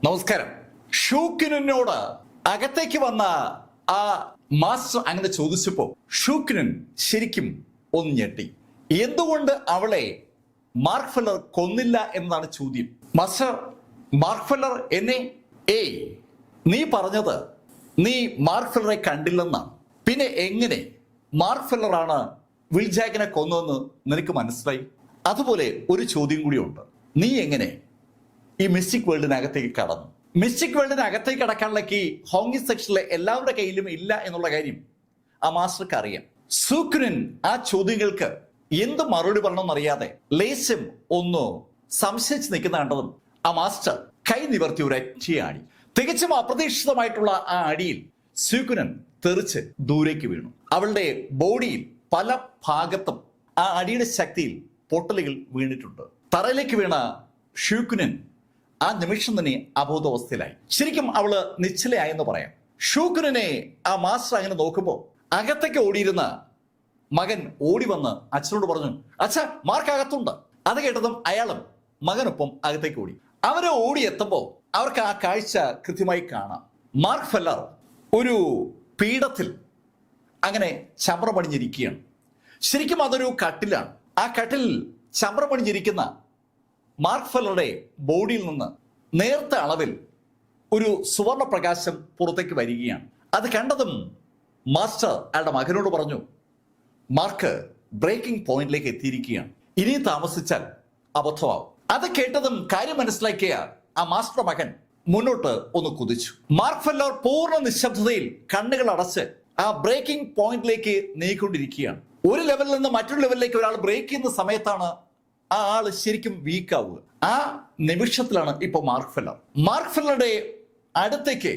നമസ്കാരം. ഷൂക്കിനോട് അകത്തേക്ക് വന്ന ആ മാസ്റ്റർ അങ്ങനെ ചോദിച്ചപ്പോ ഷൂക്കിനൻ ശരിക്കും ഒന്ന് ഞെട്ടി. എന്തുകൊണ്ട് അവളെ മാർക്ക് ഫെല്ലർ കൊന്നില്ല എന്നതാണ് ചോദ്യം. മാസ്റ്റർ, മാർക്ക് ഫെല്ലർ എന്നെ നീ പറഞ്ഞത് നീ മാർക്ക് ഫെല്ലറെ കണ്ടില്ലെന്നാണ്. പിന്നെ എങ്ങനെ മാർക്ക് ഫെല്ലറാണ് വിൽ ജാക്കിനെ കൊന്നതെന്ന് നിനക്ക് മനസ്സിലായി? അതുപോലെ ഒരു ചോദ്യം കൂടിയുണ്ട്. നീ എങ്ങനെ ഈ മിസ്റ്റിക് വേൾഡിനകത്തേക്ക് കടന്നു? മിസ്റ്റിക് വേൾഡിനകത്തേക്ക് കടക്കാനുള്ള കീ ഹോങ്ങി സെക്ഷനിലെ എല്ലാവരുടെ കയ്യിലും ഇല്ല എന്നുള്ള കാര്യം ആ മാസ്റ്റർക്ക് അറിയാം. സൂക്കുനൻ ആ ചോദ്യങ്ങൾക്ക് എന്ത് മറുപടി പറയണമെന്നറിയാതെ ലേശം ഒന്ന് സംശയിച്ച് നിൽക്കുന്ന കണ്ടതും ആ മാസ്റ്റർ കൈ നിവർത്തി ഒരു അടിയാടി. തികച്ചും അപ്രതീക്ഷിതമായിട്ടുള്ള ആ അടിയിൽ സൂക്കുനൻ തെറിച്ച് ദൂരേക്ക് വീണു. അവളുടെ ബോഡിയിൽ പല ഭാഗത്തും ആ അടിയുടെ ശക്തിയിൽ പൊട്ടലുകൾ വീണിട്ടുണ്ട്. തറയിലേക്ക് വീണ ഷൂക്കുനൻ ആ നിമിഷം തന്നെ അബോധാവസ്ഥയിലായി. ശരിക്കും അവള് നിശ്ചലയായെന്ന് പറയാം. ഷൂക്കുനനെ ആ മാസ്റ്റർ അങ്ങനെ നോക്കുമ്പോൾ അകത്തേക്ക് ഓടിയിരുന്ന മകൻ ഓടി വന്ന് അച്ഛനോട് പറഞ്ഞു, അച്ഛാ, മാർക്ക് അകത്തുണ്ട്. അത് കേട്ടതും അയാളും മകനൊപ്പം അകത്തേക്ക് ഓടി. അവരെ ഓടി എത്തുമ്പോൾ അവർക്ക് ആ കാഴ്ച കൃത്യമായി കാണാം. മാർക്ക് ഫെല്ലർ ഒരു പീഠത്തിൽ അങ്ങനെ ചമ്രം പണിഞ്ഞിരിക്കുകയാണ്. ശരിക്കും അതൊരു കട്ടിലാണ്. ആ കട്ടിൽ ചമ്രം പണിഞ്ഞിരിക്കുന്ന മാർക്ക് ഫെല്ലറുടെ ബോഡിയിൽ നിന്ന് നേർത്ത അളവിൽ ഒരു സുവർണ പ്രകാശം പുറത്തേക്ക് വരികയാണ്. അത് കണ്ടതും മാസ്റ്റർ അയാളുടെ മകനോട് പറഞ്ഞു, മാർക്ക് ബ്രേക്കിംഗ് പോയിന്റിലേക്ക് എത്തിയിരിക്കുകയാണ്. ഇനി താമസിച്ചാൽ അബദ്ധമാവും. അത് കേട്ടതും കാര്യം മനസ്സിലാക്കിയ ആ മാസ്റ്റർ മകൻ മുന്നോട്ട് ഒന്ന് കുതിച്ചു. മാർക്ക് ഫെല്ലർ പൂർണ്ണ നിശബ്ദതയിൽ കണ്ണുകൾ അടച്ച് ആ ബ്രേക്കിംഗ് പോയിന്റിലേക്ക് നീങ്ങിക്കൊണ്ടിരിക്കുകയാണ്. ഒരു ലെവലിൽ നിന്ന് മറ്റൊരു ലെവലിലേക്ക് ഒരാൾ ബ്രേക്ക് ചെയ്യുന്ന സമയത്താണ് ആ ആള് ശരിക്കും വീക്കാവുക. ആ നിമിഷത്തിലാണ് ഇപ്പൊ മാർക്ക് ഫെല്ലറുടെ അടുത്തേക്ക്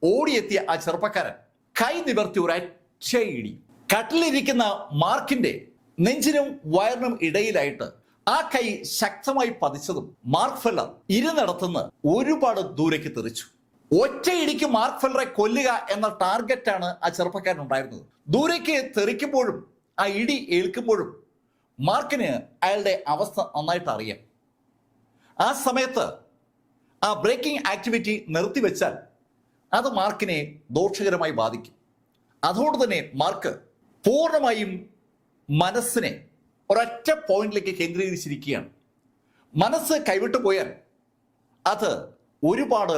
ഓടിയെത്തിയ ആ ചെറുപ്പക്കാരൻ കൈ നിവർത്തി ഒരു അച്ചയിടി. കട്ടിലിരിക്കുന്ന മാർക്കിന്റെ നെഞ്ചിനും വയറിനും ഇടയിലായിട്ട് ആ കൈ ശക്തമായി പതിച്ചതും മാർക്ക് ഫെല്ലർ ഇരുന്നിടത്തുനിന്ന് ഒരുപാട് ദൂരേക്ക് തെറിച്ചു. ഒറ്റയിടിക്ക് മാർക്ക് ഫെല്ലറെ കൊല്ലുക എന്ന ടാർഗറ്റാണ് ആ ചെറുപ്പക്കാരൻ ഉണ്ടായിരുന്നത്. ദൂരേക്ക് തെറിക്കുമ്പോഴും ആ ഇടി ഏൽക്കുമ്പോഴും മാർക്കിന് അയാളുടെ അവസ്ഥ നന്നായിട്ട് അറിയാം. ആ സമയത്ത് ആ ബ്രേക്കിംഗ് ആക്ടിവിറ്റി നിർത്തിവെച്ചാൽ അത് മാർക്കിനെ ദോഷകരമായി ബാധിക്കും. അതുകൊണ്ട് തന്നെ മാർക്ക് പൂർണ്ണമായും മനസ്സിനെ ഒരൊറ്റ പോയിന്റിലേക്ക് കേന്ദ്രീകരിച്ചിരിക്കുകയാണ്. മനസ്സ് കൈവിട്ടു പോയാൽ അത് ഒരുപാട്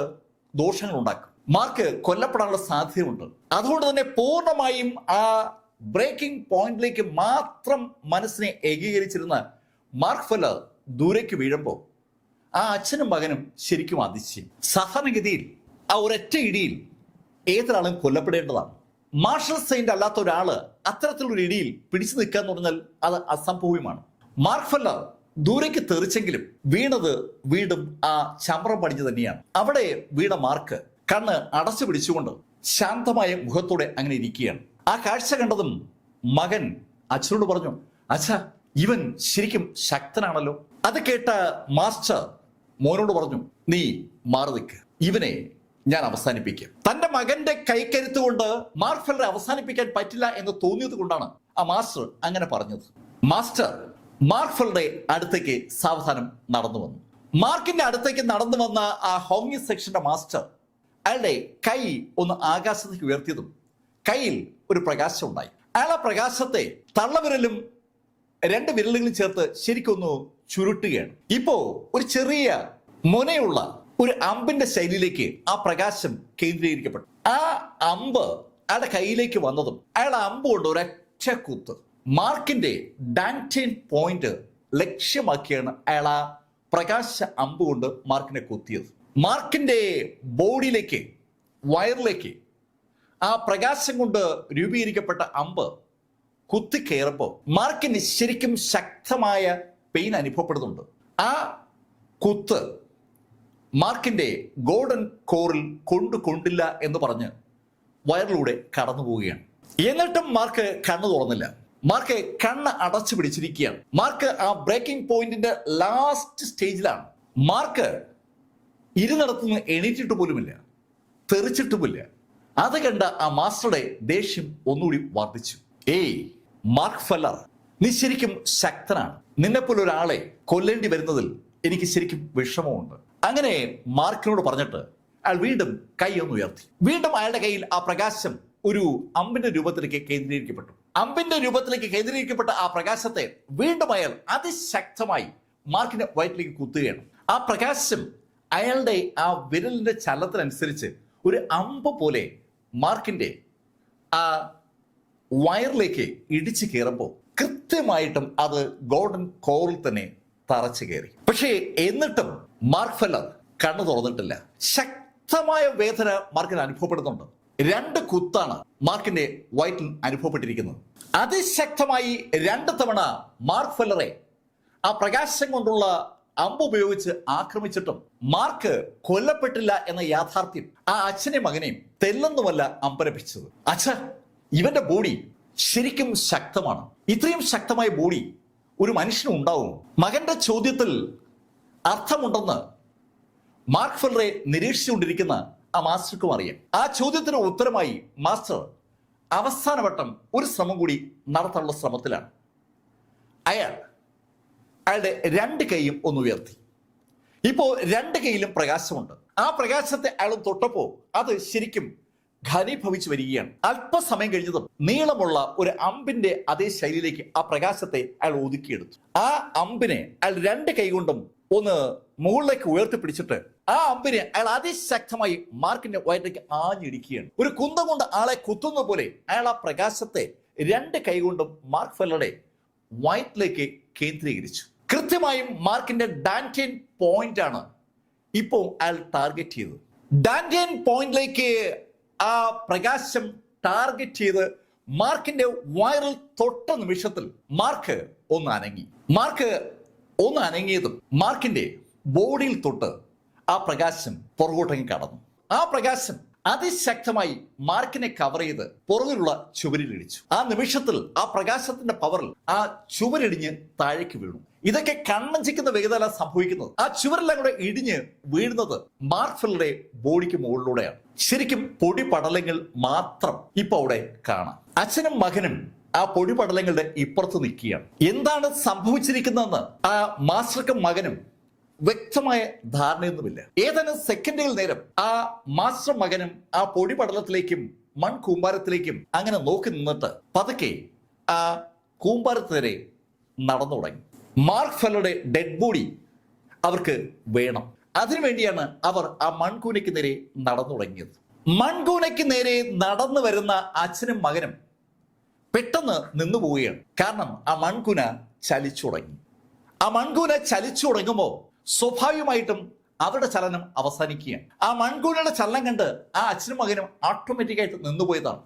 ദോഷങ്ങൾ ഉണ്ടാക്കും. മാർക്ക് കൊല്ലപ്പെടാനുള്ള സാധ്യതയുണ്ട്. അതുകൊണ്ട് തന്നെ പൂർണ്ണമായും ആ ബ്രേക്കിംഗ് പോയിന്റിലേക്ക് മാത്രം മനസ്സിനെ ഏകീകരിച്ചിരുന്ന മാർക്ക് ഫെല്ലർ ദൂരേക്ക് വീഴുമ്പോൾ ആ അച്ഛനും മകനും ശരിക്കും അതിശയം. സാധാരണഗതിയിൽ ആ ഒരൊറ്റ ഇടിയിൽ ഏതൊരാളും കൊല്ലപ്പെടേണ്ടതാണ്. മാർഷൽ സെയിന്റ് അല്ലാത്ത ഒരാള് അത്തരത്തിലൊരു ഇടിയിൽ പിടിച്ചു നിൽക്കുക എന്ന് പറഞ്ഞാൽ അത് അസംഭവ്യമാണ്. മാർക്ക് ഫെല്ലർ ദൂരേക്ക് തെറിച്ചെങ്കിലും വീണത് വീണ്ടും ആ ചമ്രം പടിഞ്ഞു തന്നെയാണ്. അവിടെ വീണ മാർക്ക് കണ്ണ് അടച്ചു പിടിച്ചുകൊണ്ട് ശാന്തമായ മുഖത്തോടെ അങ്ങനെ ഇരിക്കുകയാണ്. ആ കാഴ്ച കണ്ടതും മകൻ അച്ഛനോട് പറഞ്ഞു, അച്ഛാ, ഇവൻ ശരിക്കും ശക്തനാണല്ലോ. അത് കേട്ട മാസ്റ്റർ മോനോട് പറഞ്ഞു, നീ മാറി നിൽക്ക്, ഇവനെ ഞാൻ അവസാനിപ്പിക്കാം. തന്റെ മകന്റെ കൈക്കരുത്ത് കൊണ്ട് മാർക്ക് ഫെല്ലറെ അവസാനിപ്പിക്കാൻ പറ്റില്ല എന്ന് തോന്നിയത് കൊണ്ടാണ് ആ മാസ്റ്റർ അങ്ങനെ പറഞ്ഞത്. മാസ്റ്റർ മാർക്ക് ഫെല്ലറുടെ അടുത്തേക്ക് സാവധാനം നടന്നു വന്നു. മാർക്കിന്റെ അടുത്തേക്ക് നടന്നു വന്ന ആ ഹോങ്ങി സെക്ഷന്റെ മാസ്റ്റർ അയാളുടെ കൈ ഒന്ന് ആകാശത്തേക്ക് ഉയർത്തിയതും കയ്യിൽ ഒരു പ്രകാശം ഉണ്ടായി. അയാൾ ആ പ്രകാശത്തെ തള്ളവിരലും രണ്ട് വിരലുകളും ചേർത്ത് ശരിക്കൊന്ന് ചുരുട്ടുകയാണ്. ഇപ്പോ ഒരു ചെറിയ മുനയുള്ള ഒരു അമ്പിന്റെ ശൈലിയിലേക്ക് ആ പ്രകാശം കേന്ദ്രീകരിക്കപ്പെട്ടു. ആ അമ്പ് അയാളുടെ കയ്യിലേക്ക് വന്നതും അയാൾ അമ്പ് കൊണ്ട് ഒരൊറ്റ കുത്ത് മാർക്കിന്റെ ഡാൻറ്റൈൻ പോയിന്റ് ലക്ഷ്യമാക്കിയാണ് അയാൾ ആ പ്രകാശ അമ്പ് കൊണ്ട് മാർക്കിനെ കുത്തിയത്. മാർക്കിന്റെ ബോഡിയിലേക്ക്, വയറിലേക്ക് ആ പ്രകാശം കൊണ്ട് രൂപീകരിക്കപ്പെട്ട അമ്പ് കുത്തിക്കയറുമ്പോൾ മാർക്കിന് ശരിക്കും ശക്തമായ പെയിൻ അനുഭവപ്പെടുന്നുണ്ട്. ആ കുത്ത് മാർക്കിന്റെ ഗോൾഡൻ കോറിൽ കൊണ്ടില്ല എന്ന് പറഞ്ഞ് വയറിലൂടെ കടന്നു പോവുകയാണ്. എന്നിട്ടും മാർക്ക് കണ്ണു തുറന്നില്ല. മാർക്ക് കണ്ണ് അടച്ചു പിടിച്ചിരിക്കുകയാണ്. മാർക്ക് ആ ബ്രേക്കിംഗ് പോയിന്റിന്റെ ലാസ്റ്റ് സ്റ്റേജിലാണ്. മാർക്ക് ഇരുന്നിടത്തുനിന്ന് എണീറ്റിട്ട് പോലുമില്ല, തെറിച്ചിട്ടുമില്ല. അത് കണ്ട ആ മാസ്റ്ററുടെ ദേഷ്യം ഒന്നുകൂടി വർദ്ധിച്ചു. മാർക്ക് ഫെല്ലർ, നീ ശരിക്കും ശക്തനാണ്. നിന്നെപ്പോലെ ഒരാളെ കൊല്ലേണ്ടി വരുന്നതിൽ എനിക്ക് ശരിക്കും വിഷമമുണ്ട്. അങ്ങനെ മാർക്കിനോട് പറഞ്ഞിട്ട് അയാൾ വീണ്ടും കൈ ഒന്ന് ഉയർത്തി. വീണ്ടും അയാളുടെ കയ്യിൽ ആ പ്രകാശം ഒരു അമ്പിന്റെ രൂപത്തിലേക്ക് കേന്ദ്രീകരിക്കപ്പെട്ടു. അമ്പിന്റെ രൂപത്തിലേക്ക് കേന്ദ്രീകരിക്കപ്പെട്ട ആ പ്രകാശത്തെ വീണ്ടും അയാൾ അതിശക്തമായി മാർക്കിന്റെ വയറ്റിലേക്ക് കുത്തുകയാണ്. ആ പ്രകാശം അയാളുടെ ആ വിരലിന്റെ ചലനത്തിനനുസരിച്ച് ഒരു അമ്പ് പോലെ മാർക്കിന്റെ ആ വയറിലേക്ക് ഇടിച്ചു കയറുമ്പോൾ കൃത്യമായിട്ടും അത് ഗോൾഡൻ കോറിൽ തന്നെ തറച്ചു കയറി. പക്ഷേ എന്നിട്ടും മാർക്ക് ഫെല്ലർ കണ്ണു തുറന്നിട്ടില്ല. ശക്തമായ വേദന മാർക്കിന് അനുഭവപ്പെടുന്നുണ്ട്. 2 കുത്താണ് മാർക്കിന്റെ വയറ്റിൽ അനുഭവപ്പെട്ടിരിക്കുന്നത്. അതിശക്തമായി 2 തവണ മാർക്ക് ഫെല്ലറെ ആ പ്രകാശം കൊണ്ടുള്ള അമ്പ് ഉപയോഗിച്ച് ആക്രമിച്ചിട്ടും മാർക്ക് കൊല്ലപ്പെട്ടില്ല എന്ന യാഥാർത്ഥ്യം ആ അച്ഛനെയും മകനെയും തെല്ലൊന്നുമല്ല അമ്പരപ്പിച്ചത്. അച്ഛ, ഇവന്റെ ബോഡി ശരിക്കും ശക്തമാണ്. ഇത്രയും ശക്തമായ ബോഡി ഒരു മനുഷ്യന് ഉണ്ടാവും? മകന്റെ ചോദ്യത്തിൽ അർത്ഥമുണ്ടെന്ന് മാർക്ക് ഫെല്ലറെ നിരീക്ഷിച്ചുകൊണ്ടിരിക്കുന്ന ആ മാസ്റ്റർക്കും അറിയാം. ആ ചോദ്യത്തിന് ഉത്തരമായി മാസ്റ്റർ അവസാനവട്ടം ഒരു ശ്രമം കൂടി നടത്താനുള്ള ശ്രമത്തിലാണ്. അയാളുടെ 2 കൈയും ഒന്ന് ഉയർത്തി. ഇപ്പോ 2 കൈയിലും പ്രകാശമുണ്ട്. ആ പ്രകാശത്തെ അയാൾ തൊട്ടപ്പോ അത് ശരിക്കും ഘനീഭവിച്ചു വരികയാണ്. അല്പസമയം കഴിഞ്ഞതും നീളമുള്ള ഒരു അമ്പിന്റെ അതേ ശൈലിയിലേക്ക് ആ പ്രകാശത്തെ അയാൾ ഒതുക്കിയെടുത്തു. ആ അമ്പിനെ അയാൾ 2 കൈ കൊണ്ടും ഒന്ന് മുകളിലേക്ക് ഉയർത്തിപ്പിടിച്ചിട്ട് ആ അമ്പിനെ അയാൾ അതിശക്തമായി മാർക്കിന്റെ വയറ്റിലേക്ക് ആഞ്ഞിടിക്കുകയാണ്. ഒരു കുന്തം കൊണ്ട് ആളെ കുത്തുന്ന പോലെ അയാൾ ആ പ്രകാശത്തെ 2 കൈ കൊണ്ടും മാർക്ക് ഫെല്ലറുടെ വയറ്റിലേക്ക് കേന്ദ്രീകരിച്ചു. കൃത്യമായും മാർക്കിന്റെ ഡാന്റേൻ പോയിന്റ് ആണ് ഇപ്പോൾ അയാൾ ടാർഗറ്റ് ചെയ്തത്. ഡാന്റേൻ പോയിന്റിലേക്ക് ആ പ്രകാശം ടാർഗറ്റ് ചെയ്ത് മാർക്കിന്റെ വയറിൽ തൊട്ട നിമിഷത്തിൽ മാർക്ക് ഒന്ന് അനങ്ങി. മാർക്ക് ഒന്ന് അനങ്ങിയതും മാർക്കിന്റെ ബോഡിയിൽ തൊട്ട് ആ പ്രകാശം പുറകോട്ടങ്ങി കടന്നു. ആ പ്രകാശം അതിശക്തമായി മാർക്കിനെ കവർ ചെയ്ത് പുറകിലുള്ള ചുവരിലിടിച്ചു. ആ നിമിഷത്തിൽ ആ പ്രകാശത്തിന്റെ പവറിൽ ആ ചുവരിടിഞ്ഞ് താഴേക്ക് വീണു. ഇതൊക്കെ കണ്ണഞ്ചിക്കുന്ന വേഗതല സംഭവിക്കുന്നത്. ആ ചുവരെല്ലാം കൂടെ ഇടിഞ്ഞ് വീഴുന്നത് മാർക്ക് ഫെല്ലറുടെ ബോഡിക്ക് മുകളിലൂടെയാണ്. ശരിക്കും പൊടി പടലങ്ങൾ മാത്രം ഇപ്പൊ അവിടെ കാണാം. അച്ഛനും മകനും ആ പൊടി പടലങ്ങളുടെ ഇപ്പുറത്ത് നിൽക്കുകയാണ്. എന്താണ് സംഭവിച്ചിരിക്കുന്നതെന്ന് ആ മാസ്റ്റർക്കും മകനും വ്യക്തമായ ധാരണയൊന്നുമില്ല. ഏതാനും സെക്കൻഡുകൾ നേരം ആ മാസ്റ്റർ മകനും ആ പൊടി പടലത്തിലേക്കും മൺകൂമ്പാരത്തിലേക്കും അങ്ങനെ നോക്കി നിന്നിട്ട് പതുക്കെ ആ കൂമ്പാരത്ത് നേരെ നടന്നു തുടങ്ങി. മാർക്ക് ഫെല്ലറുടെ ഡെഡ് ബോഡി അവർക്ക് വേണം. അതിനുവേണ്ടിയാണ് അവർ ആ മൺകൂനയ്ക്ക് നേരെ നടന്നു തുടങ്ങിയത്. മൺകൂനയ്ക്ക് നേരെ നടന്നു വരുന്ന അച്ഛനും മകനും പെട്ടെന്ന് നിന്നു പോവുകയാണ്. കാരണം ആ മൺകൂന ചലിച്ചു തുടങ്ങി. ആ മൺകൂന ചലിച്ചു തുടങ്ങുമ്പോൾ സ്വാഭാവികമായിട്ടും അവരുടെ ചലനം അവസാനിക്കുകയാണ്. ആ മൺകൂനയുടെ ചലനം കണ്ട് ആ അച്ഛനും മകനും ഓട്ടോമാറ്റിക്കായിട്ട് നിന്നുപോയതാണ്.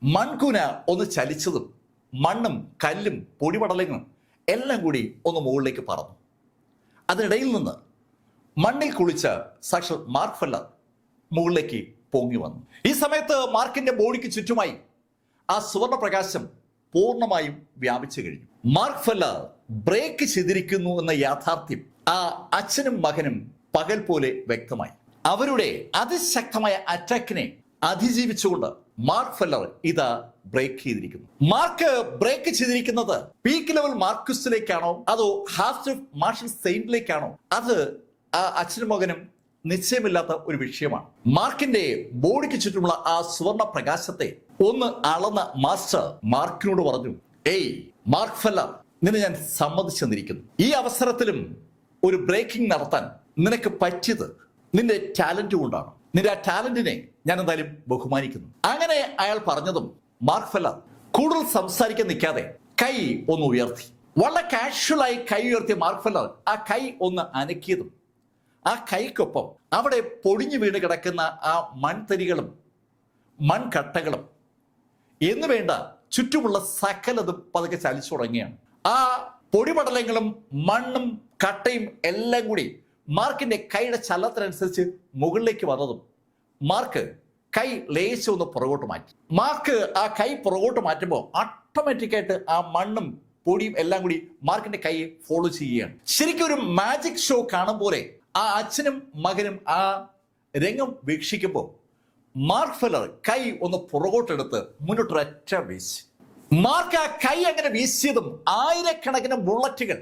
മൺകൂന ഒന്ന് ചലിച്ചതും മണ്ണും കല്ലും പൊടിപടലങ്ങളും എല്ലാം കൂടി ഒന്ന് മുകളിലേക്ക് പറന്നു. അതിനിടയിൽ നിന്ന് മണ്ണിൽ കുളിച്ച സാക്ഷാൽ മാർക്ക് ഫെല്ലർ മുകളിലേക്ക് പൊങ്ങി വന്നു. ഈ സമയത്ത് മാർക്കിന്റെ ബോഡിക്ക് ചുറ്റുമായി ആ സുവർണ പ്രകാശം പൂർണ്ണമായും വ്യാപിച്ചു കഴിഞ്ഞു. മാർക്ക് ഫെല്ലർ ബ്രേക്ക് ചെയ്തിരിക്കുന്നു എന്ന യാഥാർത്ഥ്യം ആ അച്ഛനും മകനും പകൽ പോലെ വ്യക്തമായി. അവരുടെ അതിശക്തമായ അറ്റാക്കിനെ അതിജീവിച്ചുകൊണ്ട് മാർക്ക് ഫെല്ലർ ഇതാ ബ്രേക്ക് ചെയ്തിരിക്കുന്നു. മാർക്ക് ബ്രേക്ക് ചെയ്തിരിക്കുന്നത് പീക്ക് ലെവൽ മാർക്വിസിലേക്കാണോ അതോ ഹാഫ് മാർഷൽ സെയിന്റിലേക്കാണോ? അത് ആ അച്ഛനും മകനും നിശ്ചയമില്ലാത്ത ഒരു വിഷയമാണ്. മാർക്കിന്റെ ബോഡിക്ക് ചുറ്റുമുള്ള ആ സുവർണ പ്രകാശത്തെ ഒന്ന് അളന്ന മാസ്റ്റർ മാർക്കിനോട് പറഞ്ഞു, ഏയ് മാർക്ക് ഫെല്ലർ, നിന്നെ ഞാൻ സമ്മതിച്ചു തന്നിരിക്കുന്നു. ഈ അവസരത്തിലും ഒരു ബ്രേക്കിംഗ് നടത്താൻ നിനക്ക് പറ്റിയത് നിന്റെ ടാലന്റ് കൊണ്ടാണ്. നിന്റെ ആ ടാലന്റിനെ ഞാൻ എന്തായാലും ബഹുമാനിക്കുന്നു. അങ്ങനെ അയാൾ പറഞ്ഞതും മാർക്ക് ഫെല്ലർ കൂടുതൽ സംസാരിക്കാൻ നിൽക്കാതെ കൈ ഒന്ന് ഉയർത്തി. വളരെ കാഷ്വലായി കൈ ഉയർത്തിയ മാർക്ക് ഫെല്ലർ ആ കൈ ഒന്ന് അനക്കിയതും ആ കൈക്കൊപ്പം അവിടെ പൊടിഞ്ഞു വീണ് കിടക്കുന്ന ആ മൺതരികളും മൺകട്ടകളും എന്ന് വേണ്ട ചുറ്റുമുള്ള സകലതും പതുക്കെ ചലിച്ചു തുടങ്ങിയാണ്. ആ പൊടിപടലങ്ങളും മണ്ണും കട്ടയും എല്ലാം കൂടി മാർക്കിന്റെ കൈയുടെ ചലനത്തിനനുസരിച്ച് മുകളിലേക്ക് വന്നതും മാർക്ക് കൈ ലേശം ഒന്ന് പുറകോട്ട് മാറ്റി. മാർക്ക് ആ കൈ പുറകോട്ട് മാറ്റുമ്പോൾ ഓട്ടോമാറ്റിക്കായിട്ട് ആ മണ്ണും പൊടിയും എല്ലാം കൂടി മാർക്കിന്റെ കൈ ഫോളോ ചെയ്യുകയാണ്. ശരിക്കും ഒരു മാജിക് ഷോ കാണും പോലെ ആ അച്ഛനും മകനും ആ രംഗം വീക്ഷിക്കുമ്പോൾ മാർക്ക് ഫെല്ലർ കൈ ഒന്ന് പുറകോട്ടെടുത്ത് മുന്നോട്ടൊരൊറ്റ വീശി. മാർക്ക് ആ കൈ അങ്ങനെ വീശിയതും ആയിരക്കണക്കിന് ബുള്ളറ്റുകൾ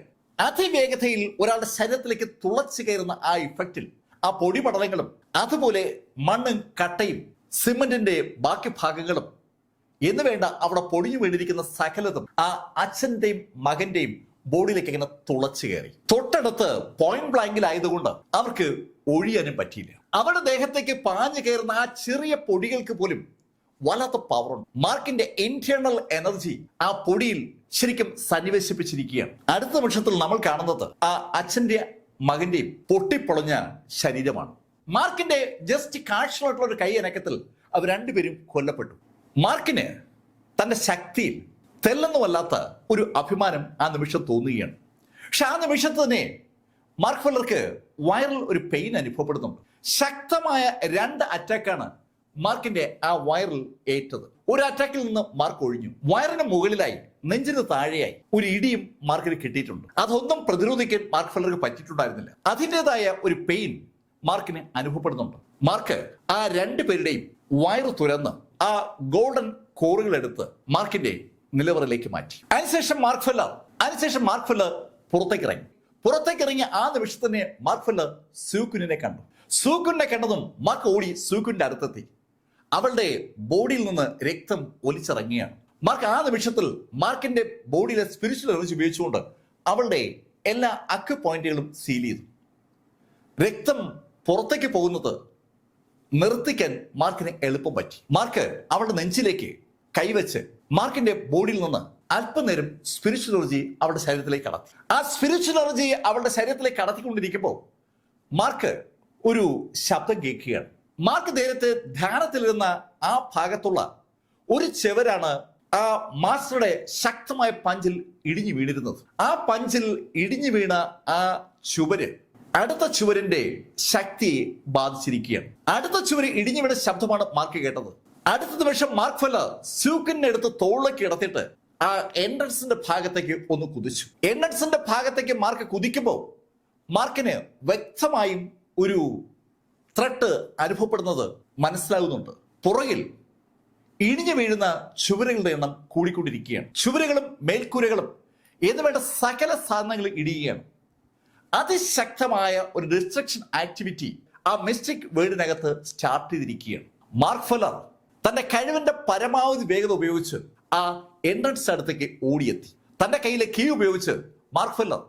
അതിവേഗതയിൽ ഒരാളുടെ ശരീരത്തിലേക്ക് തുളച്ചു കയറുന്ന ആ ഇഫക്റ്റിൽ ആ പൊടിപടലങ്ങളും അതുപോലെ മണ്ണും കട്ടയും സിമന്റിന്റെ ബാക്കി ഭാഗങ്ങളും എന്ന് വേണ്ട അവിടെ പൊടിഞ്ഞു വീണിരിക്കുന്ന സകലതും ആ അച്ഛന്റെയും മകന്റെയും ബോഡിയിലേക്ക് ഇങ്ങനെ തുളച്ചു കയറി. തൊട്ടടുത്ത് പോയിന്റ് ബ്ലാങ്കിലായതുകൊണ്ട് അവർക്ക് ഒഴിയാനും പറ്റിയില്ല. അവരുടെ ദേഹത്തേക്ക് പാഞ്ഞു കയറുന്ന ആ ചെറിയ പൊടികൾക്ക് പോലും വല്ലാത്ത പവറുണ്ട്. മാർക്കിന്റെ ഇന്റേണൽ എനർജി ആ പൊടിയിൽ ശരിക്കും സന്നിവേശിപ്പിച്ചിരിക്കുകയാണ്. അടുത്ത നിമിഷത്തിൽ നമ്മൾ കാണുന്നത് ആ അച്ഛന്റെ മകന്റെയും പൊട്ടിപ്പൊളഞ്ഞ ശരീരമാണ്. മാർക്കിന്റെ ജസ്റ്റ് കാഷ്വലായിട്ടുള്ള ഒരു കൈ അനക്കത്തിൽ അവർ രണ്ടുപേരും കൊല്ലപ്പെട്ടു. മാർക്കിന് തന്റെ ശക്തിയിൽ തെല്ലെന്നുമല്ലാത്ത ഒരു അഭിമാനം ആ നിമിഷം തോന്നുകയാണ്. പക്ഷെ ആ നിമിഷത്ത് തന്നെ മാർക്ക് ഫെല്ലർക്ക് വയറിൽ ഒരു പെയിൻ അനുഭവപ്പെടുന്നുണ്ട്. ശക്തമായ 2 അറ്റാക്കാണ് മാർക്കിന്റെ ആ വയറിൽ ഏറ്റത്. ഒരു അറ്റാക്കിൽ നിന്ന് മാർക്ക് ഒഴിഞ്ഞു. വയറിന് മുകളിലായി നെഞ്ചിന് താഴെയായി ഒരു ഇടിയും മാർക്കിന് കിട്ടിയിട്ടുണ്ട്. അതൊന്നും പ്രതിരോധിക്കാൻ മാർക്ക് ഫെല്ലർക്ക് പറ്റിയിട്ടുണ്ടായിരുന്നില്ല. അതിൻ്റെതായ ഒരു പെയിൻ മാർക്കിന് അനുഭവപ്പെടുന്നുണ്ട്. മാർക്ക് ആ 2 പേരുടെയും വയറ് തുരന്ന് ആ ഗോൾഡൻ കോറുകൾ എടുത്ത് മാർക്കിന്റെ നിലവറയിലേക്ക് മാറ്റി. അതിനുശേഷം മാർക്ക് ഫെല്ലർ പുറത്തേക്ക് ഇറങ്ങി ആ നിമിഷത്തിൽ തന്നെ മാർക്ക് ഫെല്ലർ സൂക്കുനിനെ കണ്ടു. സൂക്കുനിനെ കണ്ടതും മാർക്ക് ഓടി സൂക്കുനിന്റെ അടുത്തെത്തി. അവളുടെ ബോഡിയിൽ നിന്ന് രക്തം ഒലിച്ചിറങ്ങിയാണ്. മാർക്ക് ആ നിമിഷത്തിൽ മാർക്കിന്റെ ബോഡിയിലെ സ്പിരിച്വൽ എനർജി ഉപയോഗിച്ചുകൊണ്ട് അവളുടെ എല്ലാ അക്യു പോയിന്റുകളും സീൽ ചെയ്തു. രക്തം പുറത്തേക്ക് പോകുന്നത് നിർത്തിക്കാൻ മാർക്കിന് എളുപ്പം പറ്റി. മാർക്ക് അവളുടെ നെഞ്ചിലേക്ക് കൈവച്ച് മാർക്കിന്റെ ബോഡിയിൽ നിന്ന് അല്പനേരം സ്പിരിച്വൽ എനർജി അവളുടെ ശരീരത്തിലേക്ക് കടത്തി. ആ സ്പിരിച്വൽ എനർജി അവളുടെ ശരീരത്തിലേക്ക് കടത്തിക്കൊണ്ടിരിക്കുമ്പോൾ മാർക്ക് ഒരു ശബ്ദം കേൾക്കുകയാണ്. മാർക്ക് നേരത്തെ ധ്യാനത്തിലിരുന്ന ആ ഭാഗത്തുള്ള ഒരു ചെവരാണ് ആ മാസ്റ്ററുടെ ശക്തമായ പഞ്ചിൽ ഇടിഞ്ഞു വീണിരുന്നത്. ആ പഞ്ചിൽ ഇടിഞ്ഞു വീണ ആ ചുവര് അടുത്ത ചുവരിന്റെ ശക്തിയെ ബാധിച്ചിരിക്കുകയാണ്. അടുത്ത ചുവര് ഇടിഞ്ഞു വീണ ശബ്ദമാണ് മാർക്ക് കേട്ടത്. അടുത്ത നിമിഷം മാർക്ക് ഫെല്ലർ സൂക്കിനെ എടുത്ത് തോളിലേക്ക് കിടത്തിയിട്ട് ആ എൻട്രൻസിന്റെ ഭാഗത്തേക്ക് ഒന്ന് കുതിച്ചു. എൻട്രൻസിന്റെ ഭാഗത്തേക്ക് മാർക്ക് കുതിക്കുമ്പോൾ മാർക്കിന് വ്യക്തമായും ഒരു ത്രെട്ട് അനുഭവപ്പെടുന്നത് മനസ്സിലാകുന്നുണ്ട്. പുറകിൽ ഇടിഞ്ഞു വീഴുന്ന ചുവരുകളുടെ എണ്ണം കൂടിക്കൊണ്ടിരിക്കുകയാണ്. ചുവരുകളും മേൽക്കൂരകളും എന്ന് വേണ്ട സകല സാധനങ്ങളും ഇടിയുകയാണ്. അതിശക്തമായ ഒരു ഡിസ്ട്രക്ഷൻ ആക്ടിവിറ്റി ആ മിസ്റ്റിക് വേൾഡിനകത്ത് സ്റ്റാർട്ട് ചെയ്തിരിക്കുകയാണ്. മാർക്ക് ഫെല്ലർ തന്റെ കഴിവിന്റെ പരമാവധി വേഗത ഉപയോഗിച്ച് ആ എൻട്രൻസ് അടുത്തേക്ക് ഓടിയെത്തി. തന്റെ കയ്യിലെ കീ ഉപയോഗിച്ച് മാർക്ക് ഫെല്ലർ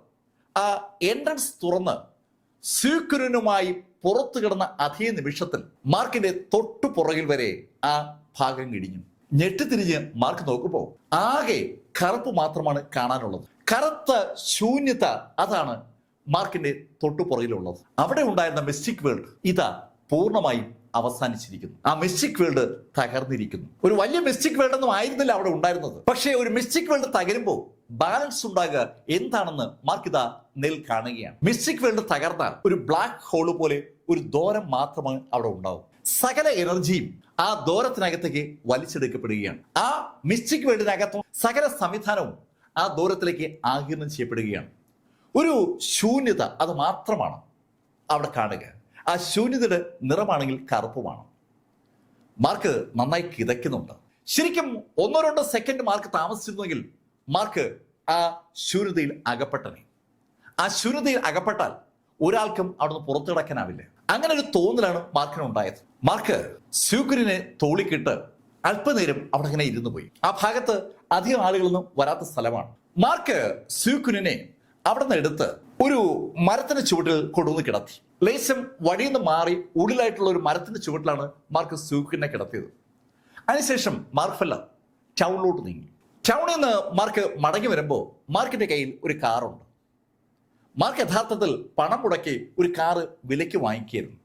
ആ എൻട്രൻസ് തുറന്ന് സൂക്കുനുമായി പുറത്തു കിടന്ന അതേ നിമിഷത്തിൽ മാർക്കിന്റെ തൊട്ടു പുറകിൽ വരെ ആ ഭാഗം ഇടിഞ്ഞു. ഞെട്ടിത്തിരിഞ്ഞ് മാർക്ക് നോക്കുമ്പോൾ ആകെ കറുപ്പ് മാത്രമാണ് കാണാനുള്ളത്. കറുത്ത ശൂന്യത അതാണ് മാർക്കിന്റെ തൊട്ടു പുറകിലുള്ളത്. അവിടെ ഉണ്ടായിരുന്ന മിസ്റ്റിക് വേൾഡ് ഇതാ പൂർണ്ണമായും അവസാനിച്ചിരിക്കുന്നു. ആ മിസ്റ്റിക് വേൾഡ് തകർന്നിരിക്കുന്നു. ഒരു വലിയ മിസ്റ്റിക് വേൾഡ് ഒന്നും ആയിരുന്നില്ല അവിടെ ഉണ്ടായിരുന്നത്. പക്ഷേ ഒരു മിസ്റ്റിക് വേൾഡ് തകരുമ്പോൾ ബാലൻസ് ഉണ്ടാകുക എന്താണെന്ന് മാർക്ക് ഇതാ കാണുകയാണ്. മിസ്റ്റിക് വേൾഡ് തകർന്നാൽ ഒരു ബ്ലാക്ക് ഹോള് പോലെ ഒരു ദൂരം മാത്രമാണ് അവിടെ ഉണ്ടാവും. സകല എനർജിയും ആ ദൂരത്തിനകത്തേക്ക് വലിച്ചെടുക്കപ്പെടുകയാണ്. ആ മിസ്റ്റിക് വേൾഡിനകത്തും സകല സംവിധാനവും ആ ദൂരത്തിലേക്ക് ആഗിരണം ചെയ്യപ്പെടുകയാണ്. ഒരു ശൂന്യത അത് മാത്രമാണ് അവിടെ കാണുക. ആ ശൂന്യതയുടെ നിറമാണെങ്കിൽ കറുപ്പുമാണ്. മാർക്ക് നന്നായി കിതയ്ക്കുന്നുണ്ട്. ശരിക്കും 1-2 സെക്കൻഡ് മാർക്ക് താമസിച്ചിരുന്നെങ്കിൽ മാർക്ക് ആ ശൂന്യതയിൽ അകപ്പെട്ടനെ. ആ ശൂന്യതയിൽ അകപ്പെട്ടാൽ ഒരാൾക്കും അവിടുന്ന് പുറത്തു കിടക്കാനാവില്ല. അങ്ങനെ ഒരു തോന്നലാണ് മാർക്കിനുണ്ടായത്. മാർക്ക് സൂക്കുനിനെ തോളിക്കിട്ട് അല്പനേരം അവിടെ ഇങ്ങനെ ഇരുന്നു പോയി. ആ ഭാഗത്ത് അധികം ആളുകളൊന്നും വരാത്ത സ്ഥലമാണ്. മാർക്ക് സൂക്കുനിനെ അവിടെ നിന്ന് എടുത്ത് ഒരു മരത്തിന്റെ ചുവട്ടിൽ കൊണ്ടുവന്ന് കിടത്തി. ലേശം വഴിയിൽ നിന്ന് മാറി ഉള്ളിലായിട്ടുള്ള ഒരു മരത്തിന്റെ ചുവട്ടിലാണ് മാർക്ക് സൂക്കിനെ കിടത്തിയത്. അതിനുശേഷം മാർക്ക് ഫെല്ലർ ടൗണിലോട്ട് നീങ്ങി. ടൗണിൽ നിന്ന് മാർക്ക് മടങ്ങി വരുമ്പോൾ മാർക്കിന്റെ കയ്യിൽ ഒരു കാറുണ്ട്. മാർക്ക് യഥാർത്ഥത്തിൽ പണം മുടക്കി ഒരു കാറ് വിലയ്ക്ക് വാങ്ങിക്കായിരുന്നു.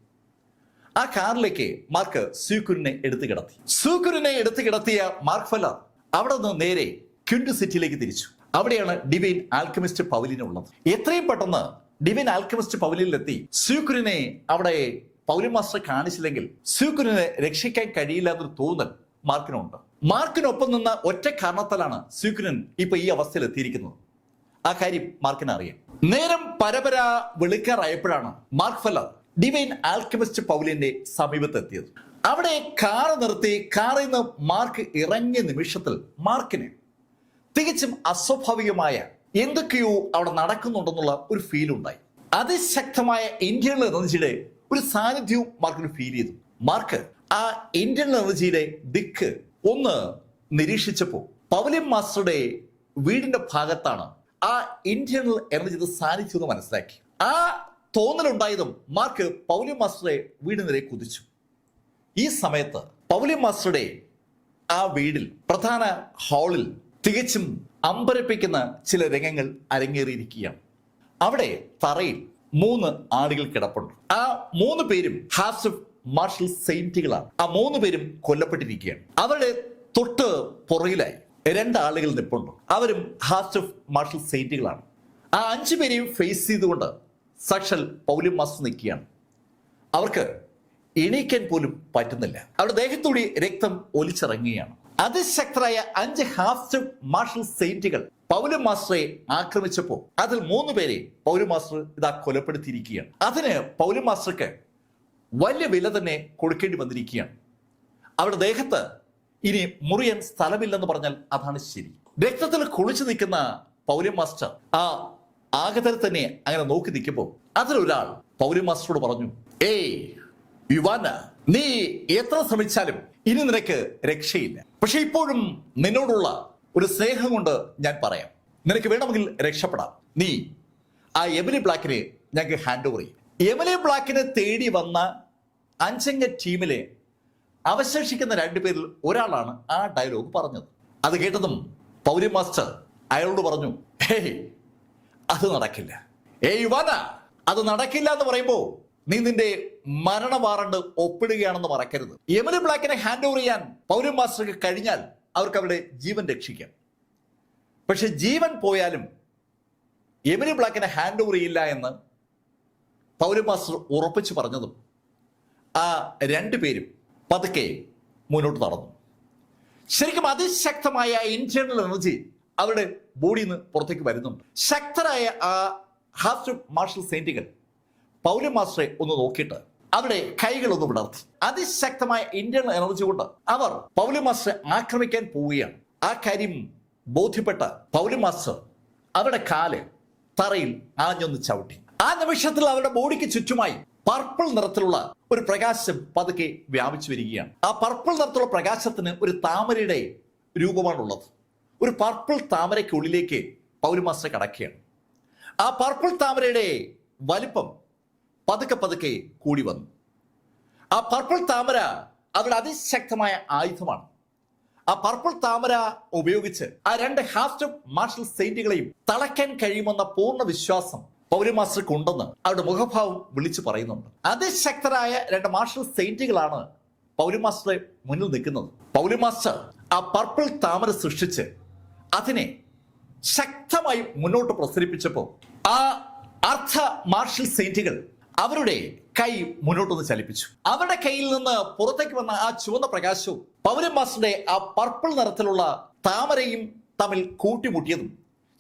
ആ കാറിലേക്ക് മാർക്ക് സൂക്കുനെ എടുത്തു കിടത്തി. സൂക്കുനെ എടുത്തു കിടത്തിയ മാർക്ക് ഫെല്ലർ അവിടെ നിന്ന് നേരെ ക്വിൻഡ് സിറ്റിയിലേക്ക് തിരിച്ചു. അവിടെയാണ് ഡിവൈൻ ആൽക്കമിസ്റ്റ് പവലിയൻ ഉള്ളത്. എത്രയും പെട്ടെന്ന് ഡിവൈൻ ആൽക്കമിസ്റ്റ് പവലിയനിലെത്തി സൂക്കുനെ അവിടെ പൗലി മാസ്റ്റർ കാണിച്ചില്ലെങ്കിൽ സൂക്കുനെ രക്ഷിക്കാൻ കഴിയില്ല എന്നൊരു തോന്നൽ മാർക്കിനുണ്ട്. മാർക്കിനൊപ്പം നിന്ന ഒറ്റ കാരണത്താലാണ് സൂക്കുനൻ ഇപ്പൊ ഈ അവസ്ഥയിൽ എത്തിയിരിക്കുന്നത്. ആ കാര്യം മാർക്കിന് അറിയാം. നേരം പരപര വിളിക്കാറായപ്പോഴാണ് മാർക്ക് ഫെല്ലർ ഡിവൈൻ ആൽക്കമിസ്റ്റ് പൗലിയന്റെ സമീപത്തെത്തിയത്. അവിടെ കാറ് നിർത്തി കാറിൽ നിന്ന് മാർക്ക് ഇറങ്ങിയ നിമിഷത്തിൽ മാർക്കിന് തികച്ചും അസ്വാഭാവികമായ എന്തൊക്കെയോ അവിടെ നടക്കുന്നുണ്ടെന്നുള്ള ഒരു ഫീൽ ഉണ്ടായി. അതിശക്തമായ ഇന്റേണൽ എനർജിയുടെ ഒരു സാന്നിധ്യവും മാർക്കിന് ഫീൽ ചെയ്തു. മാർക്ക് ആ ഇന്റേണൽ എനർജിയുടെ ദിക്ക് ഒന്ന് നിരീക്ഷിച്ചപ്പോൾ പൗലിൻ മാസ്റ്ററുടെ വീടിന്റെ ഭാഗത്താണ് ആ ഇന്റേണൽ എനർജിയുടെ സാന്നിധ്യം എന്ന് മനസ്സിലാക്കി. ആ തോന്നലുണ്ടായതും മാർക്ക് പൗലിൻ മാസ്റ്ററുടെ വീട് നേരെ കുതിച്ചു. ഈ സമയത്ത് പൗലിൻ മാസ്റ്ററുടെ ആ വീടിൽ പ്രധാന ഹാളിൽ തികച്ചും അമ്പരപ്പിക്കുന്ന ചില രംഗങ്ങൾ അരങ്ങേറിയിരിക്കുകയാണ്. അവിടെ തറയിൽ 3 ആളുകൾ കിടപ്പുണ്ട്. ആ 3 പേരും ഹാഫ് മാർഷൽ സെയിന്റുകളാണ്. ആ 3 പേരും കൊല്ലപ്പെട്ടിരിക്കുകയാണ്. അവരുടെ തൊട്ട് പുറകിലായി 2 ആളുകൾ നിൽപ്പുണ്ട്. അവരും ഹാഫ് മാർഷൽ സെയിന്റുകളാണ്. ആ 5 പേരെയും ഫേസ് ചെയ്തുകൊണ്ട് സാക്ഷാൽ പൗലിൻ മാസ്റ്റർ നിൽക്കുകയാണ്. അവർക്ക് എണീക്കാൻ പോലും പറ്റുന്നില്ല. അവരുടെ ദേഹത്തൂടി രക്തം ഒലിച്ചിറങ്ങുകയാണ്. അതിശക്തരായ 5 ഹാഫ് മാർഷൽ സെയിന്റുകൾ പൗലിൻ മാസ്റ്ററെ ആക്രമിച്ചപ്പോൾ അതിൽ 3 പേരെ പൗലിൻ മാസ്റ്റർ ഇതാ കൊലപ്പെടുത്തിയിരിക്കുകയാണ്. അതിന് പൗലിൻ മാസ്റ്റർക്ക് വലിയ വില തന്നെ കൊടുക്കേണ്ടി വന്നിരിക്കുകയാണ്. അവരുടെ ദേഹത്ത് ഇനി മുറിയാൻ സ്ഥലമില്ലെന്ന് പറഞ്ഞാൽ അതാണ് ശരി. രക്തത്തിൽ കുളിച്ചു നിൽക്കുന്ന പൗലിൻ മാസ്റ്റർ ആ ആഗതരെ തന്നെ അങ്ങനെ നോക്കി നിൽക്കുമ്പോൾ അതിലൊരാൾ പൗലിൻ മാസ്റ്ററോട് പറഞ്ഞു, ഏയ് യുവാന, നീ എത്ര ശ്രമിച്ചാലും ഇനി നിനക്ക് രക്ഷയില്ല. പക്ഷെ ഇപ്പോഴും നിന്നോടുള്ള ഒരു സ്നേഹം കൊണ്ട് ഞാൻ പറയാം, നിനക്ക് വേണമെങ്കിൽ രക്ഷപ്പെടാം. നീ ആ എമിലി ബ്ലാക്കിനെ ഞങ്ങൾക്ക് ഹാൻഡ് ഓവർ ചെയ്യും. എമിലി ബ്ലാക്കിനെ തേടി വന്ന 5 ടീമിലെ അവശേഷിക്കുന്ന 2 പേരിൽ ഒരാളാണ് ആ ഡയലോഗ് പറഞ്ഞത്. അത് കേട്ടതും പൗലിൻ മാസ്റ്റർ അയാളോട് പറഞ്ഞു, ഹേയ് അത് നടക്കില്ല. ഏയ് യുവാന, അത് നടക്കില്ല എന്ന് പറയുമ്പോ നീ നിന്റെ മരണ വാറണ്ട് ഒപ്പിടുകയാണെന്ന് മറക്കരുത്. എമിലി ബ്ലാക്കിനെ ഹാൻഡ് ഓവർ ചെയ്യാൻ പൗലിൻ മാസ്റ്റർക്ക് കഴിഞ്ഞാൽ അവർക്ക് അവരുടെ ജീവൻ രക്ഷിക്കാം. പക്ഷെ ജീവൻ പോയാലും എമിലി ബ്ലാക്കിനെ ഹാൻഡ് ഓവർ ചെയ്യില്ല എന്ന് പൗലിൻ മാസ്റ്റർ ഉറപ്പിച്ചു പറഞ്ഞതും ആ 2 പേരും പതുക്കെ മുന്നോട്ട് നടന്നു. ശരിക്കും അതിശക്തമായ ഇന്റേണൽ എനർജി അവരുടെ ബോഡിയിൽ നിന്ന് പുറത്തേക്ക് വരുന്നുണ്ട്. ശക്തരായ ആ ഹാഫ് മാർഷൽ സെയിന്റുകൾ പൗലിൻ മാസ്റ്ററെ ഒന്ന് നോക്കിയിട്ട് അവരുടെ കൈകളൊന്ന് വിടർത്തി. അതിശക്തമായ ഇന്റേണൽ എനർജി കൊണ്ട് അവർ പൗലിൻ മാസ്റ്ററെ ആക്രമിക്കാൻ പോവുകയാണ്. ആ കാര്യം ബോധ്യപ്പെട്ട പൗലിൻ മാസ്റ്റർ അവരുടെ കാല് തറയിൽ ആഞ്ഞൊന്ന് ചവിട്ടി. ആ നിമിഷത്തിൽ അവരുടെ ബോഡിക്ക് ചുറ്റുമായി പർപ്പിൾ നിറത്തിലുള്ള ഒരു പ്രകാശം പതുക്കെ വ്യാപിച്ചു വരികയാണ്. ആ പർപ്പിൾ നിറത്തിലുള്ള പ്രകാശത്തിന് ഒരു താമരയുടെ രൂപമാണുള്ളത്. ഒരു പർപ്പിൾ താമരയ്ക്കുള്ളിലേക്ക് പൗലിൻ മാസ്റ്റർ കടക്കുകയാണ്. ആ പർപ്പിൾ താമരയുടെ വലിപ്പം പതുക്കെ പതുക്കെ കൂടി വന്നു. ആ പർപ്പിൾ താമര അവരുടെ അതിശക്തമായ ആയുധമാണ്. ആ പർപ്പിൾ താമര ഉപയോഗിച്ച് ആ 2 ഹാഫ് മാർഷൽ സെയിന്റുകളെയും തളയ്ക്കാൻ കഴിയുമെന്ന പൂർണ്ണ വിശ്വാസം പൗലിൻ മാസ്റ്റർക്ക് ഉണ്ടെന്ന് അവരുടെ മുഖഭാവം വിളിച്ചു പറയുന്നുണ്ട്. അതിശക്തരായ 2 മാർഷൽ സെയിന്റുകളാണ് പൗലിൻ മാസ്റ്ററെ മുന്നിൽ നിൽക്കുന്നത്. പൗലിൻ മാസ്റ്റർ ആ പർപ്പിൾ താമര സൃഷ്ടിച്ച് അതിനെ ശക്തമായി മുന്നോട്ട് പ്രസരിപ്പിച്ചപ്പോൾ ആ അർദ്ധ മാർഷൽ സെയിന്റുകൾ അവരുടെ കൈ മുന്നോട്ടൊന്ന് ചലിപ്പിച്ചു. അവരുടെ കയ്യിൽ നിന്ന് പുറത്തേക്ക് വന്ന ആ ചുവന്ന പ്രകാശവും പൗലിൻ മാസ്റ്ററുടെ ആ പർപ്പിൾ നിറത്തിലുള്ള താമരയും തമ്മിൽ കൂട്ടിമുട്ടിയതും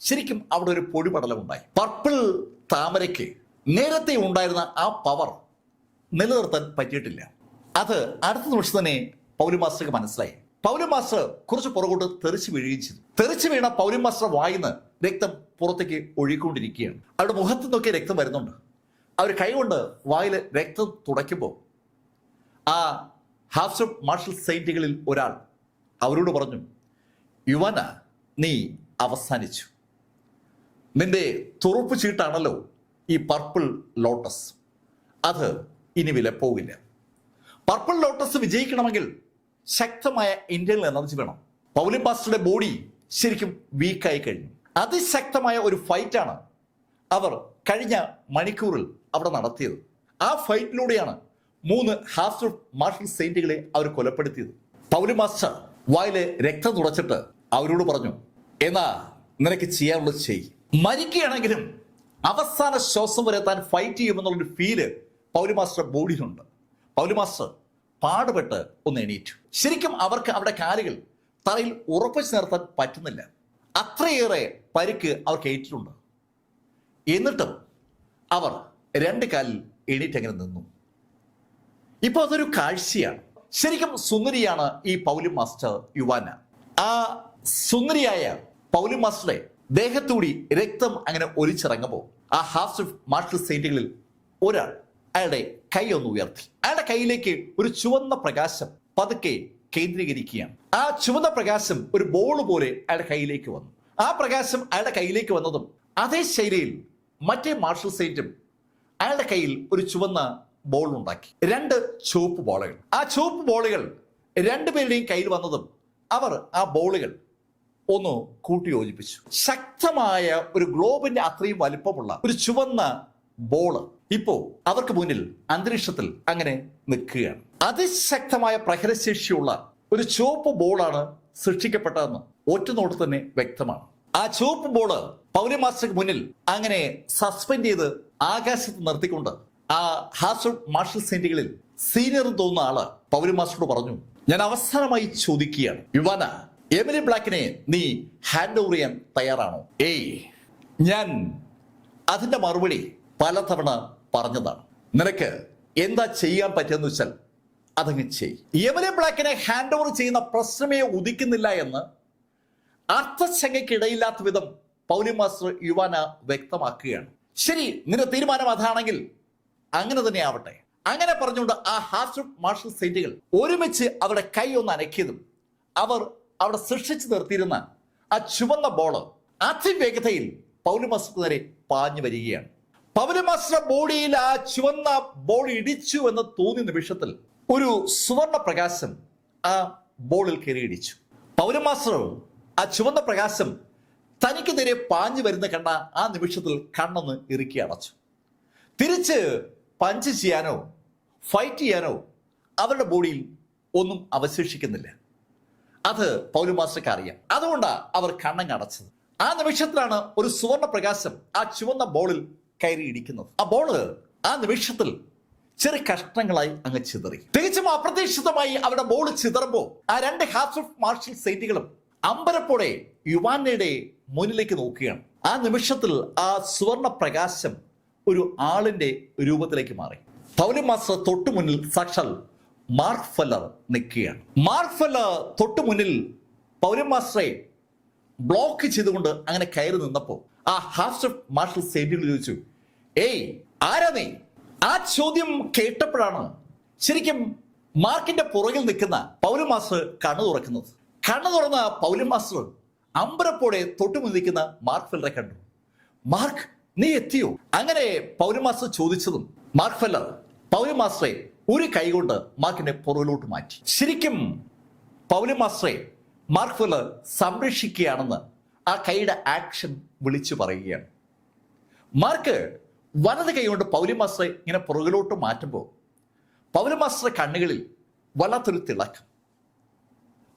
ശരിക്കും അവിടെ ഒരു പൊടിപടലം ഉണ്ടായി. പർപ്പിൾ താമരയ്ക്ക് നേരത്തെ ഉണ്ടായിരുന്ന ആ പവർ നിലനിർത്താൻ പറ്റിയിട്ടില്ല. അത് അടുത്ത നിമിഷം തന്നെ പൗലിൻ മാസ്റ്റർക്ക് മനസ്സിലായി. പൗലിൻ മാസ്റ്റർ കുറച്ച് പുറകോട്ട് തെറിച്ചു വീഴുകയും ചെയ്തു. തെറിച്ചു വീണ പൗലിൻ മാസ്റ്റർ വായിന്ന് രക്തം പുറത്തേക്ക് ഒഴുകിക്കൊണ്ടിരിക്കുകയാണ്. അവരുടെ മുഖത്ത് നോക്കി രക്തം വരുന്നുണ്ട്. അവർ കൈകൊണ്ട് വായിൽ രക്തം തുടയ്ക്കുമ്പോൾ ആ ഹാഫ് മാർഷൽ സെയിന്റുകളിൽ ഒരാൾ അവരോട് പറഞ്ഞു, യുവന, നീ അവസാനിച്ചു. നിന്റെ തുറപ്പ് ചീട്ടാണല്ലോ ഈ പർപ്പിൾ ലോട്ടസ്. അത് ഇനി വിലപ്പോവില്ല. പർപ്പിൾ ലോട്ടസ് വിജയിക്കണമെങ്കിൽ ശക്തമായ ഇന്റേണൽ എനർജി വേണം. പൗലിൻ മാസ്റ്ററുടെ ബോഡി ശരിക്കും വീക്കായി കഴിഞ്ഞു. അതിശക്തമായ ഒരു ഫൈറ്റാണ് അവർ കഴിഞ്ഞ മണിക്കൂറിൽ അവിടെ നടത്തിയത്. ആ ഫൈറ്റിലൂടെയാണ് 3 ഹാഫ് മാർഷൽ സെയിന്റുകളെ അവർ കൊലപ്പെടുത്തിയത്. പൗലിൻ മാസ്റ്റർ വായിലെ രക്തം തുടച്ചിട്ട് അവരോട് പറഞ്ഞു, എന്നാ നിനക്ക് ചെയ്യാനുള്ളത് ചെയ്. മരിക്കുകയാണെങ്കിലും അവസാന ശ്വാസം വരെ താൻ ഫൈറ്റ് ചെയ്യുമെന്നുള്ളൊരു ഫീല് പൗലിൻ മാസ്റ്റർ ബോഡിയിലുണ്ട്. പൗലിൻ മാസ്റ്റർ പാടുപെട്ട് ഒന്ന് എണീറ്റു. ശരിക്കും അവർക്ക് അവരുടെ കാലുകൾ തറയിൽ ഉറപ്പിച്ചു നിർത്താൻ പറ്റുന്നില്ല. അത്രയേറെ പരിക്ക് അവർക്ക് ഏറ്റിട്ടുണ്ട്. എന്നിട്ടും അവർ 2 കാലിൽ എണീറ്റങ്ങനെ നിന്നു. ഇപ്പൊ അതൊരു കാഴ്ചയാണ്. ശരിക്കും സുന്ദരിയാണ് ഈ പൗലിൻ മാസ്റ്റർ യുവാന. ആ സുന്ദരിയായ പൗലിൻ മാസ്റ്ററെ ദേഹത്തൂടി രക്തം അങ്ങനെ ഒലിച്ചിറങ്ങുമ്പോൾ ആ ഹാഫ് മാർഷൽ സെയിന്റുകളിൽ ഒരാൾ അയാളുടെ കൈ ഒന്ന് ഉയർത്തി. അയാളുടെ കൈയിലേക്ക് ഒരു ചുവന്ന പ്രകാശം പതുക്കെ കേന്ദ്രീകരിക്കുകയാണ്. ആ ചുവന്ന പ്രകാശം ഒരു ബോൾ പോലെ അയാളുടെ കയ്യിലേക്ക് വന്നു. ആ പ്രകാശം അയാളുടെ കയ്യിലേക്ക് വന്നതും അതേ ശൈലിയിൽ മറ്റേ മാർഷൽ സെയിന്റും അയാളുടെ കയ്യിൽ ഒരു ചുവന്ന ബോൾ ഉണ്ടാക്കി. 2 ചുവപ്പ് ബോളുകൾ. ആ ചുവപ്പ് ബോളുകൾ രണ്ടുപേരുടെയും കയ്യിൽ വന്നതും അവർ ആ ബോളുകൾ ഒന്ന് കൂട്ടിയോജിപ്പിച്ചു. ശക്തമായ ഒരു ഗ്ലോബിന്റെ അത്രയും വലിപ്പമുള്ള ഒരു ചുവന്ന ബോള് ഇപ്പോ അവർക്ക് മുന്നിൽ അന്തരീക്ഷത്തിൽ അങ്ങനെ നിൽക്കുകയാണ്. അതിശക്തമായ പ്രഹരശേഷിയുള്ള ഒരു ചുവപ്പ് ബോളാണ് സൃഷ്ടിക്കപ്പെട്ടതെന്ന് ഒറ്റ നോട്ട് തന്നെ വ്യക്തമാണ്. ആ ചുവപ്പ് ബോള് പൗലി മാസ്റ്റർക്ക് മുന്നിൽ അങ്ങനെ സസ്പെൻഡ് ചെയ്ത് ആകാശത്ത് നിർത്തിക്കൊണ്ട് ആ ഹാഫ് മാർഷൽ സെയിന്റുകളിൽ സീനിയർ തോന്നുന്ന ആള് പൗലി മാസ്റ്ററോട് പറഞ്ഞു, ഞാൻ അവസാനമായി ചോദിക്കുകയാണ്, യുവാന എമിലി ബ്ലാക്കിനെ നീ ഹാൻഡ് ഓവർ ചെയ്യാൻ തയ്യാറാണോ? ഞാൻ അതിന്റെ മറുപടി പലതവണ പറഞ്ഞതാണ്. നിനക്ക് എന്താ ചെയ്യാൻ പറ്റുമെന്ന് വെച്ചാൽ അതങ്ങ് ചെയ്. എമിലി ബ്ലാക്കിനെ ഹാൻഡ് ഓവർ ചെയ്യുന്ന പ്രശ്നമേ ഉദിക്കുന്നില്ല എന്ന് അർത്ഥശങ്കയ്ക്കിടയില്ലാത്ത വിധം പൗലി മാസ്റ്റർ യുവാന വ്യക്തമാക്കുകയാണ്. ശരി, നിന്റെ തീരുമാനം അതാണെങ്കിൽ അങ്ങനെ തന്നെ ആവട്ടെ. അങ്ങനെ പറഞ്ഞുകൊണ്ട് ആ ഹാഫ് മാർഷൽ സെയിന്റുകൾ ഒരുമിച്ച് അവരുടെ കൈ ഒന്ന് അനക്കിയതും അവർ അവിടെ സൃഷ്ടിച്ചു നിർത്തിയിരുന്ന ആ ചുവന്ന ബോള് അതിവേഗതയിൽ പൗലി മാസ്റ്റർക്ക് നേരെ പാഞ്ഞു വരികയാണ്. പൗലി മാസ്റ്റർ ബോഡിയിൽ ആ ചുവന്ന ബോൾ ഇടിച്ചു എന്ന് തോന്നിയ നിമിഷത്തിൽ ഒരു സുവർണ പ്രകാശം ആ ബോളിൽ കയറി ഇടിച്ചു. പൗലി മാസ്റ്റർ ആ ചുവന്ന പ്രകാശം തനിക്ക് നേരെ പാഞ്ഞു വരുന്ന കണ്ട ആ നിമിഷത്തിൽ കണ്ണൊന്ന് ഇറുക്കി അടച്ചു. തിരിച്ച് പഞ്ച് ചെയ്യാനോ ഫൈറ്റ് ചെയ്യാനോ അവരുടെ ബോഡിയിൽ ഒന്നും അവശേഷിക്കുന്നില്ല. അത് പൗലി മാസ്റ്റർക്ക് അറിയാം. അതുകൊണ്ടാണ് അവർ കണ്ണങ്ങ് അടച്ചത്. ആ നിമിഷത്തിലാണ് ഒരു സുവർണ പ്രകാശം ആ ചുവന്ന ബോളിൽ കയറി ഇടിക്കുന്നത്. ആ ബോള് ആ നിമിഷത്തിൽ ചെറിയ കഷ്ണങ്ങളായി അങ്ങ് ചിതറി. തികച്ചും അപ്രതീക്ഷിതമായി അവരുടെ ബോൾ ചിതറുമ്പോൾ ആ 2 ഹാഫ് മാർഷൽ സെയിന്റുകളും അമ്പരപ്പോടെ യുവാനയുടെ മുന്നിലേക്ക് നോക്കുകയാണ്. ആ നിമിഷത്തിൽ ആ സുവർണ പ്രകാശം ഒരു ആളിന്റെ രൂപത്തിലേക്ക് മാറി. പൗലി മാസ്റ്റർ തൊട്ടു മുന്നിൽ സാക്ഷാൽ മാർക്ക് ഫെല്ലർ നിൽക്കുകയാണ്. മാർക്ക് ഫെല്ലർ തൊട്ടു മുന്നിൽ പൗലി മാസ്റ്ററെ ബ്ലോക്ക് ചെയ്തുകൊണ്ട് അങ്ങനെ കയറി നിന്നപ്പോൾ ആ ഹാഫ് മാർഷൽ സെയിന്റുകൾ ചോദിച്ചു, ആരാ നീ? ആ ചോദ്യം കേട്ടപ്പോഴാണ് ശരിക്കും മാർക്കിന്റെ പുറകിൽ നിൽക്കുന്ന പൗലി മാസ്റ്റർ കണ്ണു തുറക്കുന്നത്. കണ്ണു തുറന്ന പൗലി മാസ്റ്റർ അമ്പരപ്പോടെ തൊട്ടുമുന്നിൽ നിൽക്കുന്ന മാർക്ക് ഫെല്ലറെ കണ്ടു. മാർക്ക്, നീ എത്തിയോ? അങ്ങനെ പൗലി മാസ്റ്റർ ചോദിച്ചതും മാർക്ക് ഫെല്ലർ പൗലി മാസ്റ്ററെ ഒരു കൈകൊണ്ട് മാർക്കിന്റെ പുറകിലോട്ട് മാറ്റി. ശരിക്കും പൗലി മാസ്റ്ററെ മാർക്ക് ഫെല്ലർ സംരക്ഷിക്കുകയാണെന്ന് ആ കൈയുടെ ആക്ഷൻ വിളിച്ചു പറയുകയാണ്. മാർക്ക് വലത് കൈകൊണ്ട് പൗലി മാസ്റ്ററെ ഇങ്ങനെ പുറകിലോട്ട് മാറ്റുമ്പോൾ പൗലി മാസ്റ്ററുടെ കണ്ണുകളിൽ വല്ലാത്തൊരു തിളക്കം.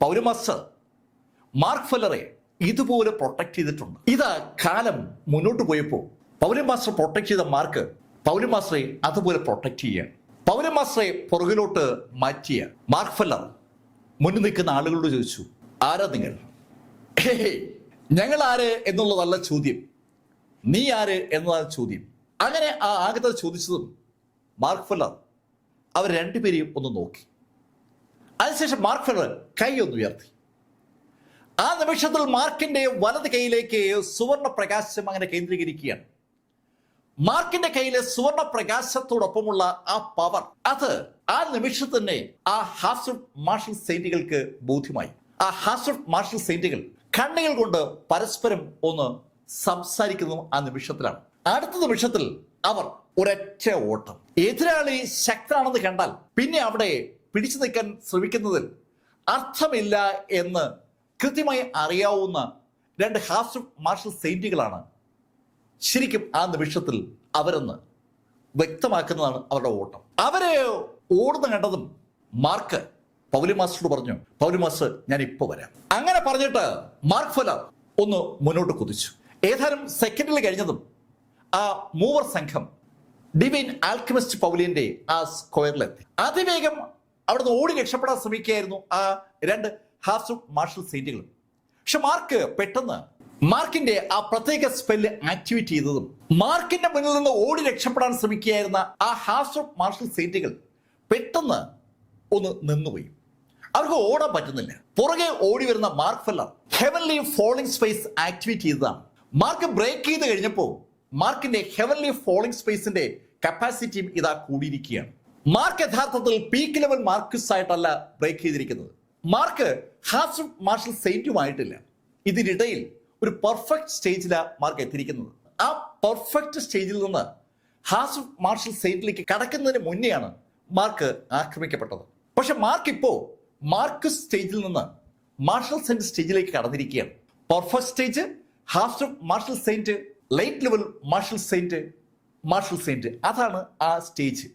പൗലി മാസ്റ്റർ മാർക്ക് ഫെല്ലറെ ഇതുപോലെ പ്രൊട്ടക്ട് ചെയ്തിട്ടുണ്ട്. ഇതാ കാലം മുന്നോട്ട് പോയപ്പോൾ പൗലി മാസ്റ്റർ പ്രൊട്ടക്ട് ചെയ്ത മാർക്ക് പൗലി മാസ്റ്ററെ അതുപോലെ പ്രൊട്ടക്ട് ചെയ്യുകയാണ്. പൗലി മാസ്റ്ററെ പുറകിലോട്ട് മാറ്റിയ മാർക്ക് ഫെല്ലർ മുന്നിൽ നിൽക്കുന്ന ആളുകളോട് ചോദിച്ചു, ആരാ നിങ്ങൾ? ഞങ്ങൾ ആര് എന്നുള്ളതല്ല ചോദ്യം, നീ ആര് എന്നതാണ് ചോദ്യം. അങ്ങനെ ആ ആകത്തെ ചോദിച്ചതും മാർക്ക് ഫെല്ലർ അവർ രണ്ടുപേരെയും ഒന്ന് നോക്കി. അതിനുശേഷം മാർക്ക് ഫെല്ലർ കൈ ഒന്ന് ഉയർത്തി. ആ നിമിഷത്തിൽ മാർക്കിന്റെ വലത് കൈയിലേക്ക് സുവർണ പ്രകാശം അങ്ങനെ കേന്ദ്രീകരിക്കുകയാണ്. മാർക്കിന്റെ കയ്യിലെ സുവർണ പ്രകാശത്തോടൊപ്പമുള്ള ആ പവർ, അത് ആ നിമിഷത്തിൽ തന്നെ ആ ഹാഫ് മാർഷൽ സെയിന്റുകൾക്ക് ബോധ്യമായി. ആ ഹാഫ് മാർഷൽ സെയിന്റുകൾ കണ്ണുകൾ കൊണ്ട് പരസ്പരം ഒന്ന് സംസാരിക്കുന്നു. ആ നിമിഷത്തിലാണ്. അടുത്ത നിമിഷത്തിൽ അവർ ഒരൊറ്റ ഓട്ടം. എതിരാളി ശക്തനാണെന്ന് കണ്ടാൽ പിന്നെ അവിടെ പിടിച്ചു നിൽക്കാൻ ശ്രമിക്കുന്നതിൽ അർത്ഥമില്ല എന്ന് കൃത്യമായി അറിയാവുന്ന 2 ഹാഫ് മാർഷൽ സെയിന്റുകളാണ് ശരിക്കും ആ നിമിഷത്തിൽ അവരെന്ന് വ്യക്തമാക്കുന്നതാണ് അവരുടെ ഓട്ടം. അവരെ ഓടുന്ന കണ്ടതും മാർക്ക് പൗലി മാസ്റ്ററോട് പറഞ്ഞു, പൗലി മാസ്റ്റർ ഞാൻ ഇപ്പൊ വരാം. അങ്ങനെ പറഞ്ഞിട്ട് മാർക്ക് ഫെല്ലർ ഒന്ന് മുന്നോട്ട് കുതിച്ചു. ഏതാനും സെക്കൻഡിൽ കഴിഞ്ഞതും ആ മൂവർ സംഘം ഡിവൈൻ ആൽക്കമിസ്റ്റ് പൗലിന്റെ ആ സ്ക്വയറിലെത്തി. അതിവേഗം അവിടുന്ന് ഓടി രക്ഷപ്പെടാൻ ശ്രമിക്കുകയായിരുന്നു ആ 2 ഹാഫ് മാർഷൽ സെയിന്റുകളും. പക്ഷെ മാർക്ക് പെട്ടെന്ന് മാർക്കിന്റെ ആ പ്രത്യേക സ്പെല്ല് ആക്ടിവേറ്റ് ചെയ്തതും മാർക്കിന്റെ മുന്നിൽ നിന്ന് ഓടി രക്ഷപ്പെടാൻ ശ്രമിക്കുകയായിരുന്ന ആ ഹാഫ് മാർഷൽ സെയിന്റുകൾ പെട്ടെന്ന് ഒന്ന് നിന്നുപോയി. അവർക്ക് ഓടാൻ പറ്റുന്നില്ല. പുറകെ ഓടി വരുന്ന Mark Feller heavenly falling space activate ചെയ്തതാണ്. മാർക്ക് ബ്രേക്ക് ചെയ്ത് കഴിഞ്ഞപ്പോൾ മാർക്കിന്റെ ഹെവൻലി ഫോളിംഗ് സ്പേസിന്റെ കപ്പാസിറ്റിയും ഇതാ കൂടിയിരിക്കുകയാണ്. മാർക്ക് യഥാർത്ഥത്തിൽ പീക്ക് ലെവൽ മാർക്കസ് ആയിട്ടല്ല ബ്രേക്ക് ചെയ്തിരിക്കുന്നത്. മാർക്ക് ഹാഫ് മാർഷൽ സെയിന്റുമായിട്ടില്ല. ഇതിനിടയിൽ ഒരു പെർഫെക്റ്റ് സ്റ്റേജിലാണ് മാർക്ക് എത്തിയിരിക്കുന്നത്. ആ പെർഫെക്റ്റ് സ്റ്റേജിൽ നിന്ന് ഹാഫ് മാർഷൽ സെയിന്റിലേക്ക് കടക്കുന്നതിന് മുന്നെയാണ് മാർക്ക് ആക്രമിക്കപ്പെട്ടത്. പക്ഷെ മാർക്ക് ഇപ്പോ മാർക്കസ് സ്റ്റേജിൽ നിന്ന് മാർഷൽ സെയിന്റ് സ്റ്റേജിലേക്ക് കടന്നിരിക്കുകയാണ്. Perfect stage, half martial saint, light level martial saint, അതാണ് ആ സ്റ്റേജ്.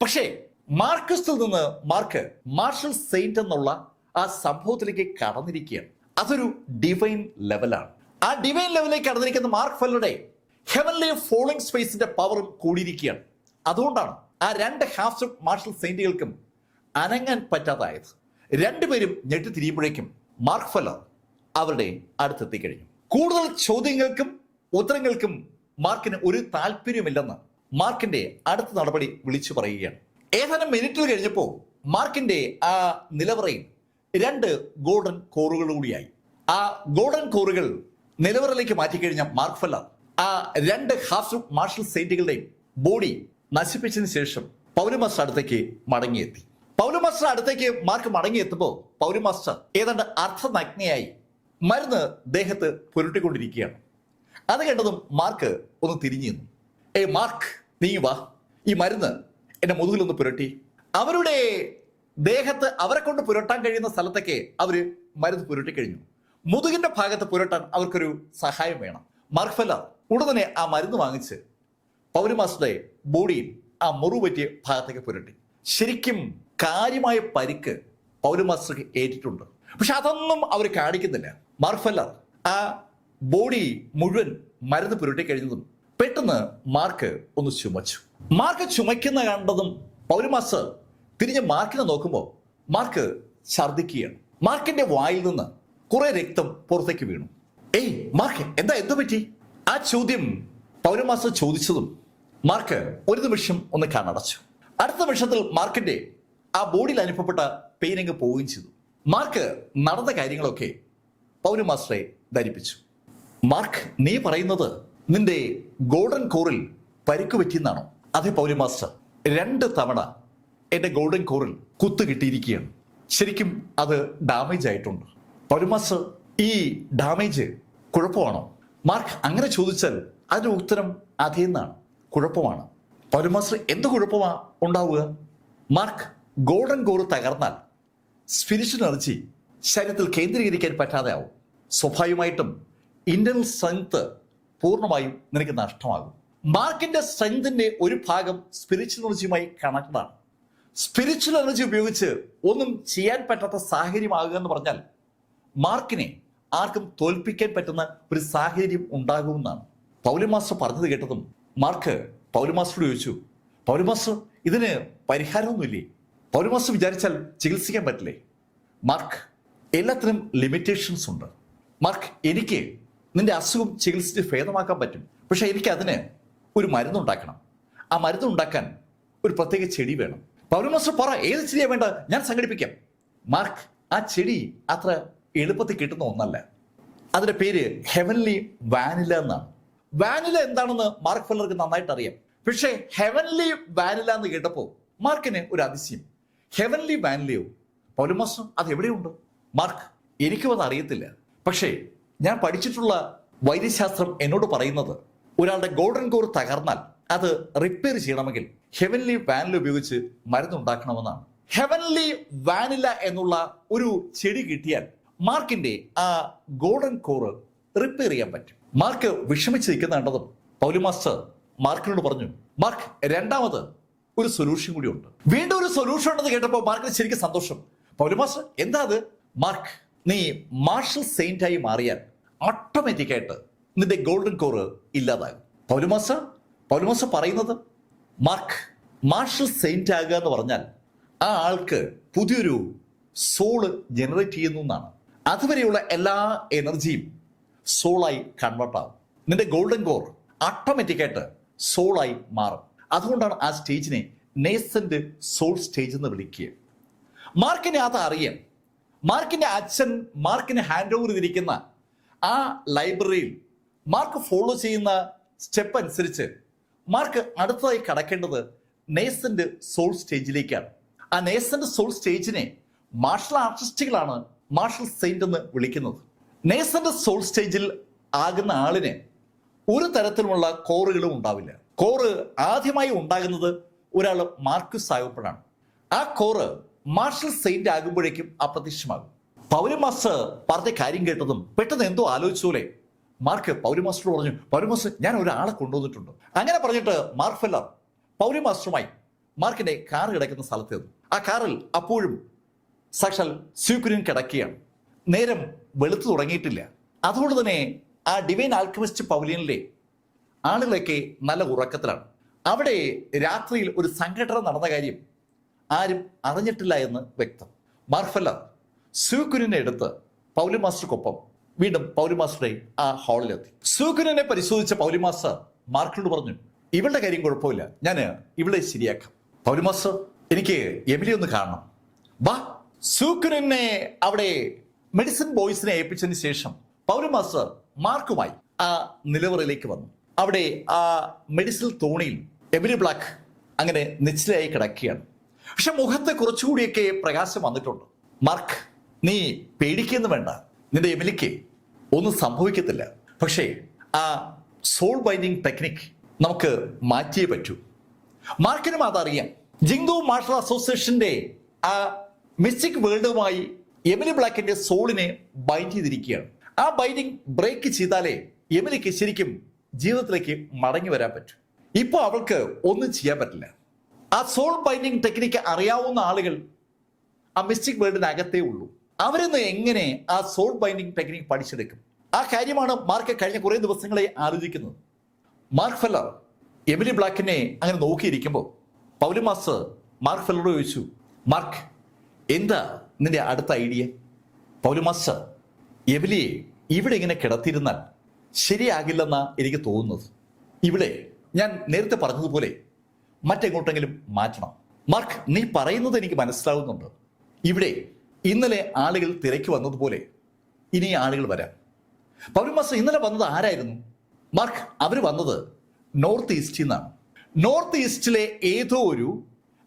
പക്ഷേ മാർക്കസിൽ നിന്ന് മാർക്ക് മാർഷൽ സെയിന്റ് എന്നുള്ള ആ സംഭവത്തിലേക്ക് കടന്നിരിക്കുകയാണ്. അതൊരു ഡിവൈൻ ലെവലാണ്. ആ ഡിവൈൻ ലെവലിലേക്ക് കടന്നിരിക്കുന്ന മാർക്ക് ഫെല്ലറുടെ ഹെവൻലി ഫോളിംഗ് സ്പേസിന്റെ പവറും കൂടിയിരിക്കുകയാണ്. അതുകൊണ്ടാണ് ആ രണ്ട് ഹാഫ് മാർഷൽ സെയിന്റുകൾക്കും അനങ്ങാൻ പറ്റാതായത്. രണ്ടുപേരും ഞെട്ടിത്തിരിയുമ്പോഴേക്കും മാർക്ക് ഫെല്ലർ അവരുടെ അടുത്തെത്തിക്കഴിഞ്ഞു. കൂടുതൽ ചോദ്യങ്ങൾക്കും ഉത്തരങ്ങൾക്കും മാർക്കിന് ഒരു താല്പര്യമില്ലെന്ന് മാർക്കിന്റെ അടുത്ത നടപടി വിളിച്ചു പറയുകയാണ്. ഏതാനും മിനിറ്റുകൾ കഴിഞ്ഞപ്പോൾ മാർക്കിന്റെ ആ നിലവറയിൽ രണ്ട് ഗോൾഡൻ കോറുകൾ കൂടിയായി. ആ ഗോൾഡൻ കോറുകൾ നിലവറയിലേക്ക് മാറ്റിക്കഴിഞ്ഞ മാർക്ക് ഫെല്ലർ ആ രണ്ട് ഹാഫ് മാർഷൽ സെയിന്റുകളുടെയും ബോഡി നശിപ്പിച്ചതിന് ശേഷം പൗലോമാസ്റ്റർ അടുത്തേക്ക് മടങ്ങിയെത്തി. പൗലോമാസ്റ്റർ അടുത്തേക്ക് മാർക്ക് മടങ്ങിയെത്തുമ്പോൾ പൗലോമാസ്റ്റർ ഏതാണ്ട് അർദ്ധനഗ്നയായി മരുന്ന് ദേഹത്ത് പുരട്ടിക്കൊണ്ടിരിക്കുകയാണ്. അത് കണ്ടതും മാർക്ക് ഒന്ന് തിരിഞ്ഞു നിന്നു. മാർക്ക്, നീ വാ, ഈ മരുന്ന് എന്റെ മുതുകിലൊന്ന് പുരട്ടി. അവരുടെ ദേഹത്ത് അവരെ കൊണ്ട് പുരട്ടാൻ കഴിയുന്ന സ്ഥലത്തേക്ക് അവര് മരുന്ന് പുരട്ടിക്കഴിഞ്ഞു. മുതുകിന്റെ ഭാഗത്ത് പുരട്ടാൻ അവർക്കൊരു സഹായം വേണം. മാർക്ക് ഫെല്ലർ ഉടനെ ആ മരുന്ന് വാങ്ങിച്ച് പൗലോമാസ്റ്ററുടെ ബോഡിയിൽ ആ മുറിവ് പറ്റിയ ഭാഗത്തേക്ക് പുരട്ടി. ശരിക്കും കാര്യമായ പരിക്ക് പൗലോമാസ്റ്റർക്ക് ഏറ്റിട്ടുണ്ട്. പക്ഷെ അതൊന്നും അവർ കാണിക്കുന്നില്ല. മാർക്ക് ഫെല്ലർ ആ ബോഡി മുഴുവൻ മരുന്ന് പുരട്ടി കഴിഞ്ഞതും പെട്ടെന്ന് മാർക്ക് ഒന്ന് ചുമച്ചു. മാർക്ക് ചുമക്കുന്ന കണ്ടതും പൗലോമാസ്റ്റർ തിരിഞ്ഞ് മാർക്കിനെ നോക്കുമ്പോൾ മാർക്ക് ഛർദ്ദിക്കുകയാണ്. മാർക്കിന്റെ വായിൽ നിന്ന് കുറെ രക്തം പുറത്തേക്ക് വീണു. മാർക്ക്, എന്തു പറ്റി? ആ ചോദ്യം പൗലോമാസ്റ്റർ ചോദിച്ചതും മാർക്ക് ഒരു നിമിഷം ഒന്ന് കണ്ണടച്ചു. അടുത്ത നിമിഷത്തിൽ മാർക്കിന്റെ ആ ബോഡിയിൽ അനുഭവപ്പെട്ട പെയിനിങ് പോവുകയും ചെയ്തു. മാർക്ക് നടന്ന കാര്യങ്ങളൊക്കെ പൗലോമാസ്റ്ററെ ധരിപ്പിച്ചു. മാർക്ക്, നീ പറയുന്നത് നിന്റെ ഗോൾഡൻ കോറിൽ പരിക്ക് പറ്റിയെന്നാണോ? അതെ പൗലോമാസ്റ്റർ, 2 തവണ എന്റെ ഗോൾഡൻ കോറിൽ കുത്തു കിട്ടിയിരിക്കുകയാണ്. ശരിക്കും അത് ഡാമേജ് ആയിട്ടുണ്ട്. പൗലോമാസ്റ്റർ, ഈ ഡാമേജ് കുഴപ്പമാണോ? മാർക്ക് അങ്ങനെ ചോദിച്ചാൽ അതിന്റെ ഉത്തരം അതേന്നാണ്, കുഴപ്പമാണ്. പൗലോമാസ്റ്റർ, എന്ത് കുഴപ്പമാ ഉണ്ടാവുക? മാർക്ക്, ഗോൾഡൻ കോർ തകർന്നാൽ സ്പിരിച്വൽ എനർജി ശരീരത്തിൽ കേന്ദ്രീകരിക്കാൻ പറ്റാതെ ആവും. സ്വാഭാവികമായിട്ടും ഇന്റർണൽ സ്ട്രെങ്ത് പൂർണ്ണമായും നിനക്ക് നഷ്ടമാകും. മാർക്കിന്റെ സ്ട്രെങ്തിന്റെ ഒരു ഭാഗം സ്പിരിച്വൽ എനർജിയുമായി കണക്റ്റഡ് ആണ്. സ്പിരിച്വൽ എനർജി ഉപയോഗിച്ച് ഒന്നും ചെയ്യാൻ പറ്റാത്ത സാഹചര്യമാകുക എന്ന് പറഞ്ഞാൽ മാർക്കിനെ ആർക്കും തോൽപ്പിക്കാൻ പറ്റുന്ന ഒരു സാഹചര്യം ഉണ്ടാകുമെന്നാണ് പൗലോമാസ്റ്റർ പറഞ്ഞത്. കേട്ടതും മാർക്ക് പൗലോമാസ്റ്ററോട് ചോദിച്ചു, പൗലോമാസ്റ്റർ, ഇതിന് പരിഹാരമൊന്നുമില്ലേ? പൗലോമാസ്റ്റർ വിചാരിച്ചാൽ ചികിത്സിക്കാൻ പറ്റില്ലേ? മാർക്ക്, എല്ലാത്തിനും ലിമിറ്റേഷൻസ് ഉണ്ട്. മാർക്ക്, എനിക്ക് നിന്റെ അസുഖം ചികിത്സിച്ച് ഭേദമാക്കാൻ പറ്റും. പക്ഷെ എനിക്ക് അതിന് ഒരു മരുന്നുണ്ടാക്കണം. ആ മരുന്നുണ്ടാക്കാൻ ഒരു പ്രത്യേക ചെടി വേണം. പൗലോമാസ്റ്റർ, പറ, ഏത് ചെടിയാ വേണ്ട, ഞാൻ സംഘടിപ്പിക്കാം. മാർക്ക്, ആ ചെടി അത്ര എളുപ്പത്തിൽ കിട്ടുന്ന ഒന്നല്ല. അതിന്റെ പേര് ഹെവൻലി വാനില എന്നാണ്. വാനില എന്താണെന്ന് മാർക്ക് ഫെല്ലർക്ക് നന്നായിട്ട് അറിയാം. പക്ഷേ ഹെവൻലി വാനില എന്ന് കേട്ടപ്പോൾ മാർക്കിന് ഒരു അതിശയം. ഹെവൻലി വാനിലയോ? പൗലോമാസ്റ്റർ, അത് എവിടെയുണ്ട്? മാർക്ക്, എനിക്കും അത് അറിയത്തില്ല. പക്ഷേ ഞാൻ പഠിച്ചിട്ടുള്ള വൈദ്യശാസ്ത്രം എന്നോട് പറയുന്നത് ഒരാളുടെ ഗോൾഡൻ കോർ തകർന്നാൽ അത് റിപ്പയർ ചെയ്യണമെങ്കിൽ ഹെവൻലി വാനില ഉപയോഗിച്ച് മരുന്നുണ്ടാക്കണമെന്നാണ്. ഹെവൻലി വാനില എന്നുള്ള ഒരു ചെടി കിട്ടിയാൽ മാർക്കിന്റെ ആ ഗോൾഡൻ കോർ റിപ്പയർ ചെയ്യാൻ പറ്റും. മാർക്ക് വിഷമിച്ച് നിൽക്കുന്ന കണ്ടതും പൗലോമാസ്റ്റർ മാർക്കിനോട് പറഞ്ഞു, മാർക്ക്, രണ്ടാമത് ഒരു സൊല്യൂഷൻ കൂടി ഉണ്ട്. വീണ്ടും ഒരു സൊല്യൂഷൻ ഉണ്ടെന്ന് കേട്ടപ്പോൾ മാർക്കിന് ശരിക്കും സന്തോഷം. പൗലോമാസ്റ്റർ, എന്താ അത്? മാർക്ക്, നീ മാർഷൽ സെയിന്റ് ആയി മാറിയാൽ ഓട്ടോമാറ്റിക്കായിട്ട് നിന്റെ ഗോൾഡൻ കോർ ഇല്ലാതാകും. പൗലോമാസ്റ്റർ പറയുന്നത്, മാർക്ക്, മാർഷൽ സെയിന്റ് ആകുക എന്ന് പറഞ്ഞാൽ ആ ആൾക്ക് പുതിയൊരു സോള് ജനറേറ്റ് ചെയ്യുന്നു എന്നാണ്. അതുവരെയുള്ള എല്ലാ എനർജിയും സോളായി കൺവേർട്ട് ആകും. നിന്റെ ഗോൾഡൻ കോർ ഓട്ടോമാറ്റിക്കായിട്ട് സോളായി മാറും. അതുകൊണ്ടാണ് ആ സ്റ്റേജിനെ നേസന്റ് സോൾ സ്റ്റേജ് എന്ന് വിളിക്കുക. മാർക്കിനെ അത് അറിയാം. മാർക്കിന്റെ അച്ഛൻ മാർക്കിന് ഹാൻഡ് ഓവർ ചെയ്തിരിക്കുന്ന ആ ലൈബ്രറിയിൽ മാർക്ക് ഫോളോ ചെയ്യുന്ന സ്റ്റെപ്പ് അനുസരിച്ച് മാർക്ക് അടുത്തതായി കടക്കേണ്ടത് നേസന്റ് സോൾ സ്റ്റേജിലേക്കാണ്. ആ നേസന്റ് സോൾ സ്റ്റേജിനെ മാർഷൽ ആർട്ടിസ്റ്റുകളാണ് മാർഷൽ സെയിന്റ് എന്ന് വിളിക്കുന്നത്. നേസന്റ് സോൾ സ്റ്റേജിൽ ആകുന്ന ആളിന് ഒരു തരത്തിലുമുള്ള കോറുകളും ഉണ്ടാവില്ല. കോറ് ആദ്യമായി ഉണ്ടാകുന്നത് ഒരാൾ മാർക്യൂസ് ആകുമ്പോഴാണ്. ആ കോറ് മാർഷൽ സെയിന്റ് ആകുമ്പോഴേക്കും അപ്രത്യക്ഷമാകും. പൗരമാസ്റ്റർ പറഞ്ഞ കാര്യം കേട്ടതും പെട്ടെന്ന് എന്തോ ആലോചിച്ചോലെ മാർക്ക് പൗരമാസ്റ്റർ പറഞ്ഞു, പൗരമാസ്റ്റർ ഞാൻ ഒരാളെ കൊണ്ടുവന്നിട്ടുണ്ട്. അങ്ങനെ പറഞ്ഞിട്ട് മാർക്ക് ഫെല്ലർ പൗരമാസ്റ്ററുമായി മാർക്കിന്റെ കാർ കിടക്കുന്ന സ്ഥലത്ത് ആ കാറിൽ അപ്പോഴും സാക്ഷാൽ സ്യൂക്കുര്യൻ കിടക്കുകയാണ്. നേരം വെളുത്തു തുടങ്ങിയിട്ടില്ല. അതുകൊണ്ട് തന്നെ ആ ഡിവൈൻ ആൽക്കമിസ്റ്റ് പവലിയനിലെ ആളുകളൊക്കെ നല്ല ഉറക്കത്തിലാണ്. അവിടെ രാത്രിയിൽ ഒരു സംഘടന നടന്ന കാര്യം ആരും അറിഞ്ഞിട്ടില്ല എന്ന് വ്യക്തം. മാർക്ക് ഫെല്ലർ സ്യൂക്കുര്യനെ എടുത്ത് പൗലി മാസ്റ്റർക്കൊപ്പം വീണ്ടും പൗലി മാസ്റ്ററുടെ ആ ഹാളിലെത്തി. സ്യൂക്കുര്യനെ പരിശോധിച്ച പൗലി മാസ്റ്റർ മാർക്കിനോട് പറഞ്ഞു, ഇവളുടെ കാര്യം കുഴപ്പമില്ല, ഞാൻ ഇവളെ ശരിയാക്കാം. പൗലി മാസ്റ്റർ എനിക്ക് എമിലി ഒന്ന് കാണണം, വാ. സ്യൂക്കുര്യനെ അവിടെ മെഡിസിൻ ബോയ്സിനെ ഏൽപ്പിച്ചതിന് ശേഷം പൗലി മാസ്റ്റർ മാർക്കുമായി ആ നിലവറയിലേക്ക് വന്നു. അവിടെ ആ മെഡിസിൻ തോണിയിൽ എമിലി ബ്ലാക്ക് അങ്ങനെ നിശ്ചലയായി കിടക്കുകയാണ്. പക്ഷെ മുഖത്ത് കുറച്ചുകൂടിയൊക്കെ പ്രകാശം വന്നിട്ടുണ്ട്. മാർക്ക്, നീ പേടിക്കുന്നു വേണ്ട, നിന്റെ എമിലിക്ക് ഒന്നും സംഭവിക്കത്തില്ല. പക്ഷേ ആ സോൾ ബൈൻഡിങ് ടെക്നിക് നമുക്ക് മാറ്റിയേ പറ്റൂ. മാർക്കിനും അതറിയാം. ജിങ്ദു മാർഷൽ അസോസിയേഷന്റെ ആ മിസ്റ്റിക് വേൾഡുമായി എമിലി ബ്ലാക്കിന്റെ സോളിനെ ബൈൻഡ് ചെയ്തിരിക്കുകയാണ്. ആ ബൈൻഡിങ് ബ്രേക്ക് ചെയ്താലേ എമിലിക്ക് ശരിക്കും ജീവിതത്തിലേക്ക് മടങ്ങി വരാൻ പറ്റും. ഇപ്പൊ അവൾക്ക് ഒന്നും ചെയ്യാൻ പറ്റില്ല. ആ സോൾ ബൈൻഡിങ് ടെക്നിക്ക് അറിയാവുന്ന ആളുകൾ ആ മിസ്റ്റിക് വേൾഡിനകത്തേ ഉള്ളൂ. അവരെന്ന് എങ്ങനെ ആ സോൾ ബൈൻഡിങ് ടെക്നിക്ക് പഠിച്ചെടുക്കും? ആ കാര്യമാണ് മാർക്ക് കഴിഞ്ഞ കുറെ ദിവസങ്ങളെ ആലോചിക്കുന്നത്. മാർക്ക് ഫെല്ലർ എമിലി ബ്ലാക്കിനെ അങ്ങനെ നോക്കിയിരിക്കുമ്പോൾ പൗലി മാസ്റ്റർ മാർക്ക് ഫെല്ലറോട് ചോദിച്ചു, മാർക്ക്, എന്താ നിന്റെ അടുത്ത ഐഡിയ? പൗലി മാസ്റ്റർ, എമിലിയെ ഇവിടെ ഇങ്ങനെ കിടത്തിയിരുന്നാൽ ശരിയാകില്ലെന്നാ എനിക്ക് തോന്നുന്നത്. ഇവിടെ ഞാൻ നേരത്തെ പറഞ്ഞതുപോലെ മറ്റെങ്ങോട്ടെങ്കിലും മാറ്റണം. മാർക്ക്, നീ പറയുന്നത് എനിക്ക് മനസ്സിലാവുന്നുണ്ട്. ഇവിടെ ഇന്നലെ ആളുകൾ തിരക്ക് വന്നതുപോലെ ഇനി ആളുകൾ വരാം. പൗലി മാസ്റ്റർ, ഇന്നലെ വന്നത് ആരായിരുന്നു? മാർക്ക്, അവർ വന്നത് നോർത്ത് ഈസ്റ്റിൽ നിന്നാണ്. നോർത്ത് ഈസ്റ്റിലെ ഏതോ ഒരു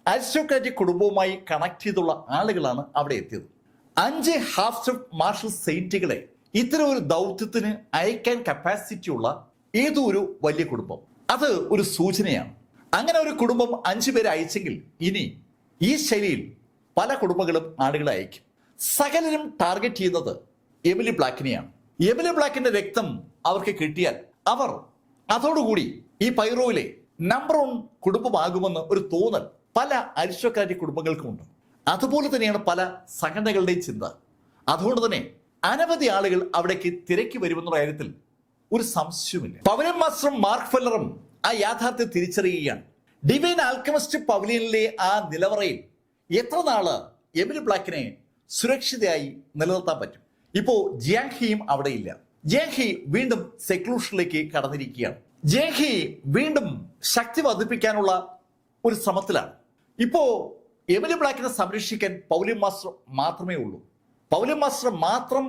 അരിസ്റ്റോക്രാറ്റിക് കുടുംബവുമായി കണക്ട് ചെയ്തുള്ള ആളുകളാണ് അവിടെ എത്തിയത്. 5 ഹാഫ് സ്റ്റെപ്പ് മാർഷൽ സെയിന്റുകളെ ഇത്തരം ഒരു ദൗത്യത്തിന് അയക്കാൻ കപ്പാസിറ്റി ഉള്ള ഏതോ ഒരു വലിയ കുടുംബം. അത് ഒരു സൂചനയാണ്. അങ്ങനെ ഒരു കുടുംബം 5 പേരെ അയച്ചെങ്കിൽ ഇനി ഈ ശൈലിയിൽ പല കുടുംബങ്ങളും ആളുകളെ അയക്കും. സകലരും ടാർഗറ്റ് ചെയ്യുന്നത് എമിലി ബ്ലാക്കിനെയാണ്. എമിലി ബ്ലാക്കിന്റെ രക്തം അവർക്ക് കിട്ടിയാൽ അവർ അതോടുകൂടി ഈ പൈറോയിലെ നമ്പർ 1 കുടുംബമാകുമെന്ന് ഒരു തോന്നൽ പല അരിസ്റ്റോക്രാറ്റിക് കുടുംബങ്ങൾക്കുമുണ്ട്. അതുപോലെ തന്നെയാണ് പല സംഘടനകളുടെയും ചിന്ത. അതുകൊണ്ട് തന്നെ അനവധി ആളുകൾ അവിടേക്ക് തിരക്കി വരുമെന്ന കാര്യത്തിൽ ഒരു സംശയവുമില്ല. പവലിയൻ മാസ്റ്ററും മാർക്ക് ഫെല്ലറും ആ യാഥാർത്ഥ്യം തിരിച്ചറിയുകയാണ്. ഡിവൈൻ ആൽക്കമിസ്റ്റ് പവലിയനിലെ ആ നിലവറയിൽ എത്ര നാള് എമിലി ബ്ലാക്കിനെ സുരക്ഷിതയായി നിലനിർത്താൻ പറ്റും? ഇപ്പോ ജിയാങ് ഹിയും അവിടെ ഇല്ല. ജിയാങ് ഹി വീണ്ടും സെക്ലൂഷനിലേക്ക് കടന്നിരിക്കുകയാണ്. ജിയാങ് ഹി വീണ്ടും ശക്തി വർദ്ധിപ്പിക്കാനുള്ള ഒരു ശ്രമത്തിലാണ്. ഇപ്പോ എമിലി ബ്ലാക്കിനെ സംരക്ഷിക്കാൻ പൗലി മാസ്റ്റർ മാത്രമേ ഉള്ളൂ. പൗലി മാസ്റ്റർ മാത്രം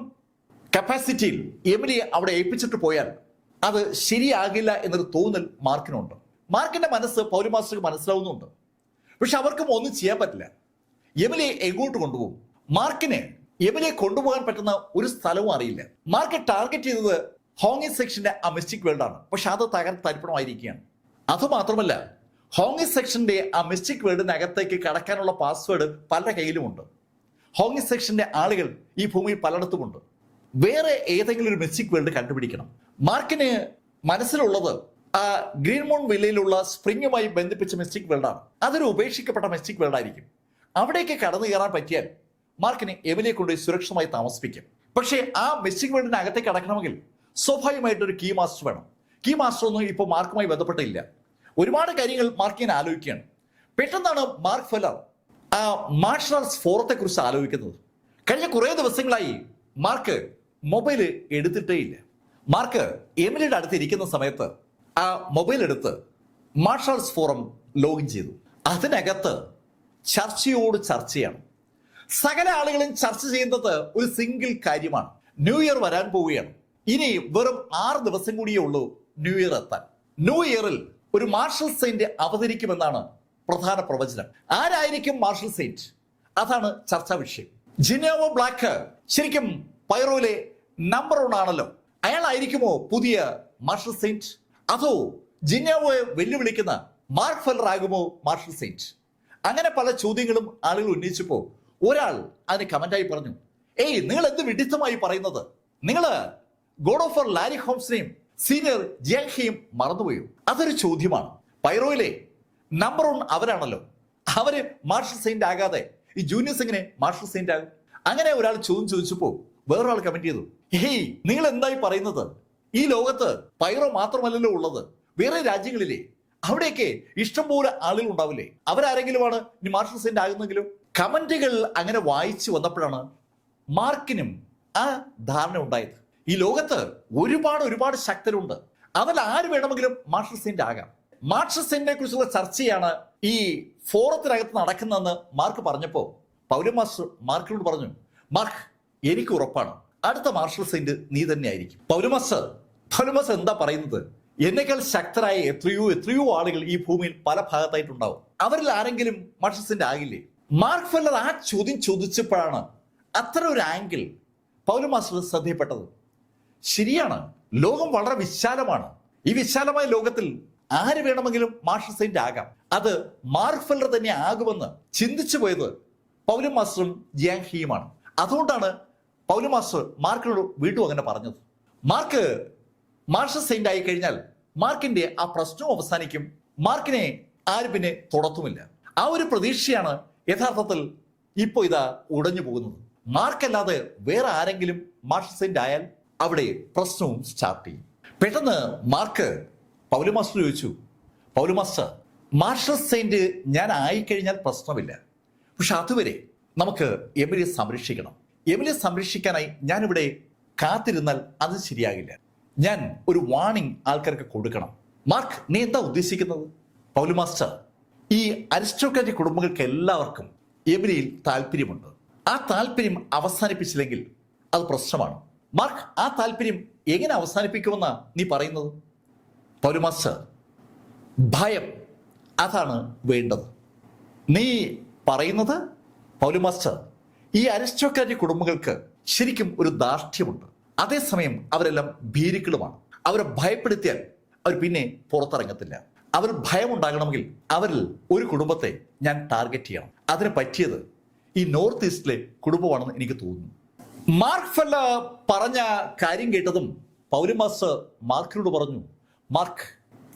കപ്പാസിറ്റിയിൽ എമിലിയെ അവിടെ ഏൽപ്പിച്ചിട്ട് പോയാൽ അത് ശരിയാകില്ല എന്നൊരു തോന്നൽ മാർക്കിനുണ്ട്. മാർക്കിന്റെ മനസ്സ് പൗലി മാസ്റ്റർക്ക് മനസ്സിലാവുന്നുണ്ട്. പക്ഷെ അവർക്കും ഒന്നും ചെയ്യാൻ പറ്റില്ല. എമിലിയെ എങ്ങോട്ട് കൊണ്ടുപോകും? മാർക്കിന് എമിലിയെ കൊണ്ടുപോകാൻ പറ്റുന്ന ഒരു സ്ഥലവും അറിയില്ല. മാർക്ക് ടാർഗറ്റ് ചെയ്തത് ഹോങ്ങി സെക്ഷന്റെ ആ മിസ്റ്റിക് വേൾഡ് ആണ്. പക്ഷെ അത് തരിപ്പണമായിരിക്കുകയാണ്. അതുമാത്രമല്ല, ഹോങ്ങി സെക്ഷന്റെ ആ മിസ്റ്റിക് വേൾഡിനകത്തേക്ക് കടക്കാനുള്ള പാസ്വേഡ് പലരുടെ കയ്യിലുമുണ്ട്. ഹോങ്ങി സെക്ഷന്റെ ആളുകൾ ഈ ഭൂമിയിൽ പലയിടത്തുമുണ്ട്. വേറെ ഏതെങ്കിലും ഒരു മിസ്റ്റിക് വേൾഡ് കണ്ടുപിടിക്കണം. മാർക്കിന് മനസ്സിലുള്ളത് ആ ഗ്രീൻ മൂൺ വില്ലയിലുള്ള സ്പ്രിങ്ങുമായി ബന്ധിപ്പിച്ച മിസ്റ്റിക് വേൾഡാണ്. അതൊരു ഉപേക്ഷിക്കപ്പെട്ട മിസ്റ്റിക് വേൾഡ് ആയിരിക്കും. അവിടേക്ക് കടന്നു കയറാൻ പറ്റിയാൽ മാർക്കിനെ എമിലിയെ കൊണ്ട് സുരക്ഷിതമായി താമസിപ്പിക്കും. പക്ഷേ ആ മിസ്റ്റിക് വേൾഡിനകത്തേക്ക് കടക്കണമെങ്കിൽ സ്വാഭാവികമായിട്ടൊരു കീ മാസ്റ്റർ വേണം. കീ മാസ്റ്റർ ഒന്നും ഇപ്പോൾ മാർക്കുമായി ബന്ധപ്പെട്ടില്ല. ഒരുപാട് കാര്യങ്ങൾ മാർക്കിനെ ആലോചിക്കുകയാണ്. പെട്ടെന്നാണ് മാർക്ക് ഫെല്ലർ ആ മാർഷൽ ആർട്സ് ഫോറത്തെ കുറിച്ച് ആലോചിക്കുന്നത്. കഴിഞ്ഞ കുറേ ദിവസങ്ങളായി മാർക്ക് മൊബൈല് എടുത്തിട്ടേ ഇല്ല. മാർക്ക് എമിലിയുടെ അടുത്ത് ഇരിക്കുന്ന സമയത്ത് ആ മൊബൈൽ എടുത്ത് മാർഷൽ ആർട്സ് ഫോറം ലോഗിൻ ചെയ്തു. അതിനകത്ത് ചർച്ചയോട് ചർച്ചയാണ്. സകല ആളുകളും ചർച്ച ചെയ്യുന്നത് ഒരു സിംഗിൾ കാര്യമാണ്. ന്യൂ ഇയർ വരാൻ പോവുകയാണ്. ഇനി വെറും 6 ദിവസം കൂടിയേ ഉള്ളൂ ന്യൂ ഇയർ എത്താൻ. ന്യൂ ഇയറിൽ ഒരു മാർഷൽ സെയിന്റ് അവതരിക്കുമെന്നാണ് പ്രധാന പ്രവചനം. ആരായിരിക്കും മാർഷൽ സെയിന്റ്? അതാണ് ചർച്ചാ വിഷയം. ജിനോവോ ബ്ലാക്ക് ശരിക്കും പൈറോയിലെ നമ്പർ 1 ആണല്ലോ. അയാളായിരിക്കുമോ പുതിയ മാർഷൽ സെയിന്റ്? അതോ ജിനോവോയെ വെല്ലുവിളിക്കുന്ന മാർക്ക് ഫെല്ലർ ആകുമോ മാർഷൽ സെയിന്റ്? അങ്ങനെ പല ചോദ്യങ്ങളും ആളുകൾ ഉന്നയിച്ചപ്പോൾ ഒരാൾ അതിന് കമന്റായി പറഞ്ഞു, ഏയ് നിങ്ങൾ എന്ത് വിഡിത്തമായി പറയുന്നത്? നിങ്ങൾ ഗോഡ് ഓഫ് വാർ ലാരി ഹോംസിനെയും സീനിയർ ജിയാങ്ഹിയും മറന്നുപോയോ? അതൊരു ചോദ്യമാണ്. പൈറോയിലെ നമ്പർ 1 അവരാണല്ലോ. അവര് മാർഷൽ സെയിന്റ് ആകാതെ ഈ ജൂനിയേഴ്സ് എങ്ങനെ മാർഷൽ സെയിന്റ് ആകും? അങ്ങനെ ഒരാൾ ചോദ്യം ചോദിച്ചപ്പോൾ വേറൊരാൾ കമന്റ് ചെയ്തു, ഹേയ് നിങ്ങൾ എന്തായി പറയുന്നത്? ഈ ലോകത്ത് പൈറോ മാത്രമല്ലല്ലോ ഉള്ളത്, വേറെ രാജ്യങ്ങളിലെ അവിടെയൊക്കെ ഇഷ്ടംപോലെ ആളുകൾ ഉണ്ടാവില്ലേ? അവരാരെങ്കിലുമാണ് ഇനി മാർഷൽ സെയിന്റ് ആകുന്നെങ്കിലും? കമന്റുകൾ അങ്ങനെ വായിച്ചു വന്നപ്പോഴാണ് മാർക്കിനും ആ ധാരണ ഉണ്ടായത്. ഈ ലോകത്ത് ഒരുപാട് ശക്തരുണ്ട്, അതിൽ ആര് വേണമെങ്കിലും മാർഷൽ സെയിന്റ് ആകാം. മാർഷൽ സെയിന്റിനെ കുറിച്ചുള്ള ചർച്ചയാണ് ഈ ഫോറത്തിനകത്ത് നടക്കുന്നതെന്ന് മാർക്ക് പറഞ്ഞപ്പോ പൗലോസ് മാസ്റ്റർ മാർക്കിനോട് പറഞ്ഞു, മാർക്ക് എനിക്ക് ഉറപ്പാണ് അടുത്ത മാർഷൽ സെയിന്റ് നീ തന്നെ ആയിരിക്കും. പൗലോസ് എന്താ പറയുന്നത്? എന്നേക്കാൾ ശക്തരായ എത്രയോ ആളുകൾ ഈ ഭൂമിയിൽ പല ഭാഗത്തായിട്ടുണ്ടാവും. അവരിൽ ആരെങ്കിലും മാർഷൽ സെയിന്റ് ആകില്ലേ? മാർക്ക് ഫെല്ലർ ആ ചോദ്യം ചോദിച്ചപ്പോഴാണ് അത്ര ഒരു ആംഗിൾ പൗലോസ് മാസ്റ്റർ ശ്രദ്ധയപ്പെട്ടത്. ശരിയാണ്, ലോകം വളരെ വിശാലമാണ്. ഈ വിശാലമായ ലോകത്തിൽ ആര് വേണമെങ്കിലും മാർഷൽ സെയിന്റ് ആകാം. അത് മാർക്ക് ഫെല്ലർ തന്നെ ആകുമെന്ന് ചിന്തിച്ചു പോയത് പൗലോസ് മാസ്റ്ററും ജിയാങ്ഹിയുമാണ്. അതുകൊണ്ടാണ് പൗലോസ് മാസ്റ്റർ മാർക്കിനോട് വീണ്ടും അങ്ങനെ പറഞ്ഞത്. മാർക്ക് മാർഷൽ സെയിന്റ് ആയി കഴിഞ്ഞാൽ മാർക്കിന്റെ ആ പ്രശ്നവും അവസാനിക്കും, മാർക്കിനെ ആരും പിന്നെ തുടത്തുമില്ല. ആ ഒരു പ്രതീക്ഷയാണ് യഥാർത്ഥത്തിൽ ഇപ്പോ ഇതാ ഉടഞ്ഞു പോകുന്നത്. മാർക്കല്ലാതെ വേറെ ആരെങ്കിലും മാർഷൽ സെയിന്റ് ആയാൽ അവിടെ പ്രശ്നവും സ്റ്റാർട്ട് ചെയ്യും. പെട്ടെന്ന് മാർക്ക് പൗലോസ് മാസ്റ്റർ ചോദിച്ചു, പൗലോസ് മാസ്റ്റർ, മാർഷൽ സെയിന്റ് ഞാൻ ആയിക്കഴിഞ്ഞാൽ പ്രശ്നമില്ല, പക്ഷെ അതുവരെ നമുക്ക് എമിലിയെ സംരക്ഷിക്കണം. എമിലിയെ സംരക്ഷിക്കാനായി ഞാനിവിടെ കാത്തിരുന്നാൽ അത് ശരിയാകില്ല. ഞാൻ ഒരു വാർണിംഗ് ആൾക്കാർക്ക് കൊടുക്കണം. മാർക്ക്, നീ എന്താ ഉദ്ദേശിക്കുന്നത്? പൗലോസ് മാസ്റ്റർ, ഈ അരിസ്റ്റോക്രാറ്റിക് കുടുംബങ്ങൾക്ക് എല്ലാവർക്കും എമിലിയിൽ താല്പര്യമുണ്ട്. ആ താല്പര്യം അവസാനിപ്പിച്ചില്ലെങ്കിൽ അത് പ്രശ്നമാണ്. മാർക്ക്, ആ താല്പര്യം എങ്ങനെ അവസാനിപ്പിക്കുമെന്നാ നീ പറയുന്നത്? പൗലോസ് മാസ്റ്റർ, ഭയം, അതാണ് വേണ്ടത്. നീ പറയുന്നത്? പൗലോസ് മാസ്റ്റർ, ഈ അരിസ്റ്റോക്രാറ്റിക് കുടുംബങ്ങൾക്ക് ശരിക്കും ഒരു ധാർഷ്ട്യമുണ്ട്. അതേസമയം അവരെല്ലാം ഭീരുക്കളുമാണ്. അവരെ ഭയപ്പെടുത്തിയാൽ അവർ പിന്നെ പുറത്തിറങ്ങത്തില്ല. അവർ ഭയം ഉണ്ടാകണമെങ്കിൽ അവരിൽ ഒരു കുടുംബത്തെ ഞാൻ ടാർഗറ്റ് ചെയ്യണം. അതിന് പറ്റിയത് ഈ നോർത്ത് ഈസ്റ്റിലെ കുടുംബമാണെന്ന് എനിക്ക് തോന്നുന്നു. മാർക്ക് ഫെല്ലർ പറഞ്ഞ കാര്യം കേട്ടതും പൗലോസ് മാസ്റ്റർ മാർക്കിനോട് പറഞ്ഞു, മാർക്ക്,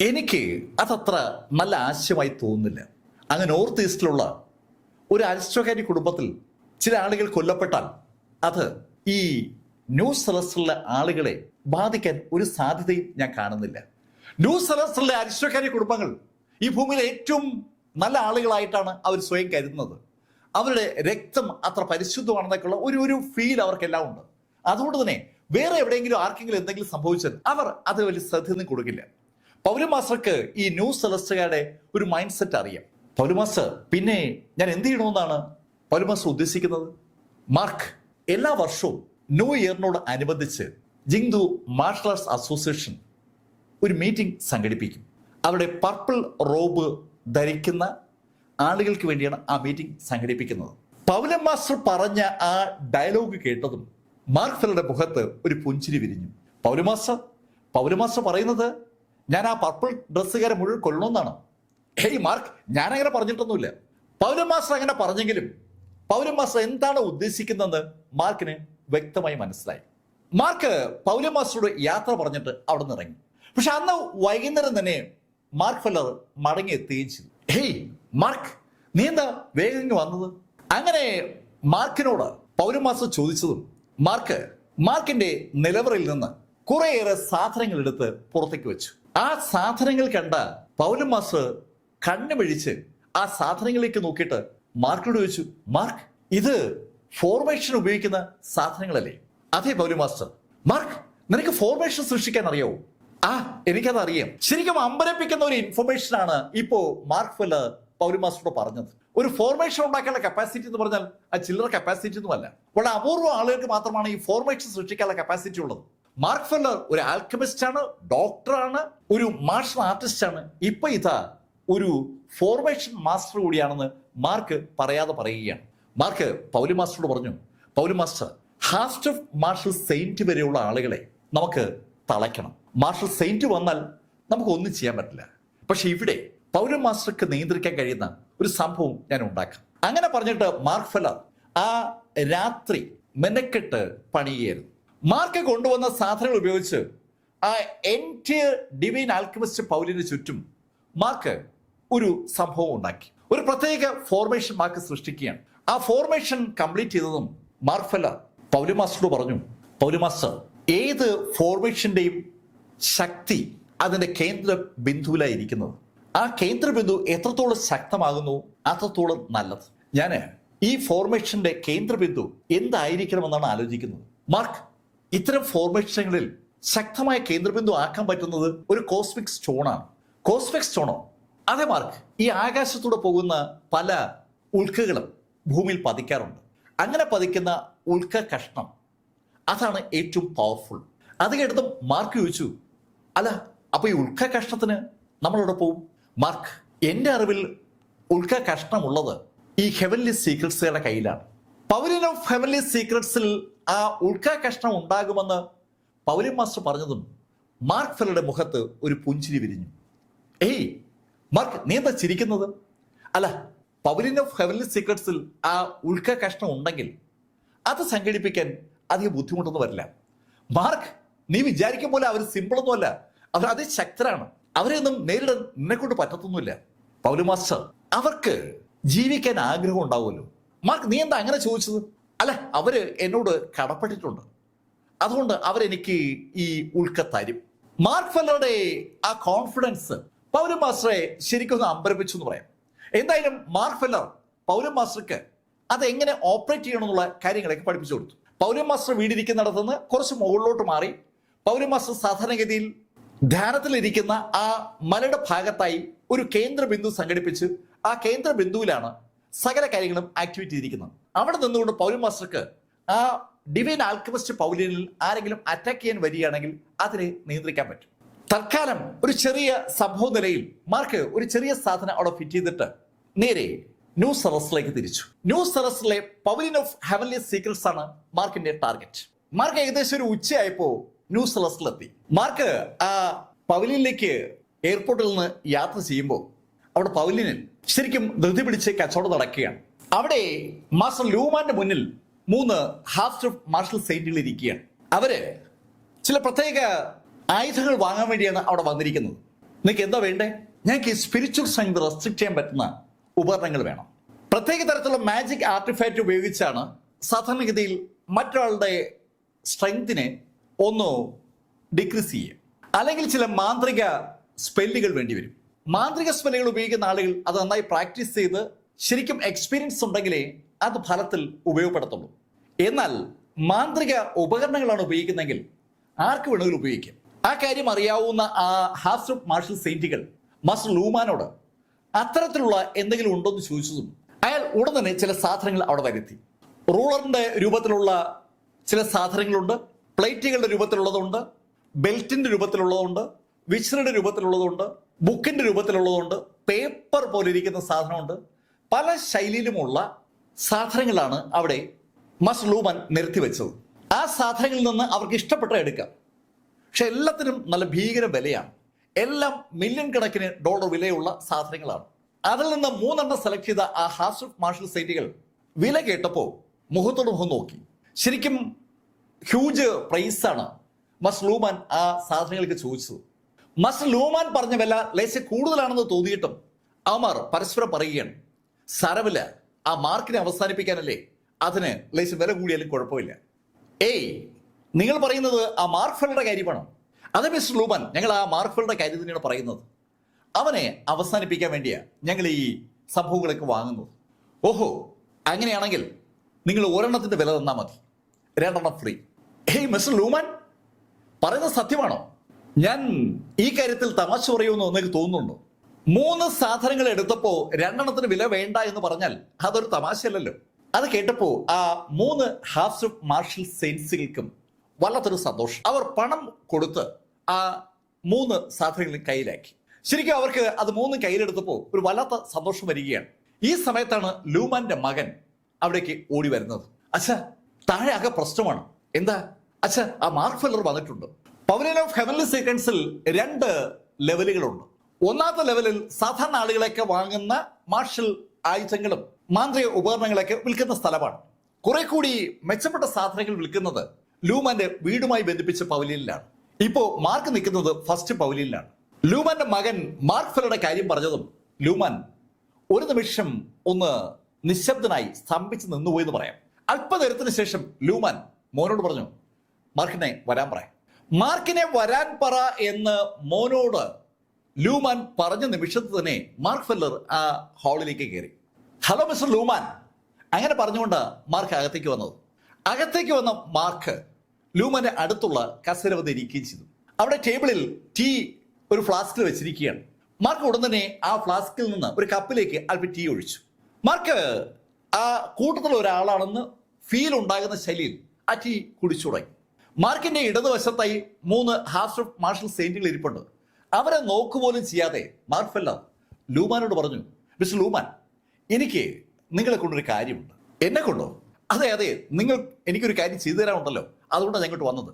എനിക്ക് അതത്ര നല്ല ആശയമായി തോന്നുന്നില്ല. അങ്ങ് നോർത്ത് ഈസ്റ്റിലുള്ള ഒരു അരിസ്റ്റോക്രാറ്റിക് കുടുംബത്തിൽ ചില ആളുകൾ കൊല്ലപ്പെട്ടാൽ അത് ഈ ന്യൂ സെലസ്റ്റിലെ ആളുകളെ ബാധിക്കാൻ ഒരു സാധ്യതയും ഞാൻ കാണുന്നില്ല. ന്യൂ സെലസ്റ്റിലെ അരിസ്റ്റോക്രാറ്റിക് കുടുംബങ്ങൾ ഈ ഭൂമിയിലെ ഏറ്റവും നല്ല ആളുകളായിട്ടാണ് അവർ സ്വയം കരുതുന്നത്. അവരുടെ രക്തം അത്ര പരിശുദ്ധമാണെന്നൊക്കെയുള്ള ഒരു ഫീൽ അവർക്കെല്ലാം ഉണ്ട്. അതുകൊണ്ട് തന്നെ വേറെ എവിടെയെങ്കിലും ആർക്കെങ്കിലും എന്തെങ്കിലും സംഭവിച്ചാൽ അവർ അത് വലിയ ശ്രദ്ധയൊന്നും കൊടുക്കില്ല. പൗലോസ് മാസ്റ്റർക്ക് ഈ ന്യൂ സെലസ്റ്റുകാരുടെ ഒരു മൈൻഡ് സെറ്റ് അറിയാം. പൗലോസ് മാസ്റ്റർ, പിന്നെ ഞാൻ എന്ത് ചെയ്യണമെന്നാണ് പൗലോസ് മാസ്റ്റർ ഉദ്ദേശിക്കുന്നത്? മാർക്ക്, എല്ലാ വർഷവും ന്യൂ ഇയറിനോട് അനുബന്ധിച്ച് ജിങ്ദു മാർഷൽ ആർട്സ് അസോസിയേഷൻ ഒരു മീറ്റിംഗ് സംഘടിപ്പിക്കും. അവരുടെ പർപ്പിൾ റോബ് ധരിക്കുന്ന ആളുകൾക്ക് വേണ്ടിയാണ് ആ മീറ്റിംഗ് സംഘടിപ്പിക്കുന്നത്. പൗലോസ് മാസ്റ്റർ പറഞ്ഞ ആ ഡയലോഗ് കേട്ടതും മാർക്ക് ഫെല്ലറുടെ മുഖത്ത് ഒരു പുഞ്ചിരി വിരിഞ്ഞു. പൗലോസ് മാസ്റ്റർ പറയുന്നത് ഞാൻ ആ പർപ്പിൾ ഡ്രസ്സുകാരെ മുഴുവൻ കൊല്ലണമെന്നാണ്? ഹേയ് മാർക്ക്, ഞാനങ്ങനെ പറഞ്ഞിട്ടൊന്നുമില്ല. പൗലോസ് മാസ്റ്റർ അങ്ങനെ പറഞ്ഞെങ്കിലും പൗലോസ് മാസ്റ്റർ എന്താണ് ഉദ്ദേശിക്കുന്നതെന്ന് മാർക്കിന് വ്യക്തമായി മനസ്സിലായി. മാർക്ക് പൗലോസ് മാസ്റ്ററോട് യാത്ര പറഞ്ഞിട്ട് അവിടെ നിന്ന് ഇറങ്ങി. പക്ഷെ അന്ന് വൈകുന്നേരം തന്നെ മാർക്ക് ഫെല്ലർ മടങ്ങി എത്തുകയും ചെയ്തു. ഹേയ് മാർക്ക്, നീ എന്താ വേഗം വന്നത്? അങ്ങനെ മാർക്കിനോട് പൗലോസ് മാസ്റ്റർ ചോദിച്ചതും മാർക്കിന്റെ നിലവറയിൽ നിന്ന് കുറേയേറെ സാധനങ്ങൾ എടുത്ത് പുറത്തേക്ക് വെച്ചു. ആ സാധനങ്ങൾ കണ്ട പൗലോസ് മാസ്റ്റർ കണ്ണുമിഴിച്ച് ആ സാധനങ്ങളിലേക്ക് നോക്കിയിട്ട് മാർക്കിനോട് ചോദിച്ചു, മാർക്ക്, ഇത് ഫോർമേഷൻ ഉപയോഗിക്കുന്ന സാധനങ്ങളല്ലേ? അതെ പൗലോസ് മാസ്റ്റർ. മാർക്ക്, നിനക്ക് ഫോർമേഷൻ സൃഷ്ടിക്കാൻ അറിയാവോ? ആ, എനിക്കത് അറിയാം. ശരിക്കും അമ്പരപ്പിക്കുന്ന ഒരു ഇൻഫർമേഷൻ ആണ് ഇപ്പോ മാർക്ക് ഫെല്ലർ പൗലോസ് മാസ്റ്ററോട് പറഞ്ഞത്. ഒരു ഫോർമേഷൻ ഉണ്ടാക്കാനുള്ള കപ്പാസിറ്റി എന്ന് പറഞ്ഞാൽ അത് ചില്ലറ കപ്പാസിറ്റി ഒന്നുമല്ല. വളരെ അപൂർവ ആളുകൾക്ക് മാത്രമാണ് ഈ ഫോർമേഷൻ സൃഷ്ടിക്കാനുള്ള കപ്പാസിറ്റി ഉള്ളത്. മാർക്ക് ഫെല്ലർ ഒരു ആൽക്കമിസ്റ്റ് ആണ്, ഡോക്ടറാണ്, ഒരു മാർഷൽ ആർട്ടിസ്റ്റ് ആണ്. ഇപ്പൊ ഇതാ ഒരു ഫോർമേഷൻ മാസ്റ്റർ കൂടിയാണെന്ന് മാർക്ക് പറയാതെ പറയുകയാണ്. മാർക്ക് പൗലി മാസ്റ്ററോട് പറഞ്ഞു, പൗലി മാസ്റ്റർ, ഹാസ്റ്റ് ഓഫ് മാർഷൽ സെയിന്റ് വരെയുള്ള ആളുകളെ നമുക്ക് തളയ്ക്കണം. മാർഷൽ സെയിന്റ് വന്നാൽ നമുക്ക് ഒന്നും ചെയ്യാൻ പറ്റില്ല. പക്ഷെ ഇവിടെ പൗലി മാസ്റ്റർക്ക് നിയന്ത്രിക്കാൻ കഴിയുന്ന ഒരു സംഭവം ഞാൻ ഉണ്ടാക്കാം. അങ്ങനെ പറഞ്ഞിട്ട് മാർക്ക് ഫെല്ലർ ആ രാത്രി മെനക്കെട്ട് പണിയായിരുന്നു. മാർക്ക് കൊണ്ടുവന്ന സാധനങ്ങൾ ഉപയോഗിച്ച് ആ എൻറ്റയർ ഡിവൈൻ ആൽക്കമിസ്റ്റ് പൗലിന് ചുറ്റും മാർക്ക് ഒരു സംഭവം ഉണ്ടാക്കി. ഒരു പ്രത്യേക ഫോർമേഷൻ മാർക്ക് സൃഷ്ടിക്കുകയാണ്. ആ ഫോർമേഷൻ കംപ്ലീറ്റ് ചെയ്തതും മാർക്ക് ഫെല്ലർ പൗലി മാസ്റ്ററോട് പറഞ്ഞു, പൗലി മാസ്റ്റർ, ഏത് ഫോർമേഷന്റെയും ശക്തി അതിന്റെ കേന്ദ്ര ബിന്ദുവിലായിരിക്കുന്നത്. ആ കേന്ദ്ര ബിന്ദു എത്രത്തോളം ശക്തമാകുന്നു അത്രത്തോളം നല്ലത്. ഞാൻ ഈ ഫോർമേഷന്റെ കേന്ദ്ര ബിന്ദു എന്തായിരിക്കണമെന്നാണ് ആലോചിക്കുന്നത്. മാർക്ക്, ഇത്തരം ഫോർമേഷനുകളിൽ ശക്തമായ കേന്ദ്രബിന്ദു ആക്കാൻ പറ്റുന്നത് ഒരു കോസ്മിക് സ്റ്റോണാണ്. കോസ്മിക് സ്റ്റോണോ? അതെ മാർക്ക്, ഈ ആകാശത്തൂടെ പോകുന്ന പല ഉൽക്കകളും ഭൂമിയിൽ പതിക്കാറുണ്ട്. അങ്ങനെ പതിക്കുന്ന ഉൽക്ക കഷ്ണം അതാണ് ഏറ്റവും പവർഫുൾ. അത് കേട്ടതും മാർക്ക് ചോദിച്ചു, അല്ല അപ്പൊ ഈ ഉൽക്ക കഷ്ണത്തിന് നമ്മളവിടെ പോവും? മാർക്ക്, എന്റെ അറിവിൽ ഉൽക്ക കഷ്ണമുള്ളത് ഈ ഹെവൻലി സീക്രട്സുകളുടെ കയ്യിലാണ്. പൗലിൻ ഓഫ് ഹെവൻലി സീക്രട്സിൽ ആ ഉൽക്ക കഷ്ണം ഉണ്ടാകുമെന്ന് പൗലിൻ മാസ്റ്റർ പറഞ്ഞതും മാർക്ക് ഫെല്ലറുടെ മുഖത്ത് ഒരു പുഞ്ചിരി വിരിഞ്ഞു. ഏയ് മാർക്ക്, നീ എന്താ ചിരിക്കുന്നത്? അല്ല, പൗലിൻ ഓഫ് ഹെവൻലി സീക്രട്സിൽ ആ ഉൽക്ക കഷ്ണം ഉണ്ടെങ്കിൽ അത് സംഘടിപ്പിക്കാൻ അധികം ബുദ്ധിമുട്ടൊന്നും വരില്ല. മാർക്ക്, നീ വിചാരിക്കും പോലെ അവർ സിമ്പിളൊന്നും അല്ല, അവർ അതിശക്തരാണ്. അവരെയൊന്നും നേരിടാൻ നിന്നെ കൊണ്ട് പറ്റത്തൊന്നുമില്ല. പൗലി മാസ്റ്റർ, അവർക്ക് ജീവിക്കാൻ ആഗ്രഹം ഉണ്ടാവുമല്ലോ. മാർക്ക്, നീ എന്താ അങ്ങനെ ചോദിച്ചത്? അല്ല, അവര് എന്നോട് കടപ്പെട്ടിട്ടുണ്ട്, അതുകൊണ്ട് അവരെനിക്ക് ഈ ഉൽക്ക തരും. മാർക്ക് ഫെല്ലറുടെ ആ കോൺഫിഡൻസ് പൗലി മാസ്റ്ററെ ശരിക്കും അമ്പരപ്പിച്ചു എന്ന് പറയാം. എന്തായാലും മാർക്ക് ഫെല്ലർ പൗലി മാസ്റ്റർക്ക് അതെങ്ങനെ ഓപ്പറേറ്റ് ചെയ്യണമെന്നുള്ള കാര്യങ്ങളൊക്കെ പഠിപ്പിച്ചു കൊടുത്തു. പൗലി മാസ്റ്റർ വീടിരിക്കുന്നിടത്തുനിന്ന് കുറച്ച് മുകളിലോട്ട് മാറി പൗലി മാസ്റ്റർ സാധാരണഗതിയിൽ ധ്യാനത്തിലിരിക്കുന്ന ആ മലയുടെ ഭാഗത്തായി ഒരു കേന്ദ്ര ബിന്ദു സംഘടിപ്പിച്ച് ആ കേന്ദ്ര ബിന്ദുവിലാണ് സകല കാര്യങ്ങളും ആക്ടിവേറ്റ് ചെയ്തിരിക്കുന്നത്. അവിടെ നിന്നുകൊണ്ട് പൗലി മാസ്റ്റർക്ക് ആ ഡിവൈൻ ആൽക്കമിസ്റ്റ് പൗലിനിൽ ആരെങ്കിലും അറ്റാക്ക് ചെയ്യാൻ വരികയാണെങ്കിൽ അതിനെ നിയന്ത്രിക്കാൻ പറ്റും. തൽക്കാലം ഒരു ചെറിയ സംഭവ നിലയിൽ മാർക്ക് ഒരു ചെറിയ സാധനം അവിടെ ഫിറ്റ് ചെയ്തിട്ട് നേരെ ന്യൂ സെറസിലേക്ക് തിരിച്ചു. ന്യൂ സെറസിലെ പൗലിൻ ഓഫ് ഹെവൻലി സീക്രട്സ് ആണ് മാർക്കിന്റെ ടാർഗറ്റ്. മാർക്ക് ഏകദേശം ഒരു ഉച്ചയായപ്പോ ന്യൂ സെറസിലെത്തി. മാർക്ക് ആ പവലിനിലേക്ക് എയർപോർട്ടിൽ നിന്ന് യാത്ര ചെയ്യുമ്പോൾ അവിടെ പവലിനിൽ ശരിക്കും ധൃതി പിടിച്ച് കച്ചവടം നടക്കുകയാണ്. അവിടെ മാസ്റ്റർ ലൂമാന്റെ മുന്നിൽ 3 ഹാഫ് ഓഫ് മാർഷൽ സെയിന്റുകൾ ഇരിക്കുകയാണ്. അവര് ചില പ്രത്യേക ആയുധങ്ങൾ വാങ്ങാൻ വേണ്ടിയാണ് അവിടെ വന്നിരിക്കുന്നത്. നിങ്ങൾക്ക് എന്താ വേണ്ടേ? ഞങ്ങൾക്ക് ഈ സ്പിരിച്വൽ സ്ട്രെങ്ത് റെസ്ട്രിക്ട് ചെയ്യാൻ പറ്റുന്ന ഉപകരണങ്ങൾ വേണം. പ്രത്യേക തരത്തിലുള്ള മാജിക് ആർട്ടിഫാക്റ്റ് ഉപയോഗിച്ചാണ് സാധാരണഗതിയിൽ മറ്റൊരാളുടെ സ്ട്രെങ്തിനെ ഒന്ന് ഡിക്രീസ് ചെയ്യുക. അല്ലെങ്കിൽ ചില മാന്ത്രിക സ്പെല്ലുകൾ വേണ്ടി വരും. മാന്ത്രിക സ്പെല്ലുകൾ ഉപയോഗിക്കുന്ന ആളുകൾ അത് നന്നായി പ്രാക്ടീസ് ചെയ്ത് ശരിക്കും എക്സ്പീരിയൻസ് ഉണ്ടെങ്കിലേ അത് ഫലത്തിൽ ഉപയോഗപ്പെടുത്തുള്ളൂ. എന്നാൽ മാന്ത്രിക ഉപകരണങ്ങളാണ് ഉപയോഗിക്കുന്നതെങ്കിൽ ആർക്ക് വേണമെങ്കിലും ഉപയോഗിക്കാം. ആ കാര്യം അറിയാവുന്ന ആ ഹാഫ് ഓഫ് മാർഷൽ സെയിന്റുകൾ മാസ്റ്റർ ലൂമാനോട് അത്തരത്തിലുള്ള എന്തെങ്കിലും ഉണ്ടോ എന്ന് ചോദിച്ചതും അയാൾ ഉടൻ തന്നെ ചില സാധനങ്ങൾ അവിടെ വരുത്തി. റൂളറിന്റെ രൂപത്തിലുള്ള ചില സാധനങ്ങളുണ്ട്, പ്ലേറ്റുകളുടെ രൂപത്തിലുള്ളതുണ്ട്, ബെൽറ്റിന്റെ രൂപത്തിലുള്ളതുണ്ട്, വിച്ചറിന്റെ രൂപത്തിലുള്ളതുണ്ട്, ബുക്കിന്റെ രൂപത്തിലുള്ളതുണ്ട്, പേപ്പർ പോലെ ഇരിക്കുന്ന സാധനമുണ്ട്. പല ശൈലിയിലുമുള്ള സാധനങ്ങളാണ് അവിടെ മാസ്റ്റർ ലൂമാൻ നിരത്തി വെച്ചത്. ആ സാധനങ്ങളിൽ നിന്ന് അവർക്ക് ഇഷ്ടപ്പെട്ട എടുക്കാം. പക്ഷെ എല്ലാത്തിനും നല്ല ഭീകര വിലയാണ്. എല്ലാം മില്യൺ കണക്കിന് ഡോളർ വിലയുള്ള സാധനങ്ങളാണ്. അതിൽ നിന്ന് 3 സെലക്ട് ചെയ്ത ആ ഹാഫ് ഓഫ് മാർഷൽ സെയിന്റുകൾ വില കേട്ടപ്പോൾ മുഖത്തോട് മുഖം നോക്കി. ശരിക്കും ഹ്യൂജ് പ്രൈസാണ് മാസ്റ്റർ ലൂമാൻ ആ സാധനങ്ങൾക്ക് ചോദിച്ചത്. മാസ്റ്റർ ലൂമാൻ പറഞ്ഞ വില ലേശം കൂടുതലാണെന്ന് തോന്നിയിട്ടും അവന്മാർ പരസ്പരം പറയുകയാണ്, സാരമില്ല, ആ മാർക്കിനെ അവസാനിപ്പിക്കാനല്ലേ, അതിന് ലേശം വില കൂടിയാലും കുഴപ്പമില്ല. ഏയ്, നിങ്ങൾ പറയുന്നത് ആ മാർക്ക് ഫെല്ലറുടെ കാര്യമാണോ? അതെ മിസ്റ്റർ ലൂമാൻ, ഞങ്ങൾ ആ മാർക്ക് ഫെല്ലറുടെ കാര്യം തന്നെയാണ് പറയുന്നത്. അവനെ അവസാനിപ്പിക്കാൻ വേണ്ടിയാണ് ഞങ്ങൾ ഈ സംഭവങ്ങളൊക്കെ വാങ്ങുന്നത്. ഓഹോ, അങ്ങനെയാണെങ്കിൽ നിങ്ങൾ ഒരെണ്ണത്തിന്റെ വില തന്നാൽ മതി, 2 ഫ്രീ. ഹേയ് മിസ്റ്റർ ലൂമാൻ, പറയുന്നത് സത്യമാണോ? ഞാൻ ഈ കാര്യത്തിൽ തമാശ പറയുമെന്ന് നിങ്ങൾക്ക് തോന്നുന്നുണ്ടോ? 3 സാധനങ്ങൾ എടുത്തപ്പോ 2 വില വേണ്ട എന്ന് പറഞ്ഞാൽ അതൊരു തമാശയല്ലല്ലോ. അത് കേട്ടപ്പോ ആ 3 ഹാഫ് ഓഫ് മാർഷൽ സെയിന്റ്സുകൾക്കും വല്ലാത്തൊരു സന്തോഷം. അവർ പണം കൊടുത്ത് ആ 3 സാധനങ്ങളും കയ്യിലാക്കി. ശരിക്കും അവർക്ക് അത് 3 കയ്യിലെടുത്തപ്പോൾ ഒരു വല്ലാത്ത സന്തോഷം വരികയാണ്. ഈ സമയത്താണ് ലൂമാന്റെ മകൻ അവിടേക്ക് ഓടി വരുന്നത്. അച്ഛാ, താഴെ ആകെ പ്രശ്നമാണ്. എന്താ അച്ഛാ? ആ മാർക്ക് ഫെല്ലർ വന്നിട്ടുണ്ട്. പവലിയൻ ഓഫ് ഹെവൻലി സീക്വൻസിൽ 2 ലെവലുകളുണ്ട്. ഒന്നാമത്തെ ലെവലിൽ സാധാരണ ആളുകളൊക്കെ വാങ്ങുന്ന മാർഷൽ ആയുധങ്ങളും മാന്ത്രിക ഉപകരണങ്ങളൊക്കെ വിൽക്കുന്ന സ്ഥലമാണ്. കുറെ കൂടി മെച്ചപ്പെട്ട സാധനങ്ങൾ വിൽക്കുന്നത് ലൂമാന്റെ വീടുമായി ബന്ധിപ്പിച്ച പവലിയനിലാണ്. ഇപ്പോ മാർക്ക് നിൽക്കുന്നത് ഫസ്റ്റ് പവലിയനിലാണ്. ലൂമാന്റെ മകൻ മാർക്ക് ഫെല്ലറുടെ കാര്യം പറഞ്ഞതും ലൂമാൻ ഒരു നിമിഷം ഒന്ന് നിശബ്ദനായി സ്തംഭിച്ച് നിന്നുപോയി എന്ന് പറയാം. അല്പനേരത്തിന് ശേഷം ലൂമാൻ മോനോട് പറഞ്ഞു, മാർക്കിനെ വരാൻ പറയാം. മാർക്കിനെ വരാൻ പറ എന്ന് മോനോട് ലൂമാൻ പറഞ്ഞ നിമിഷത്തിൽ തന്നെ മാർക്ക് ഫെല്ലർ ആ ഹാളിലേക്ക് കയറി. ഹലോ മിസ്റ്റർ ലൂമാൻ, അങ്ങനെ പറഞ്ഞുകൊണ്ട് മാർക്ക് അകത്തേക്ക് വന്നത്. അകത്തേക്ക് വന്ന മാർക്ക് ലൂമാന്റെ അടുത്തുള്ള കസേര വന്ന് ഇരിക്കുകയും ചെയ്തു. അവിടെ ടേബിളിൽ ടീ ഒരു ഫ്ലാസ്കിൽ വെച്ചിരിക്കുകയാണ്. മാർക്ക് ഉടൻ തന്നെ ആ ഫ്ലാസ്കിൽ നിന്ന് ഒരു കപ്പിലേക്ക് അല്പം ടീ ഒഴിച്ചു. മാർക്ക് ആ കൂട്ടത്തിലുള്ള ഒരാളാണെന്ന് ഫീൽ ഉണ്ടാകുന്ന ശൈലിയിൽ ആ ടീ കുടിച്ചു തുടങ്ങി. മാർക്കിന്റെ ഇടതുവശത്തായി 3 ഹാഫ് മാർഷൽ സെയിന്റുകൾ ഇരിപ്പുണ്ട്. അവരെ നോക്കുപോലും ചെയ്യാതെ മാർക്ക് ഫെല്ലർ ലൂമാനോട് പറഞ്ഞു, മിസ്റ്റർ ലൂമാൻ, എനിക്ക് നിങ്ങളെ കൊണ്ടൊരു കാര്യമുണ്ട്. എന്നെ കൊണ്ടോ? അതെ അതെ, നിങ്ങൾ എനിക്കൊരു കാര്യം ചെയ്തു തരാനുണ്ടല്ലോ, അതുകൊണ്ടാണ് ഞാൻ ഇങ്ങോട്ട് വന്നത്.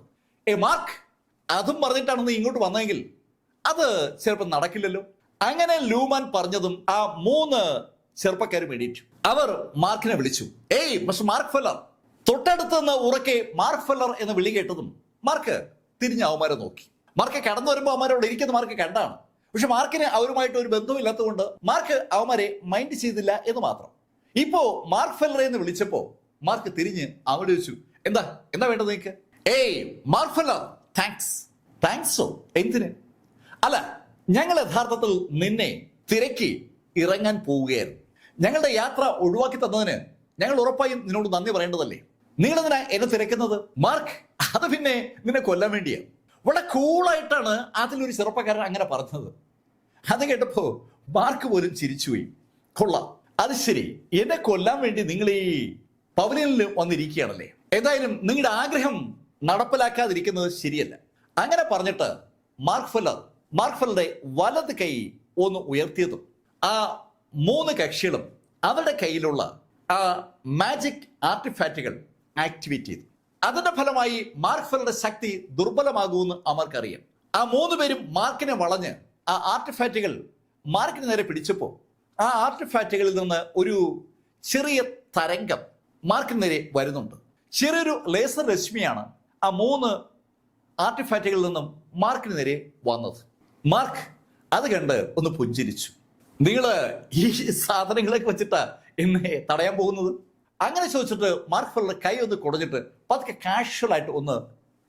മാർക്ക്, അതും പറഞ്ഞിട്ടാണ് നീ ഇങ്ങോട്ട് വന്നതെങ്കിൽ അത് ചിലപ്പോൾ നടക്കില്ലല്ലോ. അങ്ങനെ ലൂമാൻ പറഞ്ഞതും ആ 3 ചെറുപ്പക്കാരും എണീറ്റു. അവർ മാർക്കിനെ വിളിച്ചു. Mister mark feller. തൊട്ടടുത്ത് നിന്ന് ഉറക്കെ മാർക്ക് ഫെല്ലർ എന്ന് വിളി കേട്ടതും മാർക്ക് തിരിഞ്ഞ് അവന്മാരെ നോക്കി. മാർക്ക് കടന്നു വരുമ്പോൾ അവന്മാരോട് ഇരിക്കുന്ന മാർക്ക് കണ്ടാണ്. പക്ഷെ മാർക്കിന് അവരുമായിട്ട് ഒരു ബന്ധവും ഇല്ലാത്തതുകൊണ്ട് മാർക്ക് അവന്മാരെ മൈൻഡ് ചെയ്തില്ല എന്ന് മാത്രം. ഇപ്പോ മാർക്ക് ഫെല്ലർ എന്ന് വിളിച്ചപ്പോ മാർക്ക് തിരിഞ്ഞ് അവിടെ വെച്ചു, എന്താ വേണ്ടത് നിനക്ക്? മാർക്ക് ഫെല്ലർ, താങ്ക്സോ? എന്തിന്? അല്ല, ഞങ്ങൾ യഥാർത്ഥത്തിൽ നിന്നെ തിരക്കി ഇറങ്ങാൻ പോവുകയായിരുന്നു. ഞങ്ങളുടെ യാത്ര ഒഴിവാക്കി തന്നതിന് ഞങ്ങൾ ഉറപ്പായും നിന്നോട് നന്ദി പറയേണ്ടതല്ലേ. നിങ്ങളെന്തിനാ എന്നെ തിരക്കുന്നത്? മാർക്ക്, അത് പിന്നെ നിന്നെ കൊല്ലാൻ വേണ്ടിയാ. വളരെ കൂളായിട്ടാണ് അതിലൊരു ചെറുപ്പക്കാരൻ അങ്ങനെ പറഞ്ഞത്. അത് കേട്ടപ്പോ മാർക്ക് പോലും ചിരിച്ചുപോയി. കൊള്ളാം, അത് ശരി, എന്നെ കൊല്ലാൻ വേണ്ടി നിങ്ങൾ ഈ പവലിയനിൽ വന്നിരിക്കുകയാണല്ലേ. എന്തായാലും നിങ്ങളുടെ ആഗ്രഹം നടപ്പിലാക്കാതിരിക്കുന്നത് ശരിയല്ല. അങ്ങനെ പറഞ്ഞിട്ട് മാർക്ക് ഫെല്ലറുടെ വലത് കൈ ഒന്ന് ഉയർത്തിയതും ആ 3 കക്ഷികളും അവരുടെ കയ്യിലുള്ള ആ മാജിക് ആർട്ടിഫാക്റ്റുകൾ ആക്ടിവേറ്റ് ചെയ്തു. അതിന്റെ ഫലമായി മാർക്ക് ഫെല്ലറുടെ ശക്തി ദുർബലമാകുമെന്ന് അവർക്കറിയാം. ആ 3 പേരും മാർക്കിനെ വളഞ്ഞ് ആ ആർട്ടിഫാക്റ്റുകൾ മാർക്കിന് നേരെ പിടിച്ചപ്പോൾ ആ ആർട്ടിഫാക്റ്റുകളിൽ നിന്ന് ഒരു ചെറിയ തരംഗം മാർക്കിന് നേരെ വരുന്നുണ്ട്. ചെറിയൊരു ലേസർ രശ്മിയാണ് ആ 3 ആർട്ടിഫാക്റ്റുകളിൽ നിന്നും മാർക്കിന് നേരെ വന്നത്. മാർക്ക് അത് കണ്ട് ഒന്ന് പുഞ്ചിരിച്ചു. നിങ്ങള് ഈ സാധനങ്ങളൊക്കെ വെച്ചിട്ടാ എന്നെ തടയാൻ പോകുന്നത്? അങ്ങനെ ചോദിച്ചിട്ട് മാർക്ക് ഫെല്ലർ കൈ ഒന്ന് കുടഞ്ഞിട്ട് പതുക്കെ കാഷ്വൽ ആയിട്ട് ഒന്ന്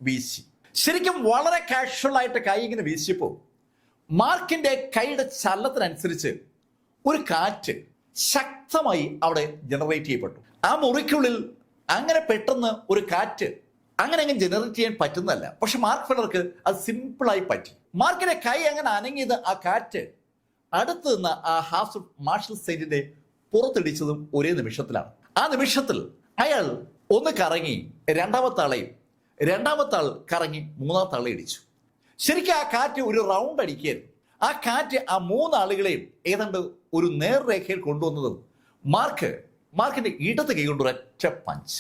വീശി. ശരിക്കും വളരെ കാഷ്വൽ ആയിട്ട് കൈ ഇങ്ങനെ വീശിയപ്പോൾ മാർക്കിന്റെ കൈയുടെ ചലനത്തിനനുസരിച്ച് ഒരു കാറ്റ് ശക്തമായി അവിടെ ജനറേറ്റ് ചെയ്യപ്പെട്ടു. ആ മുറിക്കുള്ളിൽ അങ്ങനെ പെട്ടെന്ന് ഒരു കാറ്റ് അങ്ങനെ ജനറേറ്റ് ചെയ്യാൻ പറ്റുന്നതല്ല. പക്ഷെ മാർക്ക് ഫെല്ലർക്ക് അത് സിമ്പിളായി പറ്റി. മാർക്കിന്റെ കൈ അങ്ങനെ അനങ്ങിയത് ആ കാറ്റ് അടുത്ത് നിന്ന് ആ ഹാഫ് മാർഷൽ സെയിന്റിന്റെ പുറത്തിടിച്ചതും ഒരേ നിമിഷത്തിലാണ്. ആ നിമിഷത്തിൽ അയാൾ ഒന്ന് കറങ്ങി രണ്ടാമത്തെ ആളെയും, രണ്ടാമത്തെ ആൾ കറങ്ങി മൂന്നാമത്തെ ആളെ ഇടിച്ചു. ശരിക്കും ആ കാറ്റ് ഒരു റൗണ്ട് അടിക്കുകയായിരുന്നു. ആ കാറ്റ് ആ 3 ആളുകളെയും ഏതാണ്ട് ഒരു നേർരേഖയിൽ കൊണ്ടുവന്നതും മാർക്കിന്റെ ഇടത് കൈ കൊണ്ട് ഒരൊറ്റ പഞ്ച്.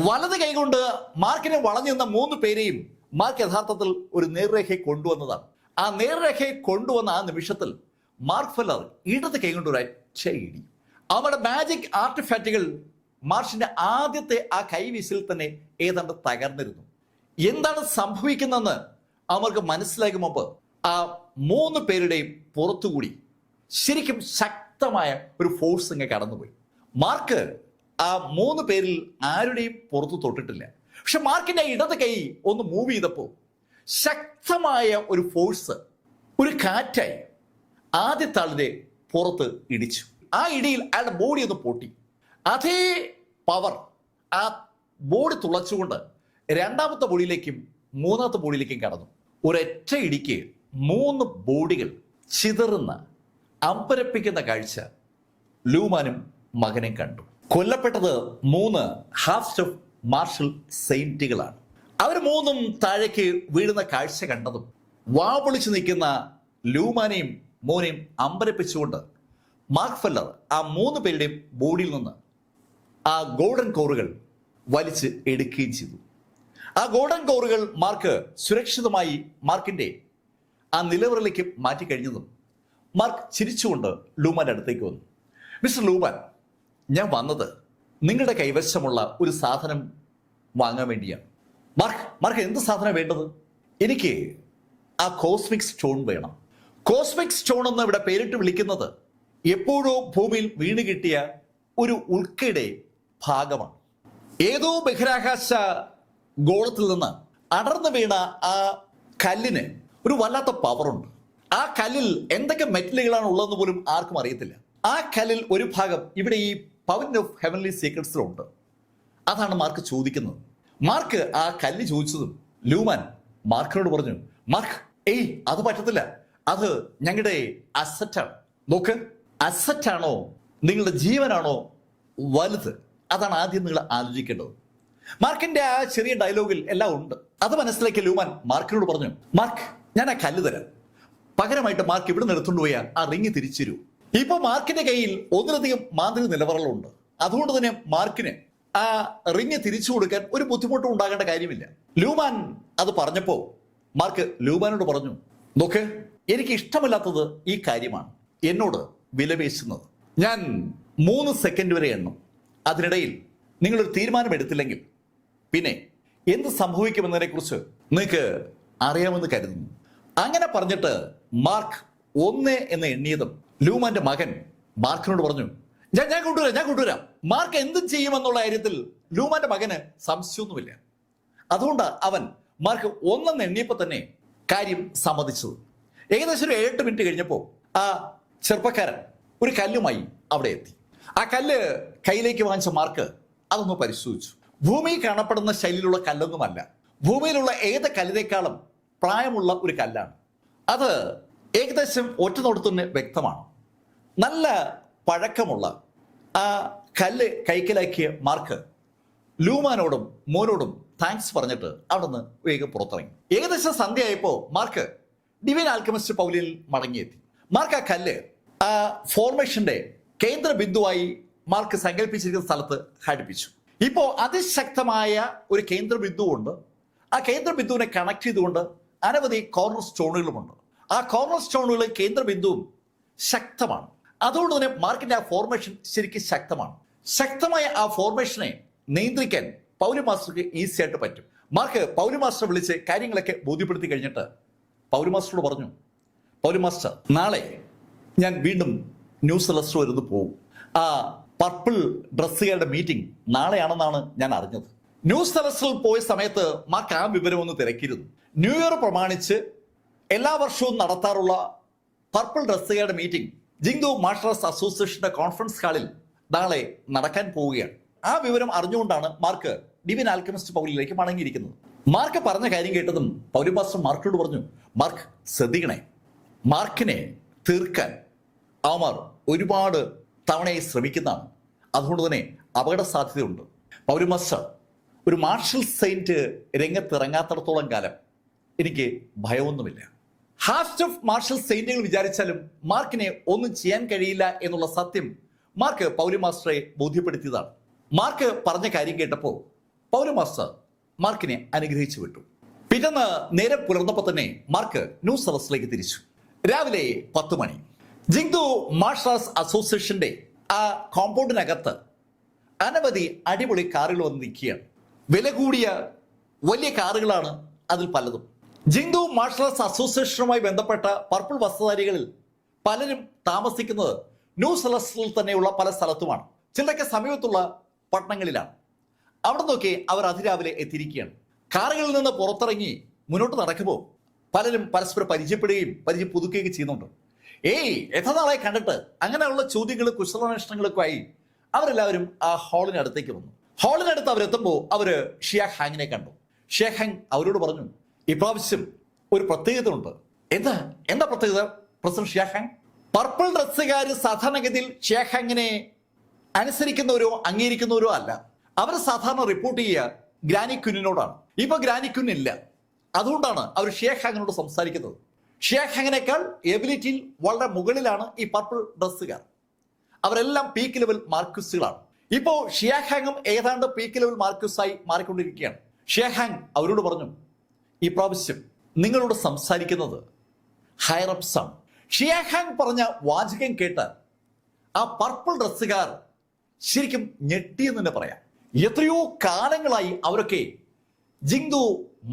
വലത് കൈ കൊണ്ട് മാർക്കിനെ വളഞ്ഞു നിന്ന 3 പേരെയും മാർക്ക് യഥാർത്ഥത്തിൽ ഒരു നേർരേഖയെ കൊണ്ടുവന്നതാണ്. ആ നേർരേഖയെ കൊണ്ടുവന്ന ആ നിമിഷത്തിൽ മാർക്ക് ഫെല്ലർ ഇടത് കൈ കൊണ്ട് ഒരൊറ്റ ഇടി. അവരുടെ മാജിക് ആർട്ടിഫാക്റ്റുകൾ മാർഷിന്റെ ആദ്യത്തെ ആ കൈവീശിൽ തന്നെ ഏതാണ്ട് തകർന്നിരുന്നു. എന്താണ് സംഭവിക്കുന്നതെന്ന് അവർക്ക് മനസ്സിലാക്കും മുമ്പ് ആ 3 പേരുടെയും പുറത്തുകൂടി ശരിക്കും ശക്തമായ ഒരു ഫോഴ്സ് ഇങ്ങനെ കടന്നുപോയി. മാർക്ക് ആ 3 പേരിൽ ആരുടെയും പുറത്തു തൊട്ടിട്ടില്ല. പക്ഷെ മാർക്കിന്റെ ഇടത് കൈ ഒന്ന് മൂവ് ചെയ്തപ്പോൾ ശക്തമായ ഒരു ഫോഴ്സ്, ഒരു കാറ്റായി ആദ്യത്തെ ആളിനെ പുറത്ത് ഇടിച്ചു. ആ ഇടിയിൽ അയാളുടെ ബോഡി ഒന്ന് പൊട്ടി. അതേ പവർ ആ ബോഡി തുളച്ചുകൊണ്ട് രണ്ടാമത്തെ ബോഡിയിലേക്കും മൂന്നാമത്തെ ബോഡിയിലേക്കും കടന്നു. ഒരൊറ്റ ഇടിക്ക് 3 ബോഡികൾ ചിതറുന്ന അമ്പരപ്പിക്കുന്ന കാഴ്ച ലൂമാനും മകനെ കണ്ടു. കൊല്ലപ്പെട്ടത് 3 ഹാഫ് സ്റ്റെപ്പ് മാർഷൽ സെയിന്റുകളാണ്. അവർ മൂന്നും താഴേക്ക് വീഴുന്ന കാഴ്ച കണ്ടതും വാ പൊളിച്ചു നിൽക്കുന്ന ലൂമാനെയും മോനെയും അമ്പരപ്പിച്ചുകൊണ്ട് മാർക്ക് ഫെല്ലർ ആ 3 പേരുടെയും ബോഡിയിൽ നിന്ന് ആ ഗോൾഡൻ കോറുകൾ വലിച്ച് എടുക്കുകയും ചെയ്തു. ആ ഗോൾഡൻ കോറുകൾ മാർക്ക് സുരക്ഷിതമായി മാർക്കിന്റെ ആ നിലവറയിലേക്ക് മാറ്റിക്കഴിഞ്ഞതും മാർക്ക് ചിരിച്ചുകൊണ്ട് ലൂമാന്റെ അടുത്തേക്ക് വന്നു. മിസ്റ്റർ ലൂമാൻ, ഞാൻ വന്നത് നിങ്ങളുടെ കൈവശമുള്ള ഒരു സാധനം വാങ്ങാൻ വേണ്ടിയാണ്. മാർക്ക് എന്ത് സാധനം വേണ്ടത്? എനിക്ക് ആ കോസ്മിക് സ്റ്റോൺ വേണം. കോസ്മിക് സ്റ്റോൺ എന്ന് ഇവിടെ പേരിട്ട് വിളിക്കുന്നത് എപ്പോഴോ ഭൂമിയിൽ വീണ് കിട്ടിയ ഒരു ഉൽക്കയുടെ ഭാഗമാണ്. ഏതോ ബഹിരാകാശ ഗോളത്തിൽ നിന്ന് അടർന്നു വീണ ആ കല്ലിന് ഒരു വല്ലാത്ത പവറുണ്ട്. ആ കല്ലിൽ എന്തൊക്കെ മെറ്റലുകളാണ് ഉള്ളതെന്ന് പോലും ആർക്കും അറിയത്തില്ല. ആ കല്ലിൽ ഒരു ഭാഗം ഇവിടെ ഈ പവൻ ഓഫ് ഹെവൻലി സീക്രട്സിലുണ്ട്. അതാണ് മാർക്ക് ചോദിക്കുന്നത്. മാർക്ക് ആ കല്ല് ചോദിച്ചതും ലൂമാൻ മാർക്കിനോട് പറഞ്ഞു, മാർക്ക്, അത് പറ്റത്തില്ല, അത് ഞങ്ങളുടെ അസറ്റാണ്. നോക്ക്, അസറ്റാണോ നിങ്ങളുടെ ജീവനാണോ വലുത്? അതാണ് ആദ്യം നിങ്ങൾ ആലോചിക്കേണ്ടത്. മാർക്കിന്റെ ആ ചെറിയ ഡയലോഗിൽ എല്ലാം ഉണ്ട്. അത് മനസ്സിലാക്കിയ ലൂമാൻ മാർക്കിനോട് പറഞ്ഞു, മാർക്ക്, ഞാൻ ആ കല്ല് തരാം. പകരമായിട്ട് മാർക്ക് ഇവിടെ എടുത്തുകൊണ്ട് പോയാൽ ആ റിങ് തിരിച്ചു തരൂ. ഇപ്പൊ മാർക്കിന്റെ കയ്യിൽ ഒന്നിലധികം മാന്ത്രിക നിലവറകളുണ്ട്. അതുകൊണ്ട് തന്നെ മാർക്കിന് ആ റിങ് തിരിച്ചു കൊടുക്കാൻ ഒരു ബുദ്ധിമുട്ടും ഉണ്ടാകേണ്ട കാര്യമില്ല. ലൂമാൻ അത് പറഞ്ഞപ്പോ മാർക്ക് ലൂമാനോട് പറഞ്ഞു, നോക്ക്, എനിക്ക് ഇഷ്ടമില്ലാത്തത് ഈ കാര്യമാണ് എന്നോട് വിലപേശുന്നത്. ഞാൻ 3 സെക്കൻഡ് വരെ എണ്ണും. അതിനിടയിൽ നിങ്ങളൊരു തീരുമാനം എടുത്തില്ലെങ്കിൽ പിന്നെ എന്ത് സംഭവിക്കുമെന്നതിനെ കുറിച്ച് നിങ്ങൾക്ക് അറിയാമെന്ന് കരുതുന്നു. അങ്ങനെ പറഞ്ഞിട്ട് മാർക്ക് 1 എന്ന് എണ്ണിയതും ലൂമാന്റെ മകൻ മാർക്കിനോട് പറഞ്ഞു, ഞാൻ കൊണ്ടുവരാം. മാർക്ക് എന്തും ചെയ്യുമെന്നുള്ള കാര്യത്തിൽ ലൂമാന്റെ മകന് സംശയമൊന്നുമില്ല. അതുകൊണ്ട് അവൻ മാർക്ക് 1 എന്ന് എണ്ണിയപ്പോൾ തന്നെ കാര്യം സമ്മതിച്ചത്. ഏകദേശം ഒരു 8 മിനിറ്റ് കഴിഞ്ഞപ്പോൾ ആ ചെറുപ്പക്കാരൻ ഒരു കല്ലുമായി അവിടെ എത്തി. ആ കല്ല് കയ്യിലേക്ക് വാങ്ങിച്ച മാർക്ക് അതൊന്ന് പരിശോധിച്ചു. ഭൂമിയിൽ കാണപ്പെടുന്ന ശൈലിയിലുള്ള കല്ലൊന്നുമല്ല. ഭൂമിയിലുള്ള ഏത് കല്ലിനേക്കാളും പ്രായമുള്ള ഒരു കല്ലാണ്. അത് ഏകദേശം ഒറ്റ നോട്ടത്തിൽ തന്നെ വ്യക്തമാണ്. നല്ല പഴക്കമുള്ള ആ കല്ല് കൈക്കലാക്കിയ മാർക്ക് ലൂമാനോടും മോനോടും താങ്ക്സ് പറഞ്ഞിട്ട് അവിടെ നിന്ന് വേഗം പുറത്തിറങ്ങി. ഏകദേശം സന്ധ്യയായപ്പോ മാർക്ക് ഡിവൈൻ ആൽക്കെമിസ്റ്റ് പൗലിയിൽ മടങ്ങിയെത്തി. മാർക്ക് ആ കല്ല് ആ ഫോർമേഷന്റെ കേന്ദ്ര ബിന്ദുവായി മാർക്ക് സങ്കല്പിച്ചിരിക്കുന്ന സ്ഥലത്ത് ഘടിപ്പിച്ചു. ഇപ്പോ അതിശക്തമായ ഒരു കേന്ദ്ര ബിന്ദുവുണ്ട്. ആ കേന്ദ്ര ബിന്ദുവിനെ കണക്ട് ചെയ്തുകൊണ്ട് അനവധി കോർണർ സ്റ്റോണുകളുമുണ്ട്. ആ കോർണർ സ്റ്റോണുകളിൽ കേന്ദ്ര ബിന്ദുവും ശക്തമാണ്. അതുകൊണ്ട് തന്നെ മാർക്കിന്റെ ആ ഫോർമേഷൻ ശരിക്കും ശക്തമാണ്. ശക്തമായ ആ ഫോർമേഷനെ നിയന്ത്രിക്കാൻ പൗലി മാസ്റ്റർക്ക് ഈസി ആയിട്ട് പറ്റും. മാർക്ക് പൗലി മാസ്റ്റർ വിളിച്ച് കാര്യങ്ങളൊക്കെ ബോധ്യപ്പെടുത്തി കഴിഞ്ഞിട്ട് പൗലി മാസ്റ്ററോട് പറഞ്ഞു, പൗലി മാസ്റ്റർ, നാളെ ഞാൻ വീണ്ടും ന്യൂ സെലസ്റ്റർ വരുന്നു പോകും. ആ പർപ്പിൾ ഡ്രസ്സുകാരുടെ മീറ്റിംഗ് നാളെയാണെന്നാണ് ഞാൻ അറിഞ്ഞത്. ന്യൂ സെലസ്റ്ററിൽ പോയ സമയത്ത് മാർക്ക് ആ വിവരം ഒന്ന് തിരക്കിയിരുന്നു. ന്യൂ ഇയർ പ്രമാണിച്ച് എല്ലാ വർഷവും നടത്താറുള്ള പർപ്പിൾ ഡ്രസ്സുകാരുടെ മീറ്റിംഗ് ജിങ്ദു മാർഷൽ ആർട്സ് അസോസിയേഷന്റെ കോൺഫറൻസ് ഹാളിൽ നാളെ നടക്കാൻ പോവുകയാണ്. ആ വിവരം അറിഞ്ഞുകൊണ്ടാണ് മാർക്ക് ഡിവൈൻ ആൽക്കെമിസ്റ്റ് പൗലിലേക്ക് മടങ്ങിയിരിക്കുന്നത്. മാർക്ക് പറഞ്ഞ കാര്യം കേട്ടതും പൗലി മാസ്റ്റർ മാർക്കിനോട് പറഞ്ഞു, മാർക്ക് ശ്രദ്ധിക്കണേ, മാർക്കിനെ തീർക്കാൻ അവന്മാർ ഒരുപാട് തവണയായി ശ്രമിക്കുന്നതാണ്. അതുകൊണ്ട് തന്നെ അപകട സാധ്യതയുണ്ട്. പൗലി മാസ്റ്റർ, ഒരു മാർഷൽ സെയിന്റ് രംഗത്തിറങ്ങാത്തിടത്തോളം കാലം എനിക്ക് ഭയമൊന്നുമില്ല. ഹാഫ് ഓഫ് മാർഷൽ സെയിന്റുകൾ വിചാരിച്ചാലും മാർക്കിനെ ഒന്നും ചെയ്യാൻ കഴിയില്ല എന്നുള്ള സത്യം മാർക്ക് പൗലി മാസ്റ്ററെ ബോധ്യപ്പെടുത്തിയതാണ്. മാർക്ക് പറഞ്ഞ കാര്യം കേട്ടപ്പോൾ പൗലി മാസ്റ്റർ മാർക്കിനെ അനുഗ്രഹിച്ചു വിട്ടു. പിറ്റേന്ന് നേരം പുലർന്നപ്പോൾ തന്നെ മാർക്ക് ന്യൂ സെലസ്റ്ററിലേക്ക് തിരിച്ചു. രാവിലെ 10 മണി ജിങ്ദു മാർഷൽ ആർട്സ് അസോസിയേഷന്റെ ആ കോമ്പൗണ്ടിനകത്ത് അനവധി അടിപൊളി കാറുകൾ വന്ന് നിൽക്കുകയാണ്. വില കൂടിയ വലിയ കാറുകളാണ് അതിൽ പലതും. ജിങ്ദു മാർഷൽ ആർട്സ് അസോസിയേഷനുമായി ബന്ധപ്പെട്ട പർപ്പിൾ വസ്ത്രധാരികളിൽ പലരും താമസിക്കുന്നത് ന്യൂ സെലസ്റ്ററിൽ തന്നെയുള്ള പല സ്ഥലത്തുമാണ്. ചിലരൊക്കെ സമീപത്തുള്ള പട്ടണങ്ങളിലാണ്. അവിടെ നിന്നൊക്കെ അവർ അതിരാവിലെ എത്തിയിരിക്കുകയാണ്. കാറുകളിൽ നിന്ന് പുറത്തിറങ്ങി മുന്നോട്ട് നടക്കുമ്പോൾ പലരും പരസ്പരം പരിചയപ്പെടുകയും പരിചയം പുതുക്കുകയും ചെയ്യുന്നുണ്ട്. എത്ര നാളായി കണ്ടിട്ട്, അങ്ങനെയുള്ള ചോദ്യങ്ങളും കുശലാന്വേഷണങ്ങളൊക്കെ ആയി അവരെല്ലാവരും ആ ഹാളിനടുത്തേക്ക് വന്നു. ഹാളിനടുത്ത് അവരെത്തുമ്പോൾ അവര് ഷിയാ ഹാങ്ങിനെ കണ്ടു. ഷിയാ ഹാങ് അവരോട് പറഞ്ഞു, ഇപ്രാവശ്യം ഒരു പ്രത്യേകത ഉണ്ട്. എന്താ പ്രത്യേകത പ്രസിഡന്റ് ഷിയാ ഹാങ്? പർപ്പിൾ ഡ്രസ്സുകാർ സാധാരണഗതിയിൽ ഷിയാ ഹാങ്ങിനെ അനുസരിക്കുന്നവരോ അംഗീകരിക്കുന്നവരോ അല്ല. അവർ സാധാരണ റിപ്പോർട്ട് ചെയ്യുക ഗ്രാനി ക്വിനോടാണ്. ഇപ്പൊ ഗ്രാനി ക്വിൻ ഇല്ല, അതുകൊണ്ടാണ് അവർ ഷിയ ഹാങ്ങിനോട് സംസാരിക്കുന്നത്. ഷിയ ഹാങ്ങിനേക്കാൾ എബിലിറ്റിയിൽ വളരെ മുകളിലാണ് ഈ പർപ്പിൾ ഡ്രസ്സുകാർ. അവരെല്ലാം പീക്ക് ലെവൽ മാർക്യൂസുകളാണ്. ഇപ്പോ ഷിയ ഹാങ്ങും ഏതാണ്ട് പീക്ക് ലെവൽ മാർക്യൂസായി മാറിക്കൊണ്ടിരിക്കുകയാണ്. ഷിയ ഹാങ് അവരോട് പറഞ്ഞു, ഈ പ്രാവശ്യം നിങ്ങളോട് സംസാരിക്കുന്നത് ഹൈറപ്സ് ആണ്. ഷിയ ഹാങ് പറഞ്ഞ വാചകം കേട്ട് ആ പർപ്പിൾ ഡ്രസ്സുകാർ ശരിക്കും ഞെട്ടിയെന്ന് തന്നെ പറയാം. എത്രയോ കാലങ്ങളായി അവരൊക്കെ ജിങ്ദു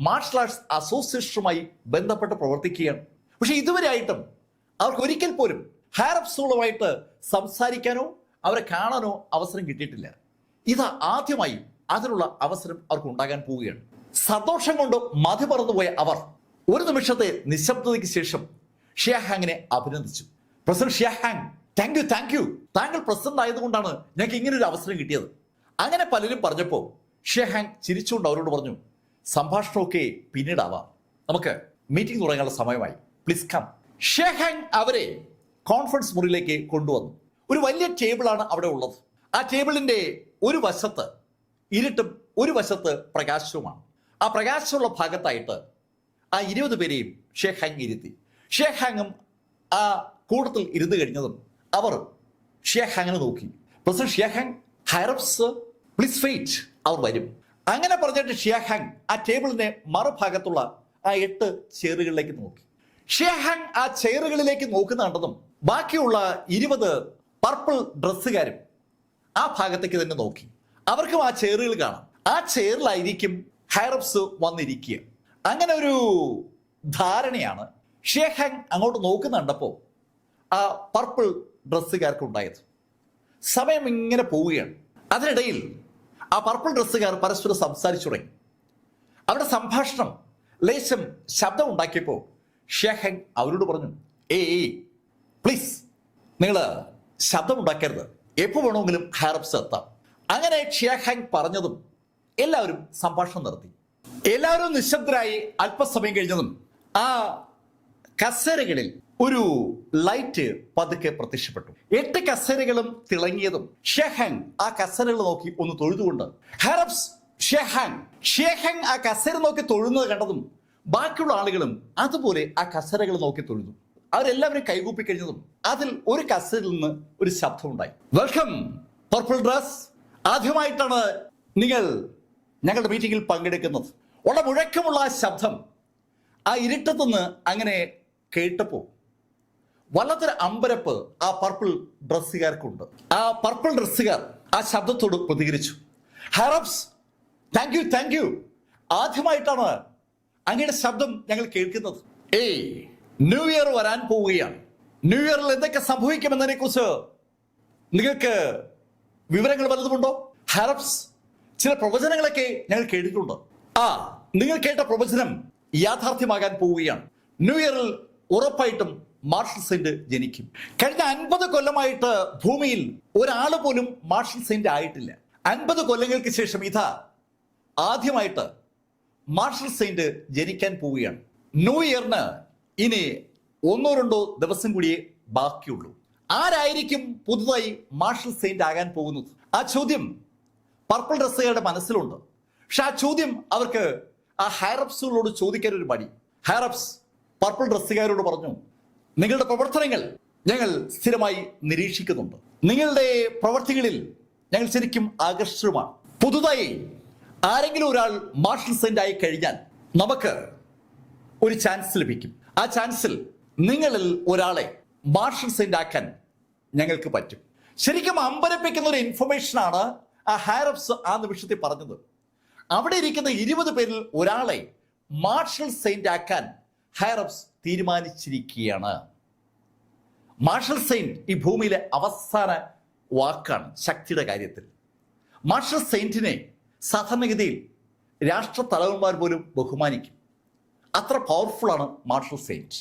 മാർഷൽ ആർട്സ് അസോസിയേഷനുമായി ബന്ധപ്പെട്ട് പ്രവർത്തിക്കുകയാണ്. പക്ഷെ ഇതുവരെയായിട്ടും അവർക്ക് ഒരിക്കൽ പോലും ഹൈറപ്സുകളുമായിട്ട് സംസാരിക്കാനോ അവരെ കാണാനോ അവസരം കിട്ടിയിട്ടില്ല. ഇത് ആദ്യമായി അതിനുള്ള അവസരം അവർക്ക് ഉണ്ടാകാൻ പോവുകയാണ്. സന്തോഷം കൊണ്ട് മതി പറന്നുപോയ അവർ ഒരു നിമിഷത്തെ നിശബ്ദതയ്ക്ക് ശേഷം ഷിയ ഹാങ്ങിനെ അഭിനന്ദിച്ചു. പ്രസിഡന്റ് ഷിയ ഹാങ്, താങ്ക് യു, താങ്കൾ പ്രസിഡന്റ് ആയതുകൊണ്ടാണ് ഞങ്ങൾക്ക് ഇങ്ങനെ ഒരു അവസരം കിട്ടിയത്. അങ്ങനെ പലരും പറഞ്ഞപ്പോൾ ഷിയ ഹാങ് ചിരിച്ചുകൊണ്ട് അവരോട് പറഞ്ഞു, സംഭാഷണമൊക്കെ പിന്നീടാവാം, നമുക്ക് മീറ്റിംഗ് തുടങ്ങാനുള്ള സമയമായി, പ്ലീസ് കം. ഷിയ ഹാങ് അവരെ കോൺഫറൻസ് മുറിയിലേക്ക് കൊണ്ടുവന്നു. ഒരു വലിയ ടേബിളാണ് അവിടെ ഉള്ളത്. ആ ടേബിളിന്റെ ഒരു വശത്ത് ഇരുട്ടും ഒരു വശത്ത് പ്രകാശവുമാണ്. ആ പ്രകാശമുള്ള ഭാഗത്തായിട്ട് ആ 20 പേരെയും ഷിയ ഹാങ് ഇരുത്തി. ഷിയ ഹാങ്ങും ആ കൂട്ടത്തിൽ ഇരുന്ന് കഴിഞ്ഞതും അവർ ഷിയ ഹാങ്ങിനെ നോക്കി. പ്രസിഡന്റ് ഷിയ ഹാങ്, ഹൈറപ്സ് പ്ലീസ് വെയിറ്റ്, അവർ വരും. അങ്ങനെ പറഞ്ഞിട്ട് ഷിയ ഹാങ് ആ ടേബിളിന്റെ മറുഭാഗത്തുള്ള ആ 8 ചെയറുകളിലേക്ക് നോക്കി. ഷിയ ഹാങ് ആ ചെയറുകളിലേക്ക് നോക്കുന്ന കണ്ടതും ബാക്കിയുള്ള 20 പർപ്പിൾ ഡ്രസ്സുകാരും ആ ഭാഗത്തേക്ക് തന്നെ നോക്കി. അവർക്കും ആ ചെയറുകൾ കാണാം. ആ ചെയറിലായിരിക്കും ഹൈറപ്സ് വന്നിരിക്കുക. അങ്ങനെ ഒരു ധാരണയാണ് ഷിയ ഹാങ് അങ്ങോട്ട് നോക്കുന്ന കണ്ടപ്പോൾ ആ പർപ്പിൾ ഡ്രസ്സുകാർക്ക് ഉണ്ടായത്. സമയം ഇങ്ങനെ പോവുകയാണ്. അതിനിടയിൽ ആ പർപ്പിൾ ഡ്രസ്സുകാർ പരസ്പരം സംസാരിച്ചു തുടങ്ങി. അവരുടെ സംഭാഷണം ലേശം ശബ്ദം ഉണ്ടാക്കിയപ്പോൾ ഷിയ ഹാങ് അവരോട് പറഞ്ഞു, ഏയ് പ്ലീസ്, നിങ്ങൾ ശബ്ദം ഉണ്ടാക്കരുത്, എപ്പോൾ വേണമെങ്കിലും ഹൈറപ്സ് എത്താം. അങ്ങനെ ഷിയ ഹാങ് പറഞ്ഞതും എല്ലാവരും സംഭാഷണം നടത്തി. എല്ലാവരും നിശബ്ദരായി. അല്പസമയം കഴിഞ്ഞതും ആ കസേരകളിൽ ഒരു ലൈറ്റ് പതുക്കെ പ്രത്യക്ഷപ്പെട്ടു. 8 കസേരകളും തിളങ്ങിയതും ഷിയ ഹാങ് ആ കസേരകൾ നോക്കി ഒന്ന് തൊഴുതുകൊണ്ട്, ഹൈറപ്സ്, ഷിയ ഹാങ് ആ കസേര നോക്കി തൊഴുന്നത് കണ്ടതും ബാക്കിയുള്ള ആളുകളും അതുപോലെ ആ കസേരകൾ നോക്കി തൊഴുതു. അവരെല്ലാവരും കൈകൂപ്പി കഴിഞ്ഞതും അതിൽ ഒരു കസേരയിൽ നിന്ന് ഒരു ശബ്ദം ഉണ്ടായി. വെൽക്കം പർപ്പിൾ ഡ്രസ്, ആദ്യമായിട്ടാണ് നിങ്ങൾ ഞങ്ങളുടെ മീറ്റിംഗിൽ പങ്കെടുക്കുന്നത്. വളരെ മുഴക്കമുള്ള ആ ശബ്ദം ആ ഇരുട്ടത്തുനിന്ന് അങ്ങനെ കേട്ടപ്പോൾ വല്ലാത്തൊരു അമ്പരപ്പ് ആ പർപ്പിൾ ഡ്രസ്സുകാർക്കുണ്ട്. ആ പർപ്പിൾ ഡ്രസ്സുകാർ ആ ശബ്ദത്തോട് പ്രതികരിച്ചു. ഹൈറപ്സ്, താങ്ക് യു, ആദ്യമായിട്ടാണ് അങ്ങയുടെ ശബ്ദം ഞങ്ങൾ കേൾക്കുന്നത്. ന്യൂ ഇയർ വരാൻ പോവുകയാണ്. ന്യൂ ഇയറിൽ എന്തൊക്കെ സംഭവിക്കുമെന്നതിനെ കുറിച്ച് നിങ്ങൾക്ക് വിവരങ്ങൾ വല്ലതുമുണ്ടോ? ഹൈറപ്സ്, ചില പ്രവചനങ്ങളൊക്കെ ഞങ്ങൾ കേട്ടിട്ടുണ്ട്. നിങ്ങൾ കേട്ട പ്രവചനം യാഥാർത്ഥ്യമാകാൻ പോവുകയാണ്. ന്യൂ ഇയറിൽ ഉറപ്പായിട്ടും മാർഷൽ സെന്റ് ജനിക്കും. കഴിഞ്ഞ 50 കൊല്ലമായിട്ട് ഭൂമിയിൽ ഒരാൾ പോലും മാർഷൽ സെന്റ് ആയിട്ടില്ല. 50 കൊല്ലങ്ങൾക്ക് ശേഷം ഇതാ ആദ്യമായിട്ട് മാർഷൽ സെന്റ് ജനിക്കാൻ പോവുകയാണ്. ന്യൂ ഇയറിന് ഇനി 1-2 ദിവസം കൂടിയേ ബാക്കിയുള്ളൂ. ആരായിരിക്കും പുതുതായി മാർഷൽ സെന്റ് ആകാൻ പോകുന്നത്? ആ ചോദ്യം പർപ്പിൾ ഡ്രസ്സുകാരുടെ മനസ്സിലുണ്ട്. പക്ഷെ ആ ചോദ്യം അവർക്ക് ആ ഹൈറപ്സുകളോട് ചോദിക്കാൻ ഒരു മടി. ഹൈറപ്സ് പർപ്പിൾ ഡ്രസ്സുകാരോട് പറഞ്ഞു, നിങ്ങളുടെ പ്രവർത്തനങ്ങൾ ഞങ്ങൾ സ്ഥിരമായി നിരീക്ഷിക്കുന്നുണ്ട്. നിങ്ങളുടെ പ്രവർത്തികളിൽ ഞങ്ങൾ ശരിക്കും ആകർഷകമാണ്. പുതുതായി ആരെങ്കിലും ഒരാൾ മാർഷൽ സെന്റ് ആയി കഴിഞ്ഞാൽ നമുക്ക് ഒരു ചാൻസ് ലഭിക്കും. ആ ചാൻസിൽ നിങ്ങളിൽ ഒരാളെ മാർഷൽ സെന്റ് ആക്കാൻ ഞങ്ങൾക്ക് പറ്റും. ശരിക്കും അമ്പരപ്പിക്കുന്ന ഒരു ഇൻഫർമേഷനാണ് ആ ഹൈറപ്സ് ആ നിമിഷത്തിൽ പറഞ്ഞത്. അവിടെ ഇരിക്കുന്ന 20 പേരിൽ ഒരാളെ മാർഷൽ സെയിന്റ് ആക്കാൻ ഹൈറപ്സ് തീരുമാനിച്ചിരിക്കുകയാണ്. മാർഷൽ സെയിന്റ് ഈ ഭൂമിയിലെ അവസാന വാക്കാണ് ശക്തിയുടെ കാര്യത്തിൽ. മാർഷൽ സെയിന്റിനെ സാധാരണഗതിയിൽ രാഷ്ട്ര തലവന്മാർ പോലും ബഹുമാനിക്കും. അത്ര പവർഫുൾ ആണ് മാർഷൽ സെയിന്റ്.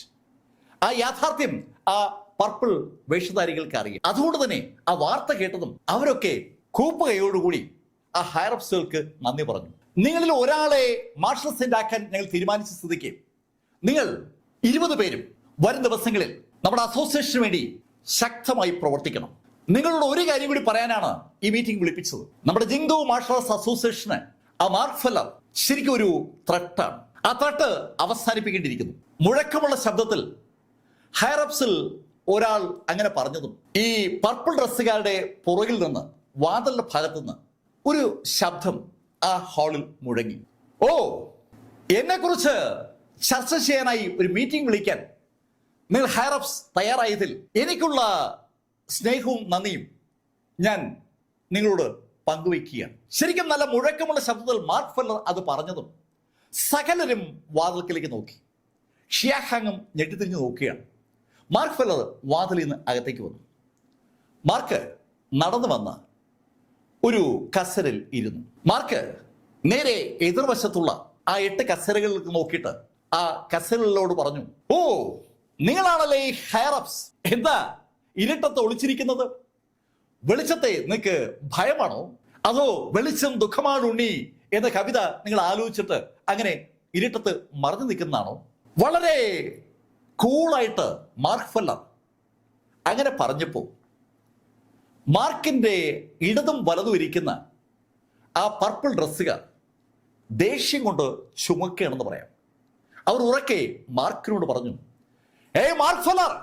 ആ യാഥാർത്ഥ്യം ആ പർപ്പിൾ വേഷധാരികൾക്ക് അറിയാം. അതുകൊണ്ട് തന്നെ ആ വാർത്ത കേട്ടതും അവരൊക്കെ കൂപ്പുകയോടുകൂടി ആ ഹൈറപ്സുകൾക്ക് നന്ദി പറഞ്ഞു. നിങ്ങളിൽ ഒരാളെ മാർഷൽ സെന്റ് ആക്കാൻ ഞങ്ങൾ തീരുമാനിച്ച സ്ഥിതിക്ക് നിങ്ങൾ 20 പേരും വരും ദിവസങ്ങളിൽ നമ്മുടെ അസോസിയേഷന് വേണ്ടി ശക്തമായി പ്രവർത്തിക്കണം. നിങ്ങളോട് ഒരു കാര്യം കൂടി പറയാനാണ് ഈ മീറ്റിംഗ് വിളിപ്പിച്ചത്. നമ്മുടെ ജിങ്ദു മാർഷൽ ആർട്സ് അസോസിയേഷന് ആ മാർക്ക് ഫെല്ലർ ശരിക്കും ഒരു ത്രട്ടാണ്. ആ ത്രട്ട് അവസാനിപ്പിക്കേണ്ടിയിരിക്കുന്നു. മുഴക്കമുള്ള ശബ്ദത്തിൽ ഹൈറപ്സിൽ ഒരാൾ അങ്ങനെ പറഞ്ഞതും ഈ പർപ്പിൾ ഡ്രസ്സുകാരുടെ പുറകിൽ നിന്ന് വാതിലിന്റെ ഭാഗത്തുനിന്ന് ഒരു ശബ്ദം ആ ഹാളിൽ മുഴങ്ങി. ഓ, എന്നെക്കുറിച്ച് ചർച്ച ചെയ്യാനായി ഒരു മീറ്റിംഗ് വിളിക്കാൻ നിങ്ങൾ ഹൈറപ്സ് തയ്യാറായതിൽ എനിക്കുള്ള സ്നേഹവും നന്ദിയും ഞാൻ നിങ്ങളോട് പങ്കുവയ്ക്കുകയാണ്. ശരിക്കും നല്ല മുഴക്കമുള്ള ശബ്ദത്തിൽ മാർക്ക് ഫെല്ലർ അത് പറഞ്ഞതും സകലരും വാതിൽക്കലേക്ക് നോക്കി. ഷിയാഹാങ്ങും ഞെട്ടിത്തിരിഞ്ഞ് നോക്കുകയാണ്. മാർക്ക് ഫെല്ലർ വാതിലിൽ നിന്ന് അകത്തേക്ക് വന്നു. മാർക്ക് നടന്നു വന്ന് ഒരു കസേരയിൽ ഇരുന്നു. മാർക്ക് നേരെ എതിർവശത്തുള്ള ആ 8 കസേരകളിലേക്ക് നോക്കിയിട്ട് ആ കസേരകളോട് പറഞ്ഞു, ഓ, നിങ്ങളാണല്ലേ ഈ ഹൈറപ്സ്. എന്താ ഇരുട്ടത്ത് ഒളിച്ചിരിക്കുന്നത്? വെളിച്ചത്തെ നിങ്ങൾക്ക് ഭയമാണോ? അതോ വെളിച്ചം ദുഃഖമാണ് ഉണ്ണി എന്ന കവിത നിങ്ങൾ ആലോചിച്ചിട്ട് അങ്ങനെ ഇരുട്ടത്ത് മറഞ്ഞു നിൽക്കുന്നതാണോ? വളരെ കൂളായിട്ട് മാർക്ക് ഫെല്ലർ അങ്ങനെ പറഞ്ഞപ്പോൾ മാർക്കിന്റെ ഇടതും വലതും ഇരിക്കുന്ന ആ പർപ്പിൾ ഡ്രസ്സുകാർ ദേഷ്യം കൊണ്ട് ചുമക്കുകയാണെന്ന് പറയാം. അവർ ഉറക്കെ മാർക്കിനോട് പറഞ്ഞു, ഏയ് മാർക്ക് ഫെല്ലർ,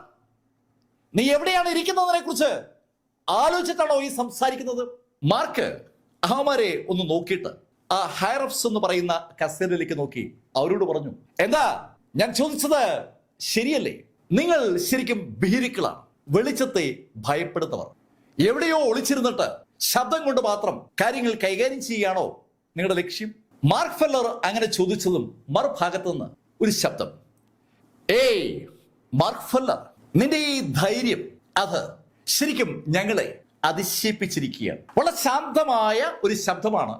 നീ എവിടെയാണ് ഇരിക്കുന്നതിനെ കുറിച്ച് ആലോചിച്ചിട്ടാണോ ഈ സംസാരിക്കുന്നത്? മാർക്ക് അവന്മാരെ ഒന്ന് നോക്കിയിട്ട് ആ ഹൈറപ്സ് എന്ന് പറയുന്ന കസേരയിലേക്ക് നോക്കി അവരോട് പറഞ്ഞു, എന്താ ഞാൻ ചോദിച്ചത് ശരിയല്ലേ? നിങ്ങൾ ശരിക്കും ഭീരുക്കളാണ്, വെളിച്ചത്തെ ഭയപ്പെടുന്നവർ. എവിടെയോ ഒളിച്ചിരുന്നിട്ട് ശബ്ദം കൊണ്ട് മാത്രം കാര്യങ്ങൾ കൈകാര്യം ചെയ്യുകയാണോ നിങ്ങളുടെ ലക്ഷ്യം? മാർക്ക് ഫെല്ലർ അങ്ങനെ ചോദിച്ചതും മറുഭാഗത്ത് നിന്ന് ഒരു ശബ്ദം, ഏയ് മാർക്ക് ഫെല്ലർ, നിന്റെ ഈ ധൈര്യം അത് ശരിക്കും ഞങ്ങളെ അതിശയിപ്പിച്ചിരിക്കുകയാണ്. വളരെ ശാന്തമായ ഒരു ശബ്ദമാണ്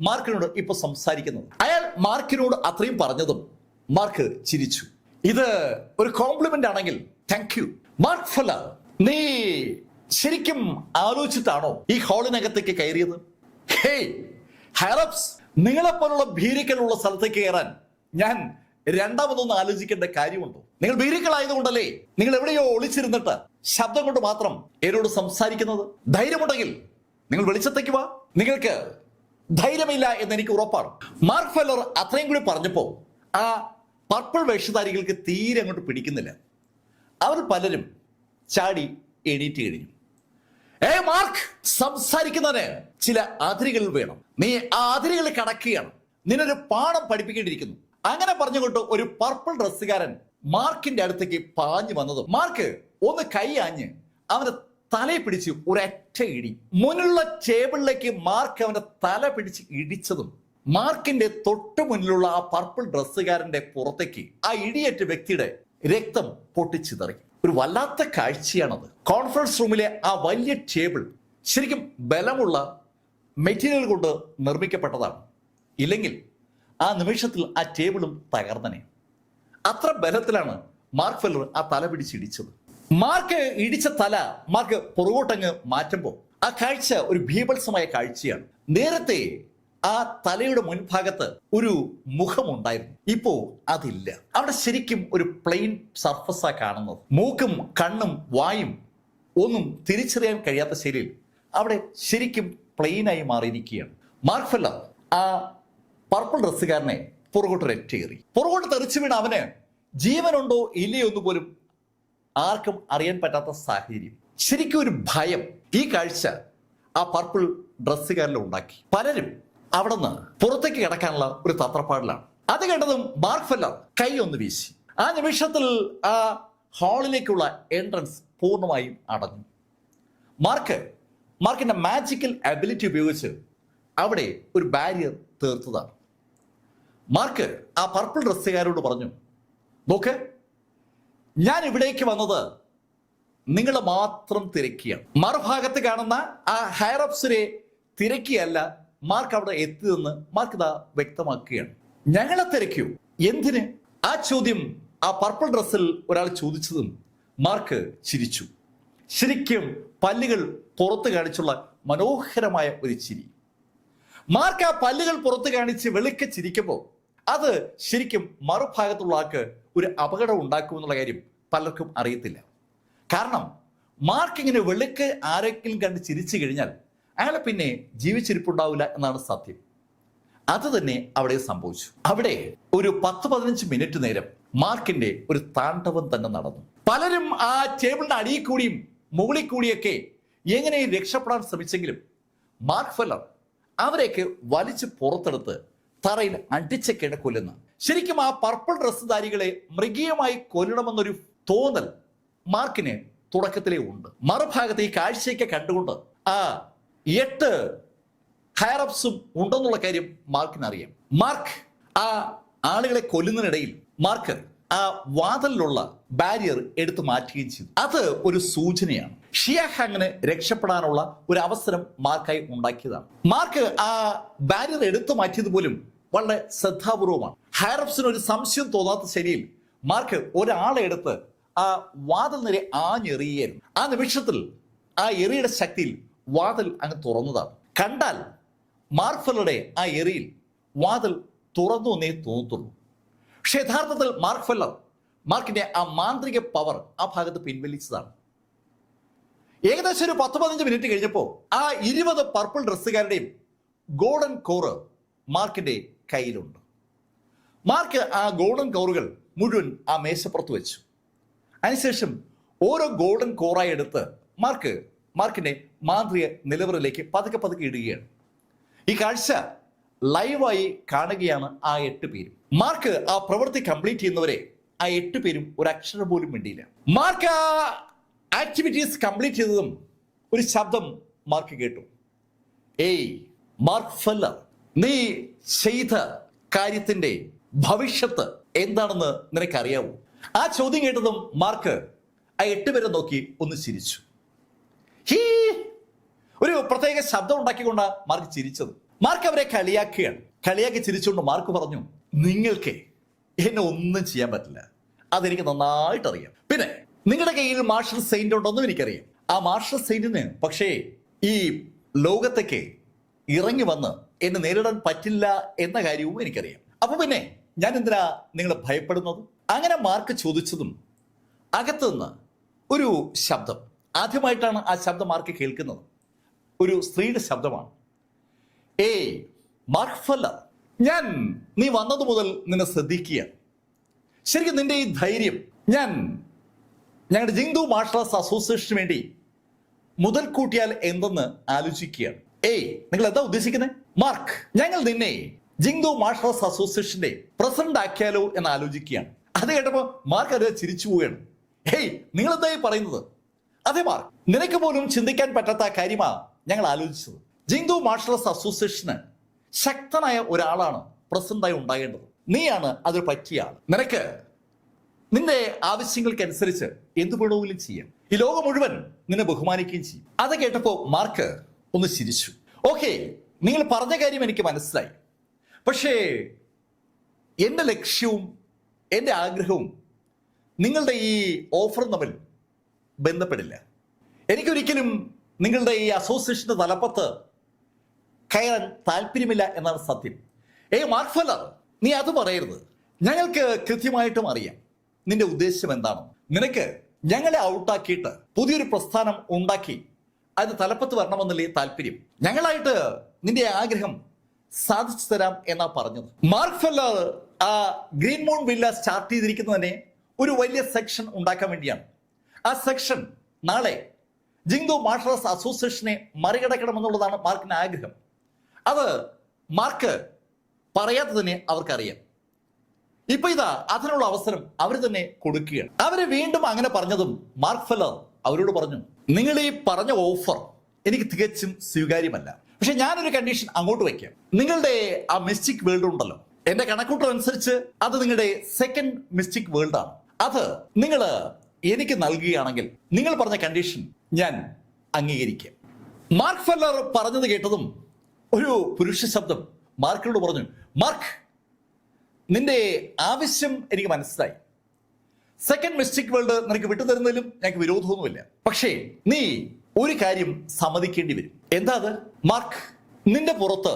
മാർക്കിനോട് ഇപ്പൊ സംസാരിക്കുന്നത്. അയാൾ മാർക്കിനോട് അത്രയും പറഞ്ഞതും മാർക്ക് ചിരിച്ചു. ഇത് ഒരു കോംപ്ലിമെന്റ് ആണെങ്കിൽ താങ്ക് യു. മാർക്ക് ഫെല്ലർ, നീ ശരിക്കും ആലോചിച്ചിട്ടാണോ ഈ ഹാളിനകത്തേക്ക് കയറിയത്? ഹേയ് ഹൈറപ്സ്, നിങ്ങളെപ്പോലുള്ള ഭീരുക്കളുള്ള സ്ഥലത്തേക്ക് കയറാൻ ഞാൻ രണ്ടാമതൊന്നും ആലോചിക്കേണ്ട കാര്യമുണ്ടോ? നിങ്ങൾ ഭീരുക്കളായതുകൊണ്ടല്ലേ നിങ്ങൾ എവിടെയോ ഒളിച്ചിരുന്നിട്ട് ശബ്ദം കൊണ്ട് മാത്രം എന്നോട് സംസാരിക്കുന്നത്? ധൈര്യമുണ്ടെങ്കിൽ നിങ്ങൾ വെളിച്ചത്തേക്ക് വാ. നിങ്ങൾക്ക് ധൈര്യമില്ല എന്ന് എനിക്ക് ഉറപ്പാണ്. മാർക്ക് ഫെല്ലർ അത്രയും കൂടി പറഞ്ഞപ്പോ ആ പർപ്പിൾ വേഷധാരികൾക്ക് തീരെ അങ്ങോട്ട് പിടിക്കുന്നില്ല. അവർ പലരും ചാടി എണീറ്റ് കഴിഞ്ഞു. മാർക്ക്, സംസാരിക്കുന്നതിന് ചില അതിരുകൾ വേണം. നീ ആ അതിരുകൾ കടക്കുകയാണ്. നിന്നൊരു പാഠം പഠിപ്പിക്കേണ്ടിയിരിക്കുന്നു. അങ്ങനെ പറഞ്ഞുകൊണ്ട് ഒരു പർപ്പിൾ ഡ്രസ്സുകാരൻ മാർക്കിന്റെ അടുത്തേക്ക് പാഞ്ഞു വന്നതും മാർക്ക് ഒന്ന് കൈ ആഞ്ഞ് അവന്റെ തലയെ പിടിച്ച് ഒരൊറ്റ ഇടി. മുന്നിലുള്ള ടേബിളിലേക്ക് മാർക്ക് അവന്റെ തല പിടിച്ച് ഇടിച്ചതും മാർക്കിന്റെ തൊട്ടു മുന്നിലുള്ള ആ പർപ്പിൾ ഡ്രസ്സുകാരന്റെ പുറത്തേക്ക് ആ ഇടിയേറ്റ വ്യക്തിയുടെ രക്തം പൊട്ടിച്ചിതറി. ഒരു വല്ലാത്ത കാഴ്ചയാണത്. കോൺഫറൻസ് റൂമിലെ ആ വലിയ ടേബിൾ ശരിക്കും ബലമുള്ള മെറ്റീരിയൽ കൊണ്ട് നിർമ്മിക്കപ്പെട്ടതാണ്. ഇല്ലെങ്കിൽ ആ നിമിഷത്തിൽ ആ ടേബിളും തകർന്നനെ. അത്ര ബലത്തിലാണ് മാർക്ക് ഫെല്ലർ ആ തല പിടിച്ചിടിച്ചത്. മാർക്ക് ഇടിച്ച തല മാർക്ക് പുറകോട്ടങ്ങ് മാറ്റുമ്പോൾ ആ കാഴ്ച ഒരു ഭീഭത്സമായ കാഴ്ചയാണ്. നേരത്തെ ആ തലയുടെ മുൻഭാഗത്ത് ഒരു മുഖമുണ്ടായിരുന്നു, ഇപ്പോ അതില്ല. അവിടെ ശരിക്കും ഒരു പ്ലെയിൻ സർഫസാ കാണുന്നത്. മൂക്കും കണ്ണും വായും ഒന്നും തിരിച്ചറിയാൻ കഴിയാത്ത ശൈലിയിൽ അവിടെ ശരിക്കും പ്ലെയിനായി മാറിയിരിക്കുകയാണ്. മാർക്ക് ഫെല്ലർ ആ പർപ്പിൾ ഡ്രസ്സുകാരനെ പുറകോട്ട് രറ്റേറി. പുറകോട്ട് തെറിച്ചു വീണ അവന് ജീവനുണ്ടോ ഇല്ലയോ എന്ന് പോലും ആർക്കും അറിയാൻ പറ്റാത്ത സാഹചര്യം. ശരിക്കും ഒരു ഭയം ഈ കാഴ്ച ആ പർപ്പിൾ ഡ്രസ്സുകാരിൽ ഉണ്ടാക്കി. പലരും അവിടെ നിന്ന് പുറത്തേക്ക് കിടക്കാനുള്ള ഒരു തത്രപ്പാടിലാണ്. അത് കണ്ടതും മാർക്ക് ഫെല്ലർ കൈ ഒന്ന് വീശി. ആ നിമിഷത്തിൽ ആ ഹാളിലേക്കുള്ള എൻട്രൻസ് പൂർണ്ണമായും അടഞ്ഞു. മാർക്കിന്റെ മാജിക്കൽ എബിലിറ്റി ഉപയോഗിച്ച് അവിടെ ഒരു ബാരിയർ തീർത്തതാണ്. മാർക്ക് ആ പർപ്പിൾ ഡ്രസ്സുകാരോട് പറഞ്ഞു, നോക്ക്, ഞാൻ ഇവിടേക്ക് വന്നത് നിങ്ങളെ മാത്രം തിരക്കിയാണ്. മറുഭാഗത്ത് കാണുന്ന ആ ഹൈറപ്സിനെ തിരക്കിയല്ല മാർക്ക് അവിടെ എത്തിയതെന്ന് മാർക്ക് ഇതാ വ്യക്തമാക്കുകയാണ്. ഞങ്ങളെ തിരക്കിയോ? എന്തിന്? ആ ചോദ്യം ആ പർപ്പിൾ ഡ്രസ്സിൽ ഒരാൾ ചോദിച്ചതും മാർക്ക് ചിരിച്ചു. ശരിക്കും പല്ലുകൾ പുറത്ത് കാണിച്ചുള്ള മനോഹരമായ ഒരു ചിരി. മാർക്ക് ആ പല്ലുകൾ പുറത്ത് കാണിച്ച് വെളുക്കെ ചിരിക്കുമ്പോൾ അത് ശരിക്കും മറുഭാഗത്തുള്ള ആൾക്ക് ഒരു അപകടം ഉണ്ടാക്കുമെന്നുള്ള കാര്യം പലർക്കും അറിയത്തില്ല. കാരണം മാർക്ക് ഇങ്ങനെ വെളുക്ക് ആരെങ്കിലും കണ്ട് ചിരിച്ചു കഴിഞ്ഞാൽ അയാളെ പിന്നെ ജീവിച്ചിരിപ്പുണ്ടാവില്ല എന്നാണ് സത്യം. അത് തന്നെ അവിടെ സംഭവിച്ചു. അവിടെ ഒരു 10-15 മിനിറ്റ് നേരം മാർക്കിന്റെ ഒരു താണ്ഡവം തന്നെ നടന്നു. പലരും ആ ടേബിളിന്റെ അടിയിൽ കൂടിയും മുകളിൽ കൂടിയൊക്കെ എങ്ങനെ രക്ഷപ്പെടാൻ ശ്രമിച്ചെങ്കിലും മാർക്ക് ഫെല്ലർ അവരെയൊക്കെ വലിച്ചു പുറത്തെടുത്ത് തറയിൽ അടിച്ചൊക്കെയാണ് കൊല്ലുന്ന. ശരിക്കും ആ പർപ്പിൾ ഡ്രസ്സുധാരികളെ മൃഗീയമായി കൊല്ലണമെന്നൊരു തോന്നൽ മാർക്കിന് തുടക്കത്തിലേ ഉണ്ട്. മറുഭാഗത്ത് ഈ കാഴ്ചയൊക്കെ കണ്ടുകൊണ്ട് ആ 8 ഹയറപ്സും ഉണ്ടെന്നുള്ള കാര്യം മാർക്കിന് അറിയാം. മാർക്ക് ആ ആളുകളെ കൊല്ലുന്നതിനിടയിൽ മാർക്ക് ആ വാതിലിലുള്ള ബാരിയർ എടുത്തു മാറ്റുകയും ചെയ്തു. അത് ഒരു സൂചനയാണ്. ഷിയ ഹാങ്ങിന് രക്ഷപ്പെടാനുള്ള ഒരു അവസരം മാർക്കായി ഉണ്ടാക്കിയതാണ്. മാർക്ക് ആ ബാരിയർ എടുത്തു മാറ്റിയത് പോലും വളരെ ശ്രദ്ധാപൂർവമാണ്. ഹയറപ്സിന് ഒരു സംശയം തോന്നാത്ത ശരിയിൽ മാർക്ക് ഒരാളെ എടുത്ത് ആ വാതിൽ നേരെ ആഞ്ഞെറിയായിരുന്നു. ആ നിമിഷത്തിൽ ആ എറിയുടെ ശക്തിയിൽ വാതിൽ അങ്ങ് തുറന്നതാണ്. കണ്ടാൽ മാർക്ക് ഫെല്ലറുടെ ആ എറിയിൽ വാതിൽ തുറന്നു എന്നേ തോന്നത്തുള്ളൂ. പക്ഷെ യഥാർത്ഥത്തിൽ മാർക്ക് ഫെല്ലർ മാർക്കിന്റെ ആ മാന്ത്രിക പവർ ആ ഭാഗത്ത് പിൻവലിച്ചതാണ്. ഏകദേശം ഒരു 10-15 മിനിറ്റ് കഴിഞ്ഞപ്പോൾ ആ 20 പർപ്പിൾ ഡ്രസ്സുകാരുടെയും ഗോൾഡൻ കോറ് മാർക്കിന്റെ കയ്യിലുണ്ട്. മാർക്ക് ആ ഗോൾഡൻ കോറുകൾ മുഴുവൻ ആ മേശപ്പുറത്ത് വെച്ചു. അതിനുശേഷം ഓരോ ഗോൾഡൻ കോറായി എടുത്ത് മാർക്കിന്റെ മാന്ത്രിക നിലവറിലേക്ക് പതുക്കെ പതുക്കെ ഇടുകയാണ്. ഈ കാഴ്ച ലൈവായി കാണുകയാണ് ആ 8 പേരും. മാർക്ക് ആ പ്രവൃത്തി കംപ്ലീറ്റ് ചെയ്യുന്നവരെ ആ 8 പേരും ഒരു അക്ഷരം പോലും മിണ്ടിയില്ല. മാർക്ക് ആ ആക്ടിവിറ്റീസ് കംപ്ലീറ്റ് ചെയ്തതും ഒരു ശബ്ദം മാർക്ക് കേട്ടു. ഏയ് മാർക്ക് ഫെല്ലർ, നീ ചെയ്ത കാര്യത്തിന്റെ ഭവിഷ്യത്ത് എന്താണെന്ന് നിനക്കറിയാവോ? ആ ചോദ്യം കേട്ടതും മാർക്ക് ആ 8 പേരെ നോക്കി ഒന്ന് ചിരിച്ചു. ഹീ, ഒരു പ്രത്യേക ശബ്ദം ഉണ്ടാക്കിക്കൊണ്ട് മാർക്ക് ചിരിച്ചത്. മാർക്ക് അവരെ കളിയാക്കി ചിരിച്ചുകൊണ്ട് മാർക്ക് പറഞ്ഞു, നിങ്ങൾക്ക് എന്നെ ഒന്നും ചെയ്യാൻ പറ്റില്ല, അതെനിക്ക് നന്നായിട്ട് അറിയാം. പിന്നെ നിങ്ങളുടെ കയ്യിൽ മാർഷൽ സെയിന്റ് ഉണ്ടെന്നും എനിക്കറിയാം. ആ മാർഷൽ സെയിന്റിന് പക്ഷേ ഈ ലോകത്തേക്ക് ഇറങ്ങി വന്ന് എന്നെ നേരിടാൻ പറ്റില്ല എന്ന കാര്യവും എനിക്കറിയാം. അപ്പൊ പിന്നെ ഞാൻ എന്തിനാ നിങ്ങൾ ഭയപ്പെടുന്നത്? അങ്ങനെ മാർക്ക് ചോദിച്ചതും അകത്തുനിന്ന് ഒരു ശബ്ദം, ആദ്യമായിട്ടാണ് ആ ശബ്ദം മാർക്ക് കേൾക്കുന്നത്. ഒരു സ്ത്രീയുടെ ശബ്ദമാണ്. ഏയ് മാർക്ക് ഫെല്ലർ, ഞാൻ നീ വന്നത് മുതൽ നിന്നെ ശ്രദ്ധിക്കുകയാണ്. ശരിക്കും നിന്റെ ഈ ധൈര്യം ഞാൻ ഞങ്ങളുടെ ജിങ്ദു മാർഷൽ ആർട്സ് അസോസിയേഷന് വേണ്ടി മുതൽ കൂട്ടിയാൽ എന്തെന്ന് ആലോചിക്കുകയാണ്. ഏയ് നിങ്ങൾ എന്താ ഉദ്ദേശിക്കുന്നത്? മാർക്ക്, ഞങ്ങൾ നിന്നെ ജിങ്ദു മാർഷൽ ആർട്സ് അസോസിയേഷന്റെ പ്രസിഡന്റ് ആക്കിയാലോ എന്ന് ആലോചിക്കുകയാണ്. അത് കേട്ടപ്പോ മാർക്ക് അത് ചിരിച്ചു പോവുകയാണ്. ഏയ് നിങ്ങൾ എന്തായി പറയുന്നത്? അതെ മാർക്ക്, നിനക്ക് പോലും ചിന്തിക്കാൻ പറ്റാത്ത കാര്യമാ ഞങ്ങൾ ആലോചിച്ചത്. ജിങ്ദു മാർഷൽ ആർട്സ് അസോസിയേഷന് ശക്തനായ ഒരാളാണ് പ്രസിഡന്റായി ഉണ്ടാകേണ്ടത്. നീയാണ് അതിന് പറ്റിയ ആൾ. നിനക്ക് നിന്റെ ആവശ്യങ്ങൾക്കനുസരിച്ച് എന്ത് വേണമെങ്കിലും ചെയ്യാം. ഈ ലോകം മുഴുവൻ നിന്നെ ബഹുമാനിക്കുകയും ചെയ്യും. അത് കേട്ടപ്പോൾ മാർക്ക് ഒന്ന് ചിരിച്ചു. ഓക്കെ, നിങ്ങൾ പറഞ്ഞ കാര്യം എനിക്ക് മനസ്സിലായി. പക്ഷേ എൻ്റെ ലക്ഷ്യവും എൻ്റെ ആഗ്രഹവും നിങ്ങളുടെ ഈ ഓഫറും തമ്മിൽ ബന്ധപ്പെടില്ല. എനിക്കൊരിക്കലും നിങ്ങളുടെ ഈ അസോസിയേഷന്റെ തലപ്പത്ത് കയറാൻ താല്പര്യമില്ല എന്നാണ് സത്യം. മാർക്ക് ഫെല്ലർ, നീ അത് പറയരുത്. ഞങ്ങൾക്ക് കൃത്യമായിട്ടും അറിയാം നിന്റെ ഉദ്ദേശം എന്താണെന്ന്. നിനക്ക് ഞങ്ങളെ ഔട്ടാക്കിയിട്ട് പുതിയൊരു പ്രസ്ഥാനം ഉണ്ടാക്കി അതിന് തലപ്പത്ത് വരണമെന്നല്ലേ താല്പര്യം. ഞങ്ങളായിട്ട് നിന്റെ ആഗ്രഹം സാധിച്ചു തരാം എന്നാ പറഞ്ഞത്. മാർക്ക് ഫെല്ലർ ആ ഗ്രീൻ മൗണ്ട് വില്ല സ്റ്റാർട്ട് ചെയ്തിരിക്കുന്നത് തന്നെ ഒരു വലിയ സെക്ഷൻ ഉണ്ടാക്കാൻ വേണ്ടിയാണ്. ആ സെക്ഷൻ നാളെ ജിങ്ദു മാർഷൽ ആർട്സ് അസോസിയേഷനെ മറികടക്കണമെന്നുള്ളതാണ് മാർക്കിന് ആഗ്രഹം. അത് മാർക്ക് പറയാതെ തന്നെ അവർക്കറിയാം. ഇപ്പൊ ഇതാ അതിനുള്ള അവസരം അവർ തന്നെ കൊടുക്കുകയാണ്. അവരെ വീണ്ടും അങ്ങനെ പറഞ്ഞതും മാർക്ക് ഫെല്ലർ അവരോട് പറഞ്ഞു, നിങ്ങൾ ഈ പറഞ്ഞ ഓഫർ എനിക്ക് തികച്ചും സ്വീകാര്യമല്ല. പക്ഷെ ഞാനൊരു കണ്ടീഷൻ അങ്ങോട്ട് വയ്ക്കാം. നിങ്ങളുടെ ആ മിസ്റ്റിക് വേൾഡ് ഉണ്ടല്ലോ, എന്റെ കണക്കൂട്ടം അനുസരിച്ച് അത് നിങ്ങളുടെ സെക്കൻഡ് മിസ്റ്റിക് വേൾഡ് ആണ്. അത് നിങ്ങൾ എനിക്ക് നൽകുകയാണെങ്കിൽ നിങ്ങൾ പറഞ്ഞ കണ്ടീഷൻ ഞാൻ അംഗീകരിക്കാം. മാർക്ക് ഫെല്ലർ പറഞ്ഞത് കേട്ടതും ഒരു പുരുഷ ശബ്ദം മാർക്കിനോട് പറഞ്ഞു, മാർക്ക്, നിന്റെ ആവശ്യം എനിക്ക് മനസ്സിലായി. സെക്കൻഡ് മിസ്റ്റിക് വേൾഡ് നിനക്ക് വിട്ടുതരുന്നതിലും ഞങ്ങൾക്ക് വിരോധമൊന്നുമില്ല. പക്ഷേ നീ ഒരു കാര്യം സമ്മതിക്കേണ്ടി വരും. എന്താ അത്? മാർക്ക്, നിന്റെ പുറത്ത്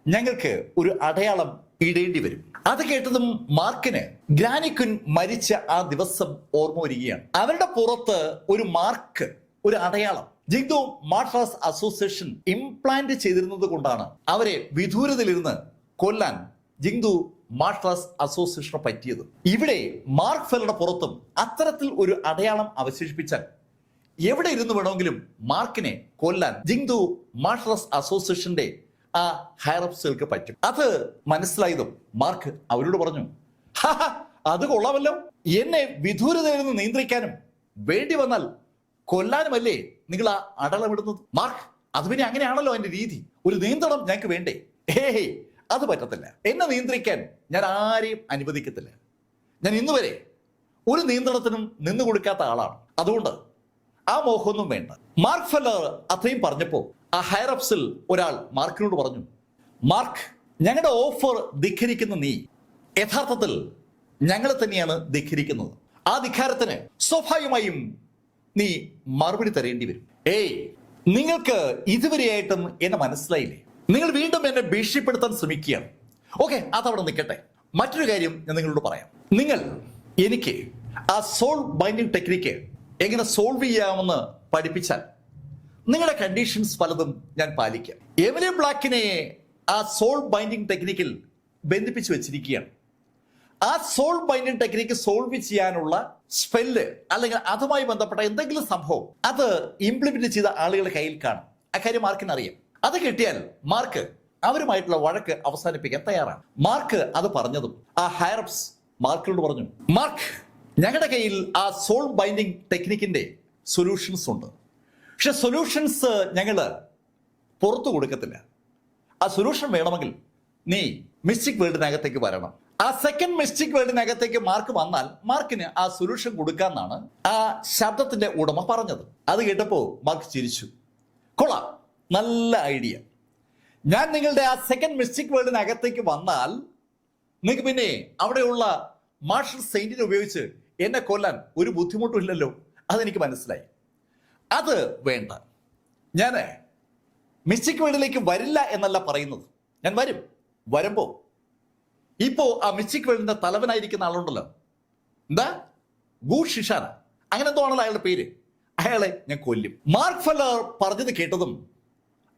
ഞങ്ങൾക്ക് ഒരു അടയാളം ഇടേണ്ടി വരും. അത് കേട്ടതും മാർക്കിന് ഗ്രാനിക്കുൻ മരിച്ച ആ ദിവസം ഓർമ്മ വരികയാണ്. അവരുടെ പുറത്ത് ഒരു മാർക്ക്, ഒരു അടയാളം ജിങ്ദു മാർഷൽ ആർട്സ് അസോസിയേഷൻ ഇംപ്ലാന്റ് ചെയ്തിരുന്നത് കൊണ്ടാണ് അവരെ വിദൂരതയിലിരുന്ന് കൊല്ലാൻ ജിങ്ദു മാർഷൽ ആർട്സ് അസോസിയേഷന് പറ്റിയത്. ഇവിടെ മാർക്ക് ഫെല്ലറുടെ പുറത്തും അത്തരത്തിൽ ഒരു അടയാളം അവശേഷിപ്പിച്ചാൽ എവിടെ ഇരുന്ന് വേണമെങ്കിലും മാർക്കിനെ കൊല്ലാൻ ജിങ്ദു മാർഷൽ ആർട്സ് അസോസിയേഷന്റെ ആ ഹയറപ്സുകൾക്ക് പറ്റും. അത് മനസ്സിലായതും മാർക്ക് അവരോട് പറഞ്ഞു, അത് കൊള്ളാമല്ലോ, എന്നെ വിദൂരതയിൽ നിന്ന് നിയന്ത്രിക്കാനും വേണ്ടി വന്നാൽ കൊല്ലാനുമല്ലേ നിങ്ങൾ ആ അടളമിടുന്നത്. മാർക്ക്, അത് പിന്നെ അങ്ങനെയാണല്ലോ എന്റെ രീതി. ഒരു നിയന്ത്രണം ഞങ്ങൾക്ക് വേണ്ടേ? ഹേ, അത് പറ്റത്തില്ല. എന്നെ നിയന്ത്രിക്കാൻ ഞാൻ ആരെയും അനുവദിക്കത്തില്ല. ഞാൻ ഇന്നുവരെ ഒരു നിയന്ത്രണത്തിനും നിന്നു കൊടുക്കാത്ത ആളാണ്. അതുകൊണ്ട് ആ മോഹമൊന്നും വേണ്ട. മാർക്ക് ഫെല്ലർ അത്രയും പറഞ്ഞപ്പോ ആ ഹയറപ്സിൽ ഒരാൾ മാർക്കിനോട് പറഞ്ഞു, മാർക്ക്, ഞങ്ങളുടെ ഓഫർ ധിഖരിക്കുന്ന നീ യഥാർത്ഥത്തിൽ ഞങ്ങളെ തന്നെയാണ് ധിഖരിക്കുന്നത്. ആ ധിഖാരത്തിന് സ്വാഭാവികമായും നീ മറുപടി തരേണ്ടി വരും. നിങ്ങൾക്ക് ഇതുവരെയായിട്ടും എന്നെ മനസ്സിലായില്ലേ? നിങ്ങൾ വീണ്ടും എന്നെ ഭീഷണിപ്പെടുത്താൻ ശ്രമിക്കുകയാണ്. ഓക്കെ, അതവിടെ നിൽക്കട്ടെ. മറ്റൊരു കാര്യം ഞാൻ നിങ്ങളോട് പറയാം. നിങ്ങൾ എനിക്ക് ആ സോൾ ബൈൻഡിങ് ടെക്നിക്ക് എങ്ങനെ സോൾവ് ചെയ്യാമെന്ന് പഠിപ്പിച്ചാൽ നിങ്ങളുടെ കണ്ടീഷൻസ് പലതും ഞാൻ പാലിക്കാം. എമിലി ബ്ലാക്കിനെ ആ സോൾ ബൈൻഡിങ് ടെക്നിക്കിൽ ബന്ധിപ്പിച്ച് വെച്ചിരിക്കുകയാണ്. ആ സോൾ ബൈൻഡിങ് ടെക്നിക്ക് സോൾവ് ചെയ്യാനുള്ള സ്പെല്ല് അല്ലെങ്കിൽ അതുമായി ബന്ധപ്പെട്ട എന്തെങ്കിലും സംഭവം അത് ഇംപ്ലിമെന്റ് ചെയ്ത ആളുകളുടെ കയ്യിൽ കാണും. അക്കാര്യം മാർക്കിന് അറിയാം. അത് കിട്ടിയാൽ മാർക്ക് അവരുമായിട്ടുള്ള വഴക്ക് അവസാനിപ്പിക്കാൻ തയ്യാറാണ്. മാർക്ക് അത് പറഞ്ഞതും ആ ഹയറപ്സ് മാർക്കിനോട് പറഞ്ഞു, മാർക്ക്, ഞങ്ങളുടെ കയ്യിൽ ആ സോൾ ബൈൻഡിങ് ടെക്നിക്കിന്റെ സൊല്യൂഷൻസ് ഉണ്ട്. പക്ഷെ സൊല്യൂഷൻസ് ഞങ്ങള് പുറത്തു കൊടുക്കത്തില്ല. ആ സൊല്യൂഷൻ വേണമെങ്കിൽ നീ മിസ്റ്റിക് വേൾഡിനകത്തേക്ക് വരണം. ആ സെക്കൻഡ് മിസ്റ്റിക് വേൾഡിനകത്തേക്ക് മാർക്ക് വന്നാൽ മാർക്കിന് ആ സൊല്യൂഷൻ കൊടുക്കാന്നാണ് ആ ശബ്ദത്തിന്റെ ഉടമ പറഞ്ഞത്. അത് കേട്ടപ്പോ മാർക്ക് ചിരിച്ചു. കൊള്ളാം, നല്ല ഐഡിയ. ഞാൻ നിങ്ങളുടെ ആ സെക്കൻഡ് മിസ്റ്റിക് വേൾഡിനകത്തേക്ക് വന്നാൽ നിങ്ങൾക്ക് പിന്നെ അവിടെയുള്ള മാർഷൽ സെയിന്റിനെ ഉപയോഗിച്ച് എന്നെ കൊല്ലാൻ ഒരു ബുദ്ധിമുട്ടും ഇല്ലല്ലോ. അതെനിക്ക് മനസ്സിലായി. അത് വേണ്ട. ഞാൻ മിസ്റ്റിക് വേൾഡിലേക്ക് വരില്ല എന്നല്ല പറയുന്നത്. ഞാൻ വരും. വരുമ്പോ ഇപ്പോ ആ മിസ്റ്റിക് വേൾഡിന്റെ തലവനായിരിക്കുന്ന ആളുണ്ടല്ലോ, എന്താ, ഗൂഡ് ഷിഷാന, അങ്ങനെ എന്തോ ആണല്ലോ അയാളുടെ പേര്. അയാളെ ഞാൻ കൊല്ലും. മാർക്ക് ഫെല്ലർ പറഞ്ഞത് കേട്ടതും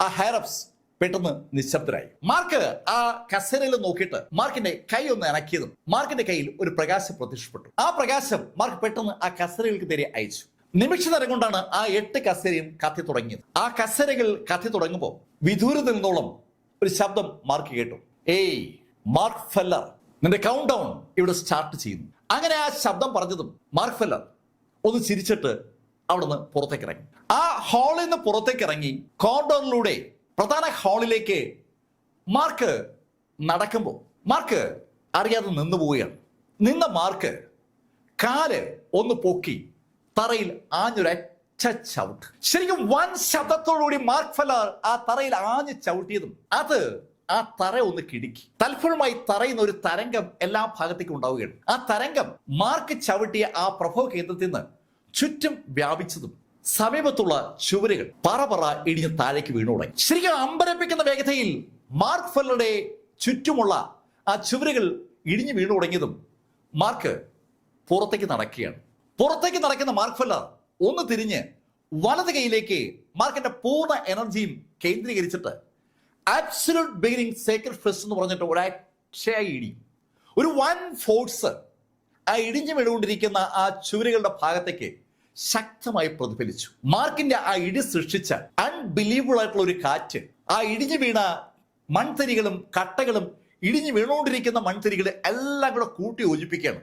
ആ ഹയറപ്സ് പെട്ടെന്ന് നിശബ്ദരായി. മാർക്ക് ആ കസേരയിൽ നോക്കിയിട്ട് മാർക്കിന്റെ കൈ ഒന്ന് ഇണക്കിയതും മാർക്കിന്റെ കയ്യിൽ ഒരു പ്രകാശം പ്രത്യക്ഷപ്പെട്ടു. ആ പ്രകാശം മാർക്ക് പെട്ടെന്ന് ആ കസേരകൾക്ക് നേരെ അയച്ചു. നിമിഷ നേരം കൊണ്ടാണ് ആ 8 കസേരയും കത്തി തുടങ്ങിയത്. ആ കസേരകൾ കത്തി തുടങ്ങുമ്പോൾ വിദൂരത്തിൽ നിന്നോളം ഒരു ശബ്ദം മാർക്ക് കേട്ടു. മാർക്ക് ഫെല്ലർ, നിന്റെ കൗണ്ട് ഡൗൺ ഇവിടെ സ്റ്റാർട്ട് ചെയ്യുന്നു. അങ്ങനെ ആ ശബ്ദം പറഞ്ഞതും മാർക്ക് ഫെല്ലർ ഒന്ന് ചിരിച്ചിട്ട് അവിടുന്ന് പുറത്തേക്ക് ഇറങ്ങി. ആ ഹാളിൽ നിന്ന് പുറത്തേക്ക് ഇറങ്ങി കോറിഡോറിലൂടെ പ്രധാന ഹാളിലേക്ക് മാർക്ക് നടക്കുമ്പോൾ മാർക്ക് അറിയാതെ നിന്നു പോവുകയാണ്. നിന്ന മാർക്ക് കാല് ഒന്ന് പൊക്കി തറയിൽ ആഞ്ഞൊരൊറ്റ ചവിട്ട്. ശരിക്കും വൻ ശബ്ദത്തോടുകൂടി മാർക്ക് ഫെല്ലർ ആ തറയിൽ ആഞ്ഞ് ചവിട്ടിയതും അത് ആ തറ ഒന്ന് കിടുക്കി. തൽഫലമായി തറയുന്ന ഒരു തരംഗം എല്ലാ ഭാഗത്തേക്കും ഉണ്ടാവുകയാണ്. ആ തരംഗം മാർക്ക് ചവിട്ടിയ ആ പ്രഭവ കേന്ദ്രത്തിൽ നിന്ന് ചുറ്റും വ്യാപിച്ചതും സമീപത്തുള്ള ചുവരുകൾ പറ ഇടിഞ്ഞ് താഴേക്ക് വീണു തുടങ്ങി. ശരിക്കും അമ്പരപ്പിക്കുന്ന വേഗതയിൽ മാർക്ക് ഫെല്ലറുടെ ചുറ്റുമുള്ള ആ ചുവരുകൾ ഇടിഞ്ഞു വീണു തുടങ്ങിയതും മാർക്ക് പുറത്തേക്ക് നടക്കുകയാണ്. പുറത്തേക്ക് നടക്കുന്ന മാർക്ക് ഫെല്ലർ ഒന്ന് തിരിഞ്ഞ് വലത് കൈയിലേക്ക് മാർക്കിന്റെ പൂർണ്ണ എനർജിയും കേന്ദ്രീകരിച്ചിട്ട് ആബ്സല്യൂട്ട് ബിഗിനിങ് സേക്രഡ് ഫിസ്റ്റ് എന്ന് പറഞ്ഞിട്ട് ഒരക്ഷയായി ഇടി. ഒരു വൻ ഫോഴ്സ് ആ ഇടിഞ്ഞു വീണുകൊണ്ടിരിക്കുന്ന ആ ചുവരുകളുടെ ഭാഗത്തേക്ക് ശക്തമായി പ്രതിഫലിച്ചു. മാർക്കിന്റെ ആ ഇടി സൃഷ്ടിച്ച അൺബിലീവബിൾ ആയിട്ടുള്ള ഒരു കാറ്റ് ആ ഇടിഞ്ഞു വീണ മൺതരികളും കട്ടകളും ഇടിഞ്ഞു വീണുകൊണ്ടിരിക്കുന്ന മൺതരികളെ എല്ലാം കൂടെ കൂട്ടി യോജിപ്പിക്കുകയാണ്.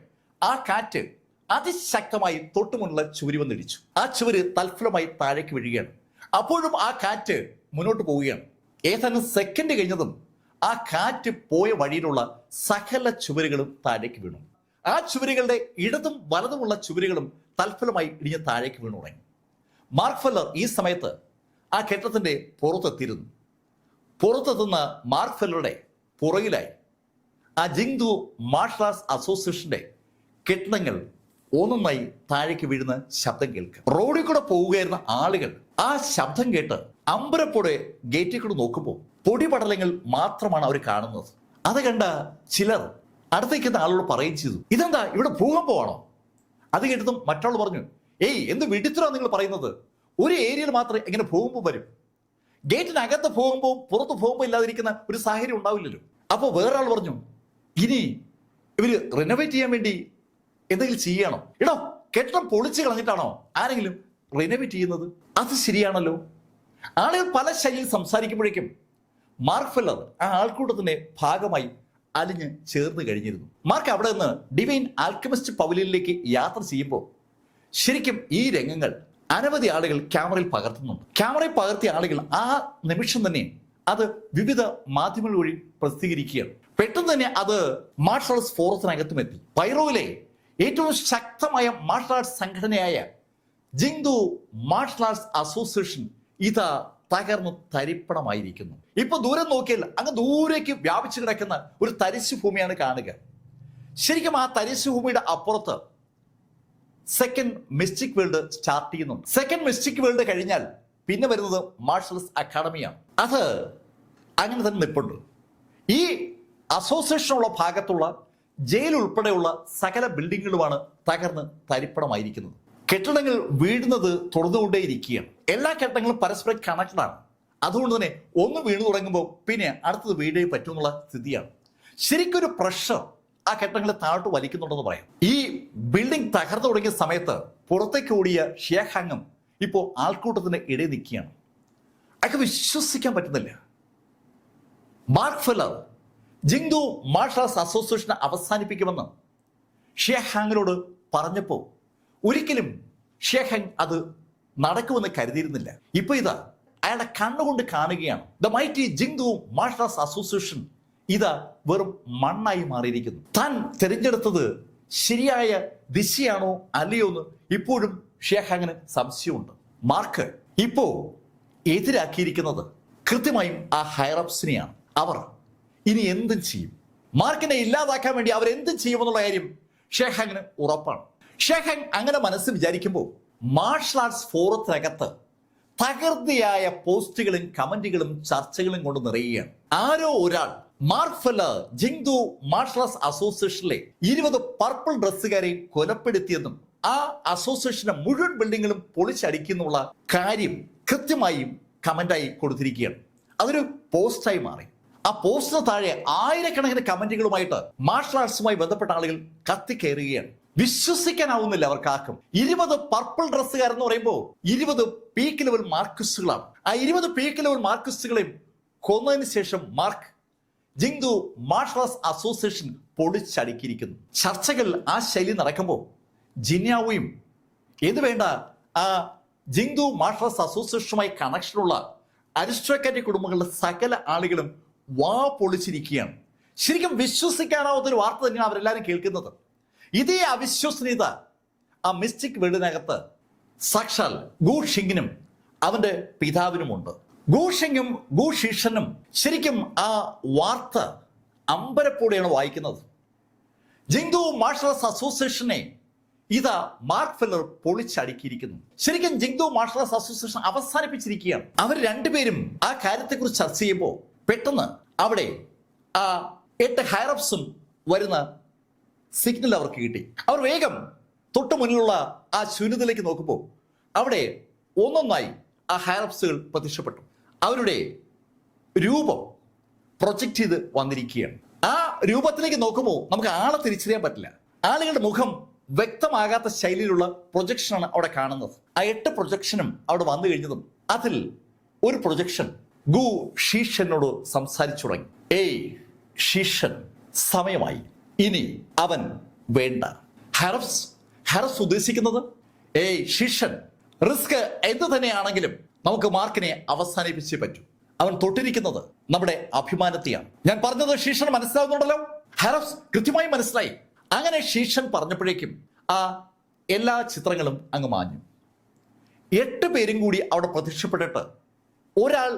ആ കാറ്റ് അതിശക്തമായി തൊട്ടുമുള്ള ചുവരി വന്നിടിച്ചു. ആ ചുവര് തൽഫലമായി താഴേക്ക് വീഴുകയാണ്. അപ്പോഴും ആ കാറ്റ് മുന്നോട്ട് പോവുകയാണ്. ഏതാനും സെക്കൻഡ് കഴിഞ്ഞതും ആ കാറ്റ് പോയ വഴിയിലുള്ള സകല ചുവരുകളും താഴേക്ക് വീണു. ആ ചുവരുകളുടെ ഇടതും വലതുമുള്ള ചുവരുകളും തൽഫലമായി ഇടിഞ്ഞ് താഴേക്ക് വീണു തുടങ്ങി. മാർക്ക് ഫെല്ലർ ഈ സമയത്ത് ആ കെട്ടിടത്തിന്റെ പുറത്തെത്തിയിരുന്നു. പുറത്തെത്തുന്ന മാർക്ക് ഫെല്ലറുടെ പുറകിലായി ആ ജിങ്ദു മാർഷൽ ആർട്സ് അസോസിയേഷന്റെ കെട്ടിടങ്ങൾ ഒന്നൊന്നായി താഴേക്ക് വീഴുന്ന ശബ്ദം കേൾക്കുക. റോഡിൽ കൂടെ പോവുകയായിരുന്ന ആളുകൾ ആ ശബ്ദം കേട്ട് അമ്പരപ്പോടെ ഗേറ്റിൽ കൂടെ നോക്കുമ്പോൾ പൊടിപടലങ്ങൾ മാത്രമാണ് അവർ കാണുന്നത്. അത് കണ്ട ചിലർ അടുത്തേക്കുന്ന ആളോട് പറയുകയും ചെയ്തു, ഇതെന്താ ഇവിടെ ഭൂകമ്പമാണോ? അത് കേട്ടതും മറ്റാൾ പറഞ്ഞു, എന്ത് വെടിത്തരാ നിങ്ങൾ പറയുന്നത്? ഒരു ഏരിയയിൽ മാത്രമേ എങ്ങനെ ഭൂകമ്പം വരും? ഗേറ്റിനകത്ത് ഭൂകമ്പവും പുറത്ത് ഭൂകമ്പം ഇല്ലാതിരിക്കുന്ന ഒരു സാഹചര്യം ഉണ്ടാവില്ലല്ലോ. അപ്പോൾ വേറൊരാൾ പറഞ്ഞു, ഇനി ഇവര് റിനോവേറ്റ് ചെയ്യാൻ വേണ്ടി എന്തെങ്കിലും ചെയ്യണോ? എടോ, കെട്ടിടം പൊളിച്ചു കളഞ്ഞിട്ടാണോ ആരെങ്കിലും റിനോവേറ്റ് ചെയ്യുന്നത്? അത് ശരിയാണല്ലോ. ആളുകൾ പല ശൈലിയിൽ സംസാരിക്കുമ്പോഴേക്കും മാർക്ക് ഫെല്ലർ ആ ആൾക്കൂട്ടത്തിന്റെ ഭാഗമായി അലിഞ്ഞ് ചേർന്ന് കഴിഞ്ഞിരുന്നു. മാർക്ക് അവിടെ നിന്ന് ഡിവൈൻ ആൽക്കമിസ്റ്റ് പവലിയനിലേക്ക് യാത്ര ചെയ്യുമ്പോൾ ശരിക്കും ഈ രംഗങ്ങൾ അനവധി ആളുകൾ ക്യാമറയിൽ പകർത്തുന്നുണ്ട്. ക്യാമറയിൽ പകർത്തിയ ആളുകൾ ആ നിമിഷം തന്നെ അത് വിവിധ മാധ്യമങ്ങൾ വഴി പ്രസിദ്ധീകരിക്കുകയാണ്. പെട്ടെന്ന് തന്നെ അത് മാർഷൽ ആർട്സ് ഫോറത്തിനകത്തും എത്തി. പൈറോയിലെ ഏറ്റവും ശക്തമായ മാർഷൽ ആർട്സ് സംഘടനയായ ജിങ്ദു മാർഷൽ ആർട്സ് അസോസിയേഷൻ ഇതാ തകർന്നു തരിപ്പണമായിരിക്കുന്നു. ഇപ്പൊ ദൂരം നോക്കിയാൽ അങ്ങ് ദൂരേക്ക് വ്യാപിച്ചു കിടക്കുന്ന ഒരു തരിശു ഭൂമിയാണ് കാണുക. ശരിക്കും ആ തരിശു ഭൂമിയുടെ അപ്പുറത്ത് സെക്കൻഡ് മിസ്റ്റിക് വേൾഡ് സ്റ്റാർട്ട് ചെയ്യുന്നുണ്ട്. സെക്കൻഡ് മിസ്റ്റിക് വേൾഡ് കഴിഞ്ഞാൽ പിന്നെ വരുന്നത് മാർഷൽസ് അക്കാഡമിയാണ്. അത് അങ്ങനെ തന്നെ നിൽപ്പുണ്ട്. ഈ അസോസിയേഷനുള്ള ഭാഗത്തുള്ള ജയിൽ ഉൾപ്പെടെയുള്ള സകല ബിൽഡിങ്ങുകളുമാണ് തകർന്ന് തരിപ്പണമായിരിക്കുന്നത്. കെട്ടിടങ്ങൾ വീഴുന്നത് തുടർന്നുകൊണ്ടേയിരിക്കുകയാണ്. എല്ലാ കെട്ടിടങ്ങളും പരസ്പരം കണക്റ്റഡ് ആണ്. അതുകൊണ്ട് തന്നെ ഒന്ന് വീണു തുടങ്ങുമ്പോൾ പിന്നെ അടുത്തത് വീഴേ പറ്റുമെന്നുള്ള സ്ഥിതിയാണ്. ശരിക്കൊരു പ്രഷർ ആ കെട്ടിടങ്ങളെ താഴോട്ട് വലിക്കുന്നുണ്ടെന്ന് പറയാം. ഈ ബിൽഡിംഗ് തകർന്നു തുടങ്ങിയ സമയത്ത് പുറത്തേക്ക് ഓടിയ ഷിയാഹാങ്ങും ഇപ്പോൾ ആൾക്കൂട്ടത്തിന്റെ ഇടയിൽ നിൽക്കുകയാണ്. അതൊക്കെ വിശ്വസിക്കാൻ പറ്റുന്നില്ല. Mark Feller Jingdu martial arts association അവസാനിപ്പിക്കുമെന്ന് ഷിയാഹാങ്ങിനോട് പറഞ്ഞപ്പോൾ ഒരിക്കലും ഷിയാഹാങ് അത് നടക്കുമെന്ന് കരുതിയിരുന്നില്ല. ഇപ്പൊ ഇതാ അയാളുടെ കണ്ണുകൊണ്ട് കാണുകയാണ്. The mighty Jingdu martial arts association ഇതാ വെറും മണ്ണായി മാറിയിരിക്കുന്നു. താൻ തിരഞ്ഞെടുത്തത് ശരിയായ ദിശയാണോ അല്ലയോ എന്ന് ഇപ്പോഴും ഷിയാഹാങ്ങിന് സംശയമുണ്ട്. മാർക്ക് ഇപ്പോ എതിരാക്കിയിരിക്കുന്നത് കൃത്യമായും ആ ഹയറപ്സിനെയാണ്. അവർ ഇനി എന്തും ചെയ്യും. മാർക്കിനെ ഇല്ലാതാക്കാൻ വേണ്ടി അവരെന്തും ചെയ്യുമെന്നുള്ള കാര്യം ഷിയാഹാങ്ങിന് ഉറപ്പാണ്. ഷിയാഹാങ് അങ്ങനെ മനസ്സിൽ വിചാരിക്കുമ്പോൾ മാർഷൽ ആർട്സ് ഫോറത്തിനകത്ത് തകൃതിയായ പോസ്റ്റുകളും കമന്റുകളും ചർച്ചകളും കൊണ്ട് നിറയുകയാണ്. ആരോ ഒരാൾ Mark Feller Jingdu martial arts അസോസിയേഷനിലെ 20 പർപ്പിൾ ഡ്രസ്സുകാരെ കൊലപ്പെടുത്തിയെന്നും ആ അസോസിയേഷന്റെ മുഴുവൻ ബിൽഡിങ്ങുകളും പൊളിച്ചടിക്കുന്നുള്ള കാര്യം കൃത്യമായും കമന്റായി കൊടുത്തിരിക്കുകയാണ്. അതൊരു പോസ്റ്റായി മാറി. ആ പോസ്റ്റിന് താഴെ ആയിരക്കണക്കിന് കമന്റുകളുമായിട്ട് മാർഷൽ ആർട്സുമായി ബന്ധപ്പെട്ട ആളുകൾ കത്തിക്കയറുകയാണ്. വിശ്വസിക്കാനാവുന്നില്ല അവർക്കാർക്കും. 20 പർപ്പിൾ ഡ്രസ്സുകാരെന്ന് പറയുമ്പോൾ 20 പീക്ക് ലെവൽ മാർക്സിസ്റ്റുകളാണ്. ആ 20 പീക്ക് ലെവൽ മാർക്സിസ്റ്റുകളെയും കൊന്നതിന് ശേഷം മാർക്ക് ജിങ്ദു മാർഷൽ ആർട്സ് അസോസിയേഷൻ പൊളിച്ചടുക്കിയിരിക്കുന്നു. ചർച്ചകൾ ആ ശൈലി നടക്കുമ്പോൾ ജിന്യാവുയും ഏത് വേണ്ട ആ ജിങ്ദു മാർഷൽ ആർട്സ് അസോസിയേഷനുമായി കണക്ഷനുള്ള അരിസ്റ്റോക്രാറ്റിക് കുടുംബങ്ങളുടെ സകല ആളുകളും വാ പൊളിച്ചിരിക്കുകയാണ്. ശരിക്കും വിശ്വസിക്കാനാവാത്തൊരു വാർത്ത തന്നെയാണ് അവരെല്ലാവരും കേൾക്കുന്നത്. ഇതേ അവിശ്വസനീയത ആ മിസ്റ്റിക് വേൾഡിനകത്ത് സാക്ഷാൽ ഗു ഷിങ്ങിനും അവന്റെ പിതാവിനുമുണ്ട്. ഗു ഷിങ്ങും ഗു ഷീഷനും ശരിക്കും ആ വാർത്ത അമ്പരപ്പോടെയാണ് വായിക്കുന്നത്. ജിങ്ദു മാർഷൽ ആർട്സ് അസോസിയേഷനെ ഇതാ മാർക്ക് ഫെല്ലർ പൊളിച്ചടുക്കിയിരിക്കുന്നു. ശരിക്കും ജിങ്ദു മാർഷൽ ആർട്സ് അസോസിയേഷൻ അവസാനിപ്പിച്ചിരിക്കുകയാണ്. അവർ രണ്ടുപേരും ആ കാര്യത്തെക്കുറിച്ച് ചർച്ച ചെയ്യുമ്പോൾ പെട്ടെന്ന് അവിടെ ആ 8 ഹയറപ്സും വരുന്ന സിഗ്നൽ അവർക്ക് കിട്ടി. അവർ വേഗം തൊട്ടു മുന്നിലുള്ള ആ ശൂന്യതയിലേക്ക് നോക്കുമ്പോൾ അവിടെ ഒന്നൊന്നായി ആ ഹയറപ്സുകൾ പ്രത്യക്ഷപ്പെട്ടു. അവരുടെ രൂപം പ്രൊജക്റ്റ് ചെയ്ത് വന്നിരിക്കുകയാണ്. ആ രൂപത്തിലേക്ക് നോക്കുമ്പോൾ നമുക്ക് ആളെ തിരിച്ചറിയാൻ പറ്റില്ല. ആളുകളുടെ മുഖം വ്യക്തമാകാത്ത ശൈലിയിലുള്ള പ്രൊജക്ഷനാണ് അവിടെ കാണുന്നത്. ആ 8 പ്രൊജക്ഷനും അവിടെ വന്നു കഴിഞ്ഞതും അതിൽ ഒരു പ്രൊജക്ഷൻ ഗു ഷീഷനോട് സംസാരിച്ചു തുടങ്ങി. ഏയ് ഷീഷൻ, സമയമായി, ഇനി അവൻ വേണ്ട. ഹെറപ്സ് ഉദ്ദേശിക്കുന്നത് ഏയ് ഷീഷൻ, റിസ്ക് എന്ത് തന്നെയാണെങ്കിലും നമുക്ക് മാർക്കിനെ അവസാനിപ്പിച്ചേ പറ്റൂ. അവൻ തൊട്ടിരിക്കുന്നത് നമ്മുടെ അഭിമാനത്തെയാണ്. ഞാൻ പറഞ്ഞത് ഷീഷൻ മനസ്സിലാവുന്നുണ്ടല്ലോ. ഹെറപ്സ് കൃത്യമായി മനസ്സിലായി. അങ്ങനെ ഷീഷൻ പറഞ്ഞപ്പോഴേക്കും ആ എല്ലാ ചിത്രങ്ങളും അങ്ങ് മാഞ്ഞു. 8 പേരും കൂടി അവിടെ പ്രത്യക്ഷപ്പെട്ടിട്ട് ഒരാൾ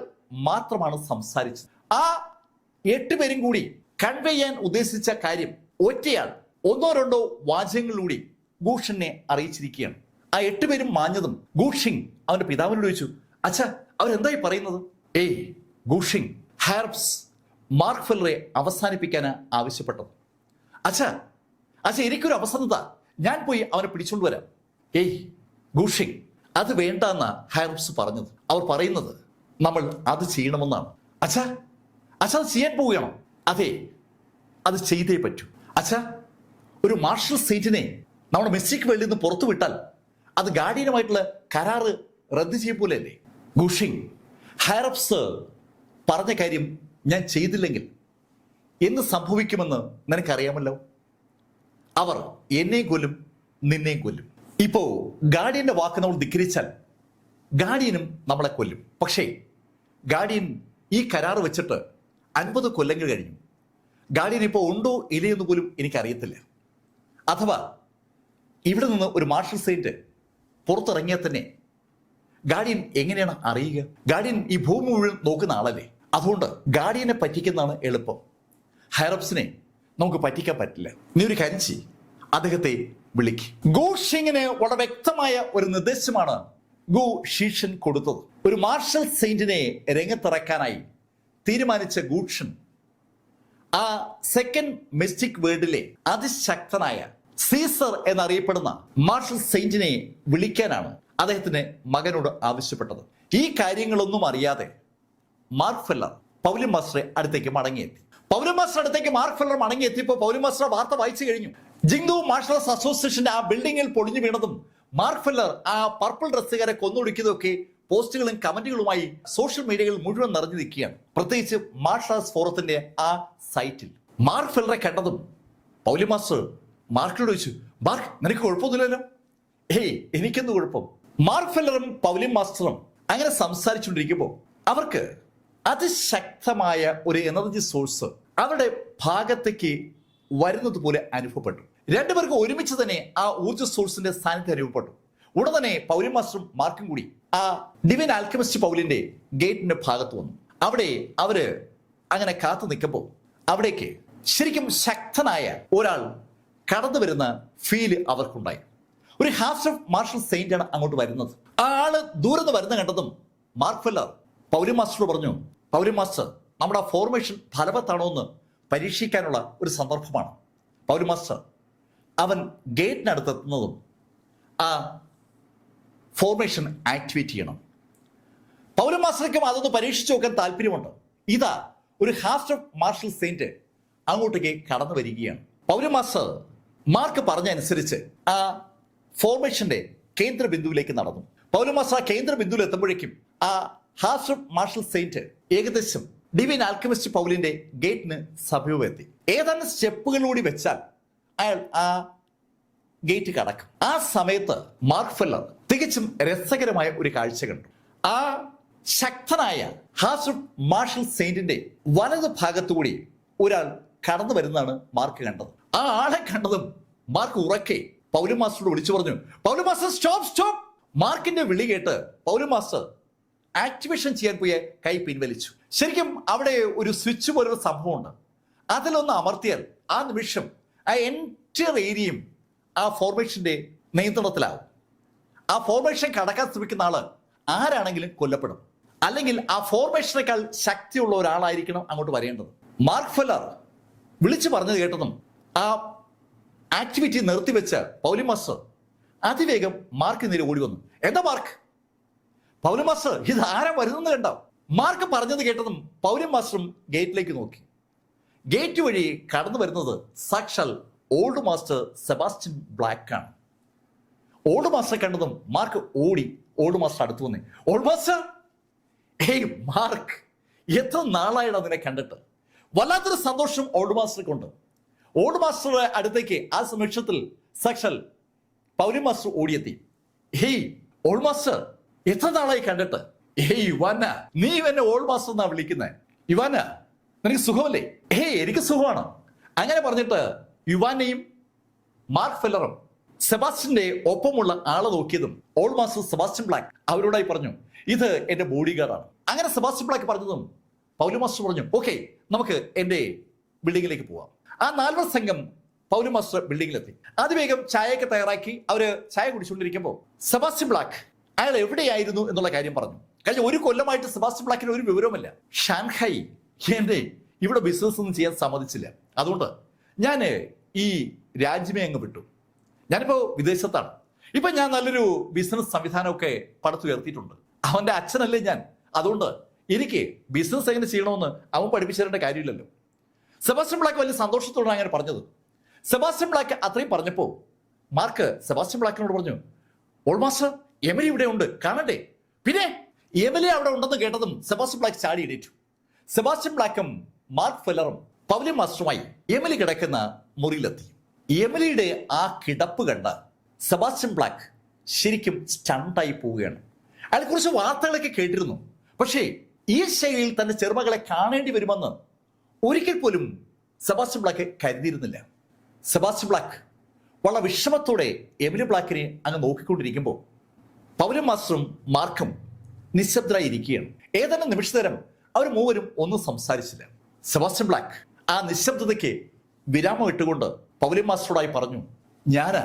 മാത്രമാണ് സംസാരിച്ചത്. ആ 8 പേരും കൂടി കൺവേ ചെയ്യാൻ ഉദ്ദേശിച്ച കാര്യം ഒറ്റയാൾ 1-2 വാചകങ്ങളിലൂടെ ഗൂഷിനെ അറിയിച്ചിരിക്കുകയാണ്. ആ 8 പേരും മാഞ്ഞതും ഗൂഷിങ് അവന്റെ പിതാവിനോട് ചോദിച്ചു, അച്ഛാ അവരെന്തായി പറയുന്നത്? ഏയ് ഗൂഷിങ്, ഹെറപ്സ് മാർക്ക് ഫെല്ലറെ അവസാനിപ്പിക്കാനാ ആവശ്യപ്പെട്ടത്. അച്ഛാ എനിക്കൊരു അവസരത, ഞാൻ പോയി അവനെ പിടിച്ചോണ്ട് വരാം. ഏയ് ഗൂഷിങ്, അത് വേണ്ടെന്ന ഹെറപ്സ് പറഞ്ഞത്. അവർ പറയുന്നത് നമ്മൾ അത് ചെയ്യണമെന്നാണ്. അച്ഛാ അത് ചെയ്യാൻ പോവുകയാണോ? അതെ, അത് ചെയ്തേ പറ്റൂ. അച്ഛാ, ഒരു മാർഷൽ സേറ്റിനെ നമ്മുടെ മിസ്റ്റിക് വേൾഡിൽ നിന്ന് പുറത്തു വിട്ടാൽ അത് ഗാർഡിയനുമായിട്ടുള്ള കരാറ് റദ്ദ് ചെയ്യപ്പോലല്ലേ? ഗുഷിങ് ഹൈറപ്സ് പറഞ്ഞ കാര്യം ഞാൻ ചെയ്തില്ലെങ്കിൽ എന്ത് സംഭവിക്കുമെന്ന് നിനക്കറിയാമല്ലോ. അവർ എന്നെയും കൊല്ലും, നിന്നെയും കൊല്ലും. ഇപ്പോ ഗാർഡിയന്റെ വാക്ക് നമ്മൾ ധിക്കരിച്ചാൽ ഗാർഡിയനും നമ്മളെ കൊല്ലും. പക്ഷേ ഗാർഡിയൻ ഈ കരാറ് വെച്ചിട്ട് 50 കൊല്ലങ്ങൾ കഴിഞ്ഞു. ഗാർഡിയൻ ഇപ്പോൾ ഉണ്ടോ ഇല്ലയെന്ന് പോലും എനിക്കറിയത്തില്ല. അഥവാ ഇവിടെ നിന്ന് ഒരു മാർഷൽ സെയിന്റ് പുറത്തിറങ്ങിയാൽ തന്നെ ഗാർഡിയൻ എങ്ങനെയാണ് അറിയുക? ഗാർഡിയൻ ഈ ഭൂമി മുഴുവൻ നോക്കുന്ന ആളല്ലേ. അതുകൊണ്ട് ഗാർഡിയനെ പറ്റിക്കുന്നതാണ് എളുപ്പം. ഹൈറപ്സിനെ നമുക്ക് പറ്റിക്കാൻ പറ്റില്ല. നീ ഒരു കാര്യം ചെയ്യ്, അദ്ദേഹത്തെ വിളിക്ക്. ഗുഷിങ്ങിന് വളരെ വ്യക്തമായ ഒരു നിർദ്ദേശമാണ് ഗു ഷീഷൻ കൊടുത്തത്. ഒരു മാർഷൽ സെയിന്റിനെ രംഗത്തിറക്കാനായി തീരുമാനിച്ച ഗൂഷൻ ആ സെക്കൻഡ് മിസ്റ്റിക് വേൾഡിലെ അതിശക്തനായ സീസർ എന്നറിയപ്പെടുന്ന മാർഷൽ സെയിന്റിനെ വിളിക്കാനാണ് അദ്ദേഹത്തിന്റെ മകനോട് ആവശ്യപ്പെട്ടത്. ഈ കാര്യങ്ങളൊന്നും അറിയാതെ മാർക്ക് ഫെല്ലർ പൗലിൻ മാസ്റ്ററെ അടുത്തേക്ക് മടങ്ങിയെത്തി. പൗലിൻ മാസ്റ്റർ അടുത്തേക്ക് മാർക്ക് ഫെല്ലർ മടങ്ങിയെത്തിയപ്പോൾ പൗലിൻ മാസ്റ്റർ വാർത്ത വായിച്ചു കഴിഞ്ഞു. ജിങ്ദു മാർഷൽ ആർട്സ് അസോസിയേഷന്റെ ആ ബിൽഡിങ്ങിൽ പൊളിഞ്ഞു വീണതും മാർക്ക് ഫെല്ലർ ആ പർപ്പിൾ ഡ്രസ്സുകാരെ കൊന്നൊടുക്കിയതൊക്കെ പോസ്റ്റുകളും കമന്റുകളുമായി സോഷ്യൽ മീഡിയകൾ മുഴുവൻ നിറഞ്ഞു നിൽക്കുകയാണ്. പ്രത്യേകിച്ച് മാർഷൽ ആർട്സ് ഫോറത്തിന്റെ ആ സൈറ്റിൽ. മാർക്ക് ഫെല്ലറെ കണ്ടതും പൗലിൻ മാസ്റ്റർ മാർക്കിനോട് ചോദിച്ചു, മാർക്ക്, നിനക്ക് കുഴപ്പമൊന്നുമില്ലല്ലോ? ഏയ്, എനിക്കെന്ത് കുഴപ്പം? മാർക്ക് ഫെല്ലറും പൗലിൻ മാസ്റ്ററും അങ്ങനെ സംസാരിച്ചുകൊണ്ടിരിക്കുമ്പോൾ അവർക്ക് അതിശക്തമായ ഒരു എനർജി സോഴ്സ് അവരുടെ ഭാഗത്തേക്ക് വരുന്നത് പോലെ അനുഭവപ്പെട്ടു. രണ്ടുപേർക്ക് ഒരുമിച്ച് തന്നെ ആ ഊർജ്ജ സോഴ്സിന്റെ സാന്നിധ്യം അനുഭവപ്പെട്ടു. ഉടൻ തന്നെ പൗലിൻ മാസ്റ്ററും മാർക്കും കൂടി ആ ഡിവൈൻ ആൽക്കെമിസ്റ്റ് പൗലിന്റെ ഗേറ്റിന്റെ ഭാഗത്ത് വന്നു. അവിടെ അവര് അങ്ങനെ കാത്തു നിൽക്കുമ്പോൾ അവിടേക്ക് ശരിക്കും ശക്തനായ ഒരാൾ കടന്നു വരുന്ന ഫീല് അവർക്കുണ്ടായി. ഒരു ഹാഫ് ഓഫ് മാർഷൽ സെയിന്റ് ആണ് അങ്ങോട്ട് വരുന്നത്. ആ ആള് ദൂരത്ത് വരുന്ന കണ്ടതും മാർക്ക് ഫെല്ലർ പൗലിൻ മാസ്റ്ററോട് പറഞ്ഞു, പൗലിൻ മാസ്റ്റർ, നമ്മുടെ ഫോർമേഷൻ ഫലവത്താണോ എന്ന് പരീക്ഷിക്കാനുള്ള ഒരു സന്ദർഭമാണ്. പൗലിൻ മാസ്റ്റർ അവൻ ഗേറ്റിനടുത്തെത്തുന്നതും ആ ഫോർമേഷൻ ആക്ടിവേറ്റ് ചെയ്യണം. പൗലിൻ മാസ്റ്റർക്കും അതൊന്ന് പരീക്ഷിച്ചു നോക്കാൻ താല്പര്യമുണ്ട്. ഇതാ ഒരു ഹാഫ് ഓഫ് മാർഷൽ സെയിന്റ് അങ്ങോട്ടേക്ക് കടന്നു വരികയാണ്. പൗലിൻ മാസ്റ്റർ മാർക്ക് പറഞ്ഞ അനുസരിച്ച് ആ ഫോർമേഷന്റെ കേന്ദ്ര ബിന്ദുവിലേക്ക് നടന്നു. പൗലിൻ മാസ്റ്റർ ആ കേന്ദ്ര ബിന്ദുവിൽ എത്തുമ്പോഴേക്കും ആ ഹാഫ് ഓഫ് മാർഷൽ സെയിന്റ് ഏകദേശം ഡിവൈൻ ആൽക്കെമിസ്റ്റ് പൗലിന്റെ ഗേറ്റിന് സമീപമെത്തി. ഏതാനും സ്റ്റെപ്പുകളിലൂടെ വെച്ചാൽ അയാൾ ആ ഗേറ്റ് കടക്കും. ആ സമയത്ത് മാർക്ക് ഫെല്ലർ തികച്ചും രസകരമായ ഒരു കാഴ്ച കണ്ടു. ആ ശക്തനായ ഹാഫ് ഓഫ് മാർഷൽ സെയിന്റിന്റെ വലത് ഭാഗത്തുകൂടി ഒരാൾ കടന്നു വരുന്നതാണ് മാർക്ക് കണ്ടത്. ആ ആളെ കണ്ടതും മാർക്ക് ഉറക്കെ പൗലിൻ മാസ്റ്ററോട് വിളിച്ചു പറഞ്ഞു, പൗലിൻ മാസ്റ്റർ, സ്റ്റോപ്പ് സ്റ്റോപ്പ്. മാർക്കിന്റെ വിളി കേട്ട് പൗലിൻ മാസ്റ്റർ ആക്ടിവേഷൻ ചെയ്യാൻ പോയ കൈ പിൻവലിച്ചു. ശരിക്കും അവിടെ ഒരു സ്വിച്ച് പോലൊരു സംഭവമുണ്ട്. അതിലൊന്ന് അമർത്തിയാൽ ആ നിമിഷം ആ എൻറ്റയർ ഏരിയയും ആ ഫോർമേഷന്റെ നിയന്ത്രണത്തിലാവും. ആ ഫോർമേഷൻ കടക്കാൻ ശ്രമിക്കുന്ന ആള് ആരാണെങ്കിലും കൊല്ലപ്പെടും. അല്ലെങ്കിൽ ആ ഫോർമേഷനേക്കാൾ ശക്തിയുള്ള ഒരാളായിരിക്കണം അങ്ങോട്ട് വരേണ്ടത്. മാർക്ക് ഫെല്ലർ വിളിച്ചു പറഞ്ഞത് കേട്ടതും ആ ആക്ടിവിറ്റി നിർത്തിവെച്ച പൗലിൻ മാസ്റ്റർ അതിവേഗം മാർക്ക് നേരെ ഓടി വന്നു. എന്താ മാർക്ക്? പൗലിൻ മാസ്റ്റർ, ഇത് ആരാ വരുന്നെന്ന് കണ്ടോ? മാർക്ക് പറഞ്ഞത് കേട്ടതും പൗലിൻ മാസ്റ്ററും ഗേറ്റിലേക്ക് നോക്കി. ഗേറ്റ് വഴി കടന്നു വരുന്നത് സാക്ഷാൽ ഓൾഡ് മാസ്റ്റർ സെബാസ്റ്റ്യൻ ബ്ലാക്ക് ആണ്. ഓൾഡ് മാസ്റ്റർ കണ്ടതും മാർക്ക് ഓടി ഓൾഡ് മാസ്റ്റർ അടുത്ത് വന്നേ. ഓൾഡ് മാസ്റ്റർ, ഹേയ് മാർക്ക്, എത്ര നാളായാണ് അതിനെ കണ്ടിട്ട്. വല്ലാത്തൊരു സന്തോഷം ഓൾഡ് മാസ്റ്റർക്ക് ഉണ്ട്. ഓൾഡ് മാസ്റ്ററുടെ അടുത്തേക്ക് ആ നിമിഷത്തിൽ സാക്ഷാൽ പൗലിൻ മാസ്റ്റർ ഓടിയെത്തി. ഹേയ് ഓൾഡ് മാസ്റ്റർ, എത്ര നാളായി കണ്ടിട്ട്. ഹേയ് യുവാന, നീ എന്നെ ഓൾഡ് മാസ്റ്റർ എന്നാ വിളിക്കുന്നത്. യുവാന, നിനക്ക് സുഖമല്ലേ? ഹേയ് എനിക്ക് സുഖമാണ്. അങ്ങനെ പറഞ്ഞിട്ട് യുവാനെയും മാർക്ക് ഫെല്ലറും സെബാസ്റ്റ്യന്റെ ഒപ്പമുള്ള ആളെ നോക്കിയതും ഓൾഡ് മാസ്റ്റർ സെബാസ്റ്റ്യൻ ബ്ലാക്ക് അവരോടായി പറഞ്ഞു, ഇത് എന്റെ ബോഡി ഗാർഡാണ്. അങ്ങനെ സെബാസ്റ്റ്യൻ ബ്ലാക്ക് പറഞ്ഞതും പൗലിൻ മാസ്റ്റർ പറഞ്ഞു, ഓക്കെ, നമുക്ക് എന്റെ ബിൽഡിങ്ങിലേക്ക് പോവാം. ആ 4 സംഘം പൗലിൻ മാസ്റ്റർ ബിൽഡിങ്ങിലെത്തി. അതിവേഗം ചായയൊക്കെ തയ്യാറാക്കി അവര് ചായ കുടിച്ചുകൊണ്ടിരിക്കുമ്പോൾ സെബാസ്റ്റ്യൻ ബ്ലാക്ക് അയാൾ എവിടെയായിരുന്നു എന്നുള്ള കാര്യം പറഞ്ഞു. കഴിഞ്ഞ 1 കൊല്ലമായിട്ട് സെബാസ്റ്റ്യൻ ബ്ലാക്കിന് ഒരു വിവരവുമില്ല. ഷാൻഹായി എന്റെ ഇവിടെ ബിസിനസ് ഒന്നും ചെയ്യാൻ സമ്മതിച്ചില്ല. അതുകൊണ്ട് ഞാൻ ഈ രാജ്യമേ അങ്ങ് വിട്ടു. ഞാനിപ്പോ വിദേശത്താണ്. ഇപ്പൊ ഞാൻ നല്ലൊരു ബിസിനസ് സംവിധാനമൊക്കെ പടുത്തുയർത്തിയിട്ടുണ്ട്. അവന്റെ അച്ഛനല്ലേ ഞാൻ. അതുകൊണ്ട് എനിക്ക് ബിസിനസ് എങ്ങനെ ചെയ്യണമെന്ന് അവൻ പഠിപ്പിച്ചു തരേണ്ട കാര്യമില്ലല്ലോ. സെബാസ്റ്റ്യൻ ബ്ലാക്ക് വലിയ സന്തോഷത്തോടാണ് അങ്ങനെ പറഞ്ഞത്. സെബാസ്റ്റ്യൻ ബ്ലാക്ക് അത്രയും പറഞ്ഞപ്പോൾ മാർക്ക് സെബാസ്റ്റ്യൻ ബ്ലാക്കിനോട് പറഞ്ഞു, ഓൾമാസ്റ്റർ എമിലി ഇവിടെ ഉണ്ട്, കാണണ്ടേ? പിന്നെ എമിലി അവിടെ ഉണ്ടെന്ന് കേട്ടതും സെബാസ്റ്റ്യൻ ബ്ലാക്ക് ചാടി എണീറ്റു. സെബാസ്റ്റ്യൻ ബ്ലാക്കും മാർക്ക് ഫെല്ലറും പൗലിൻ മാസ്റ്ററുമായി എമിലി കിടക്കുന്ന മുറിയിലെത്തി. എമിലിയുടെ ആ കിടപ്പ് കണ്ട സെബാസ്റ്റ്യൻ ബ്ലാക്ക് ശരിക്കും സ്റ്റണ്ടായി പോവുകയാണ്. അയാളെ കുറിച്ച് വാർത്തകളൊക്കെ കേട്ടിരുന്നു. പക്ഷേ ഈ ശൈലിയിൽ തന്റെ ചെറുമകളെ കാണേണ്ടി വരുമെന്ന് ഒരിക്കൽ പോലും സെബാസ്റ്റ്യൻ ബ്ലാക്ക് കരുതിയിരുന്നില്ല. സെബാസ്റ്റ്യൻ ബ്ലാക്ക് വളരെ വിഷമത്തോടെ എമിലി ബ്ലാക്കിനെ അങ്ങ് നോക്കിക്കൊണ്ടിരിക്കുമ്പോൾ പൗലിൻ മാസ്റ്ററും മാർക്കും നിശബ്ദരായിരിക്കുകയാണ്. ഏതാനും നിമിഷ നേരം അവർ മൂവരും ഒന്നും സംസാരിച്ചില്ല. സെബാസ്റ്റ്യൻ ബ്ലാക്ക് ആ നിശബ്ദതയ്ക്ക് വിരാമം ഇട്ടുകൊണ്ട് പൗലിൻ മാസ്റ്ററോടായി പറഞ്ഞു, ഞാനാ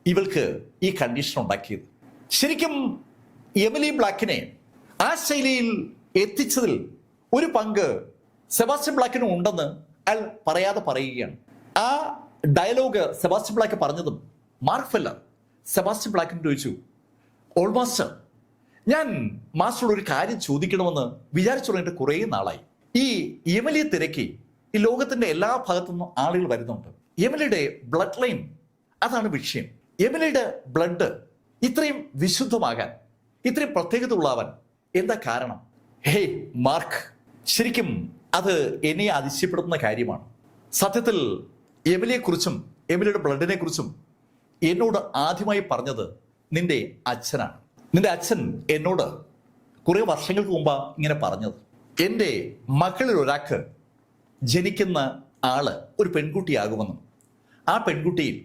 ഇവൾക്ക് ഈ കണ്ടീഷൻ ഉണ്ടാക്കിയത്. ശരിക്കും എമിലി ബ്ലാക്കിനെ ആ ശൈലിയിൽ എത്തിച്ചതിൽ ഒരു പങ്ക് സെബാസ്റ്റ്യൻ ബ്ലാക്കിനും ഉണ്ടെന്ന് അയാൾ പറയാതെ പറയുകയാണ്. ആ ഡയലോഗ് സെബാസ്റ്റ്യൻ ബ്ലാക്ക് പറഞ്ഞതും മാർക്ക് ഫെല്ലർ സെബാസ്റ്റ്യൻ ബ്ലാക്കിന് ചോദിച്ചു, ഓൾ മാസ്റ്റർ, ഞാൻ മാസ്റ്ററോട് ഒരു കാര്യം ചോദിക്കണമെന്ന് വിചാരിച്ചു തുടങ്ങിയിട്ട് കുറേ നാളായി. ഈ എമിലിയെ തിരക്കി ഈ ലോകത്തിന്റെ എല്ലാ ഭാഗത്തു നിന്നും ആളുകൾ വരുന്നുണ്ട്. എമിലിയുടെ ബ്ലഡ് ലൈൻ, അതാണ് വിഷയം. എമിലിയുടെ ബ്ലഡ് ഇത്രയും വിശുദ്ധമാകാൻ, ഇത്രയും പ്രത്യേകത ഉള്ളാവാൻ എന്താ കാരണം? ഹേയ് മാർക്ക്, ശരിക്കും അത് എന്നെ അതിശയപ്പെടുത്തുന്ന കാര്യമാണ്. സത്യത്തിൽ എമിലിയെക്കുറിച്ചും എമിലിയുടെ ബ്ലഡിനെ കുറിച്ചും എന്നോട് ആദ്യമായി പറഞ്ഞത് നിന്റെ അച്ഛനാണ്. നിന്റെ അച്ഛൻ എന്നോട് കുറേ വർഷങ്ങൾക്ക് മുമ്പാ ഇങ്ങനെ പറഞ്ഞത്, എൻ്റെ മക്കളിൽ ഒരാൾക്ക് ജനിക്കുന്ന ആള് ഒരു പെൺകുട്ടിയാകുമെന്നും ആ പെൺകുട്ടിയിൽ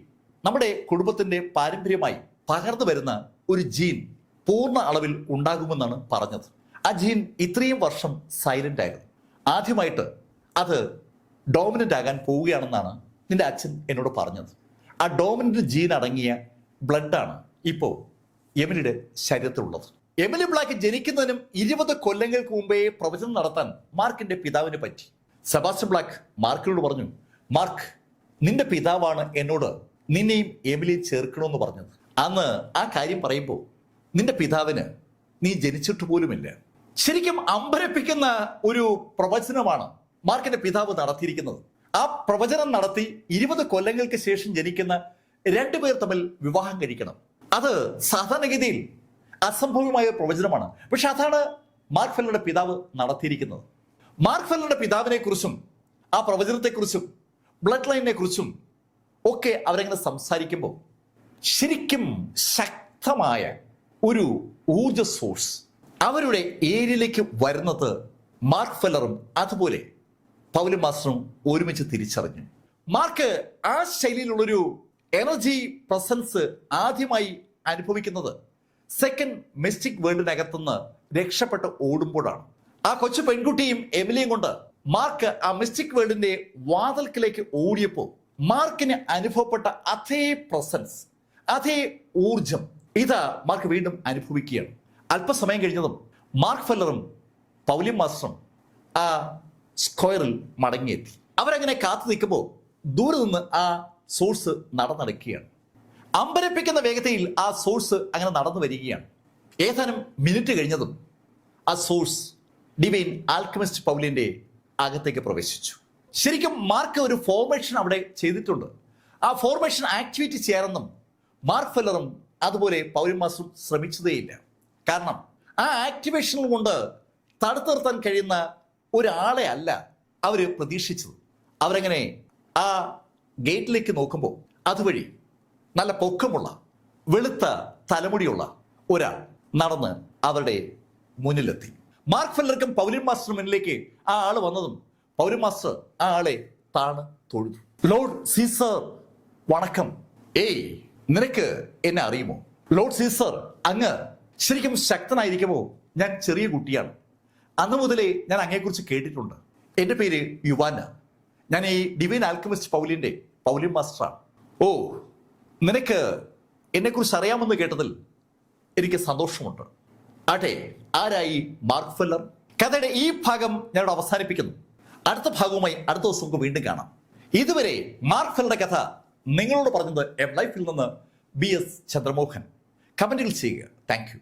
നമ്മുടെ കുടുംബത്തിന്റെ പാരമ്പര്യമായി പകർന്നു വരുന്ന ഒരു ജീൻ പൂർണ്ണ അളവിൽ ഉണ്ടാകുമെന്നാണ് പറഞ്ഞത്. ആ ജീൻ ഇത്രയും വർഷം സൈലന്റ് ആയിരുന്നു. ആദ്യമായിട്ട് അത് ഡോമിനന്റ് ആകാൻ പോവുകയാണെന്നാണ് നിന്റെ അച്ഛൻ എന്നോട് പറഞ്ഞത്. ആ ഡോമിനന്റ് ജീൻ അടങ്ങിയ ബ്ലഡാണ് ഇപ്പോൾ എമിലിയുടെ ശരീരത്തിലുള്ളത്. എമിലി ബ്ലാക്ക് ജനിക്കുന്നതിനും 20 കൊല്ലങ്ങൾക്ക് മുമ്പേ പ്രവചനം നടത്താൻ മാർക്കിന്റെ പിതാവിനെ പറ്റി. സെബാസ്റ്റ്യൻ ബ്ലാക്ക് മാർക്കിനോട് പറഞ്ഞു, മാർക്ക്, നിന്റെ പിതാവാണ് എന്നോട് നിന്നെയും എമിലിയും ചേർക്കണമെന്ന് പറഞ്ഞത്. അന്ന് ആ കാര്യം പറയുമ്പോൾ നിന്റെ പിതാവിന് നീ ജനിച്ചിട്ട് പോലുമില്ല. ശരിക്കും അമ്പരപ്പിക്കുന്ന ഒരു പ്രവചനമാണ് മാർക്കിന്റെ പിതാവ് നടത്തിയിരിക്കുന്നത്. ആ പ്രവചനം നടത്തി 20 കൊല്ലങ്ങൾക്ക് ശേഷം ജനിക്കുന്ന 2 പേർ തമ്മിൽ വിവാഹം കഴിക്കണം. അത് സാധാരണഗതിയിൽ അസംഭവമായ പ്രവചനമാണ്. പക്ഷെ അതാണ് മാർക്ക് ഫെല്ലറുടെ പിതാവ് നടത്തിയിരിക്കുന്നത്. മാർക്ക് ഫെല്ലറുടെ പിതാവിനെ കുറിച്ചും ആ പ്രവചനത്തെക്കുറിച്ചും ബ്ലഡ് ലൈനിനെ കുറിച്ചും ഒക്കെ അവരെങ്ങനെ സംസാരിക്കുമ്പോൾ ശരിക്കും ശക്തമായ ഒരു ഊർജ സോഴ്സ് അവരുടെ ഏരിയയിലേക്ക് വരുന്നത് മാർക്ക് ഫെല്ലറും അതുപോലെ പൗലിൻ മാസ്റ്ററും ഒരുമിച്ച് തിരിച്ചറിഞ്ഞു. മാർക്ക് ആ ശൈലിയിലുള്ളൊരു എനർജി പ്രസൻസ് ആദ്യമായി അനുഭവിക്കുന്നത് സെക്കൻഡ് മിസ്റ്റിക് വേൾഡിനകത്തുനിന്ന് രക്ഷപ്പെട്ട് ഓടുമ്പോഴാണ്. ആ കൊച്ചു പെൺകുട്ടിയും എമിലിയും കൊണ്ട് മാർക്ക് ആ മിസ്റ്റിക് വേൾഡിന്റെ വാതിൽക്കിലേക്ക് ഓടിയപ്പോൾ മാർക്കിന് അനുഭവപ്പെട്ട അതേ പ്രസൻസ്, അതേ ഊർജം ഇതാ മാർക്ക് വീണ്ടും അനുഭവിക്കുകയാണ്. അല്പസമയം കഴിഞ്ഞതും മാർക്ക് ഫെല്ലറും പൗലിൻ മാസ്റ്ററും ആ സ്ക്വയറിൽ മടങ്ങിയെത്തി. അവരങ്ങനെ കാത്തു നിൽക്കുമ്പോൾ ദൂരെ നിന്ന് ആ സോഴ്സ് നടന്നടക്കുകയാണ്. അമ്പരപ്പിക്കുന്ന വേഗതയിൽ ആ സോഴ്സ് അങ്ങനെ നടന്നു വരികയാണ്. ഏതാനും മിനിറ്റ് കഴിഞ്ഞതും ആ സോഴ്സ് ഡിവൈൻ ആൽക്കമിസ്റ്റ് പൗലിന്റെ അകത്തേക്ക് പ്രവേശിച്ചു. ശരിക്കും മാർക്ക് ഒരു ഫോർമേഷൻ അവിടെ ചെയ്തിട്ടുണ്ട്. ആ ഫോർമേഷൻ ആക്ടിവേറ്റ് ചെയ്യാറൊന്നും മാർക്ക് ഫെല്ലറും അതുപോലെ പൗലിൻ മാസ്റ്ററും ശ്രമിച്ചതേയില്ല. കാരണം ആ ആക്ടിവേഷൻ കൊണ്ട് തടുത്തു നിർത്താൻ കഴിയുന്ന ഒരാളെ അല്ല അവർ പ്രതീക്ഷിച്ചത്. അവരങ്ങനെ ആ ഗേറ്റിലേക്ക് നോക്കുമ്പോൾ അതുവഴി നല്ല പൊക്കമുള്ള വെളുത്ത തലമുടിയുള്ള ഒരാൾ നടന്ന് അവരുടെ മുന്നിലെത്തി. മാർക്ക് ഫെല്ലർക്കും പൗലിൻ മാസ്റ്റർ മുന്നിലേക്ക് ആ ആള് വന്നതും പൗലിൻ മാസ്റ്റർ ആ ആളെ താണ് തൊഴുതു. ലോർഡ് സീസർ വണക്കം. ഏയ്, നിനക്ക് എന്നെ അറിയുമോ? ലോർഡ് സീസർ, അങ്ങ് ശരിക്കും ശക്തനായിരിക്കുമോ? ഞാൻ ചെറിയ കുട്ടിയാണ്. അന്ന് മുതലേ ഞാൻ അങ്ങയെക്കുറിച്ച് കേട്ടിട്ടുണ്ട്. എൻ്റെ പേര് യുവാന. ഞാൻ ഈ ഡിവൈൻ ആൽക്കമിസ്റ്റ് പൗലിന്റെ പൗലിൻ മാസ്റ്ററാണ്. ഓ, നിനക്ക് എന്നെക്കുറിച്ച് അറിയാമെന്ന് കേട്ടതിൽ എനിക്ക് സന്തോഷമുണ്ട്. ആട്ടെ, ആരായി മാർക്ക് ഫെല്ലർ? കഥയുടെ ഈ ഭാഗം ഞാനിവിടെ അവസാനിപ്പിക്കുന്നു. അടുത്ത ഭാഗവുമായി അടുത്ത ദിവസം നമുക്ക് വീണ്ടും കാണാം. ഇതുവരെ മാർക്ക് ഫെല്ലറുടെ കഥ നിങ്ങളോട് പറഞ്ഞത് എം ലൈഫിൽ നിന്ന് BS ചന്ദ്രമോഹൻ. കമന്റുകൾ ചെയ്യുക. Thank you.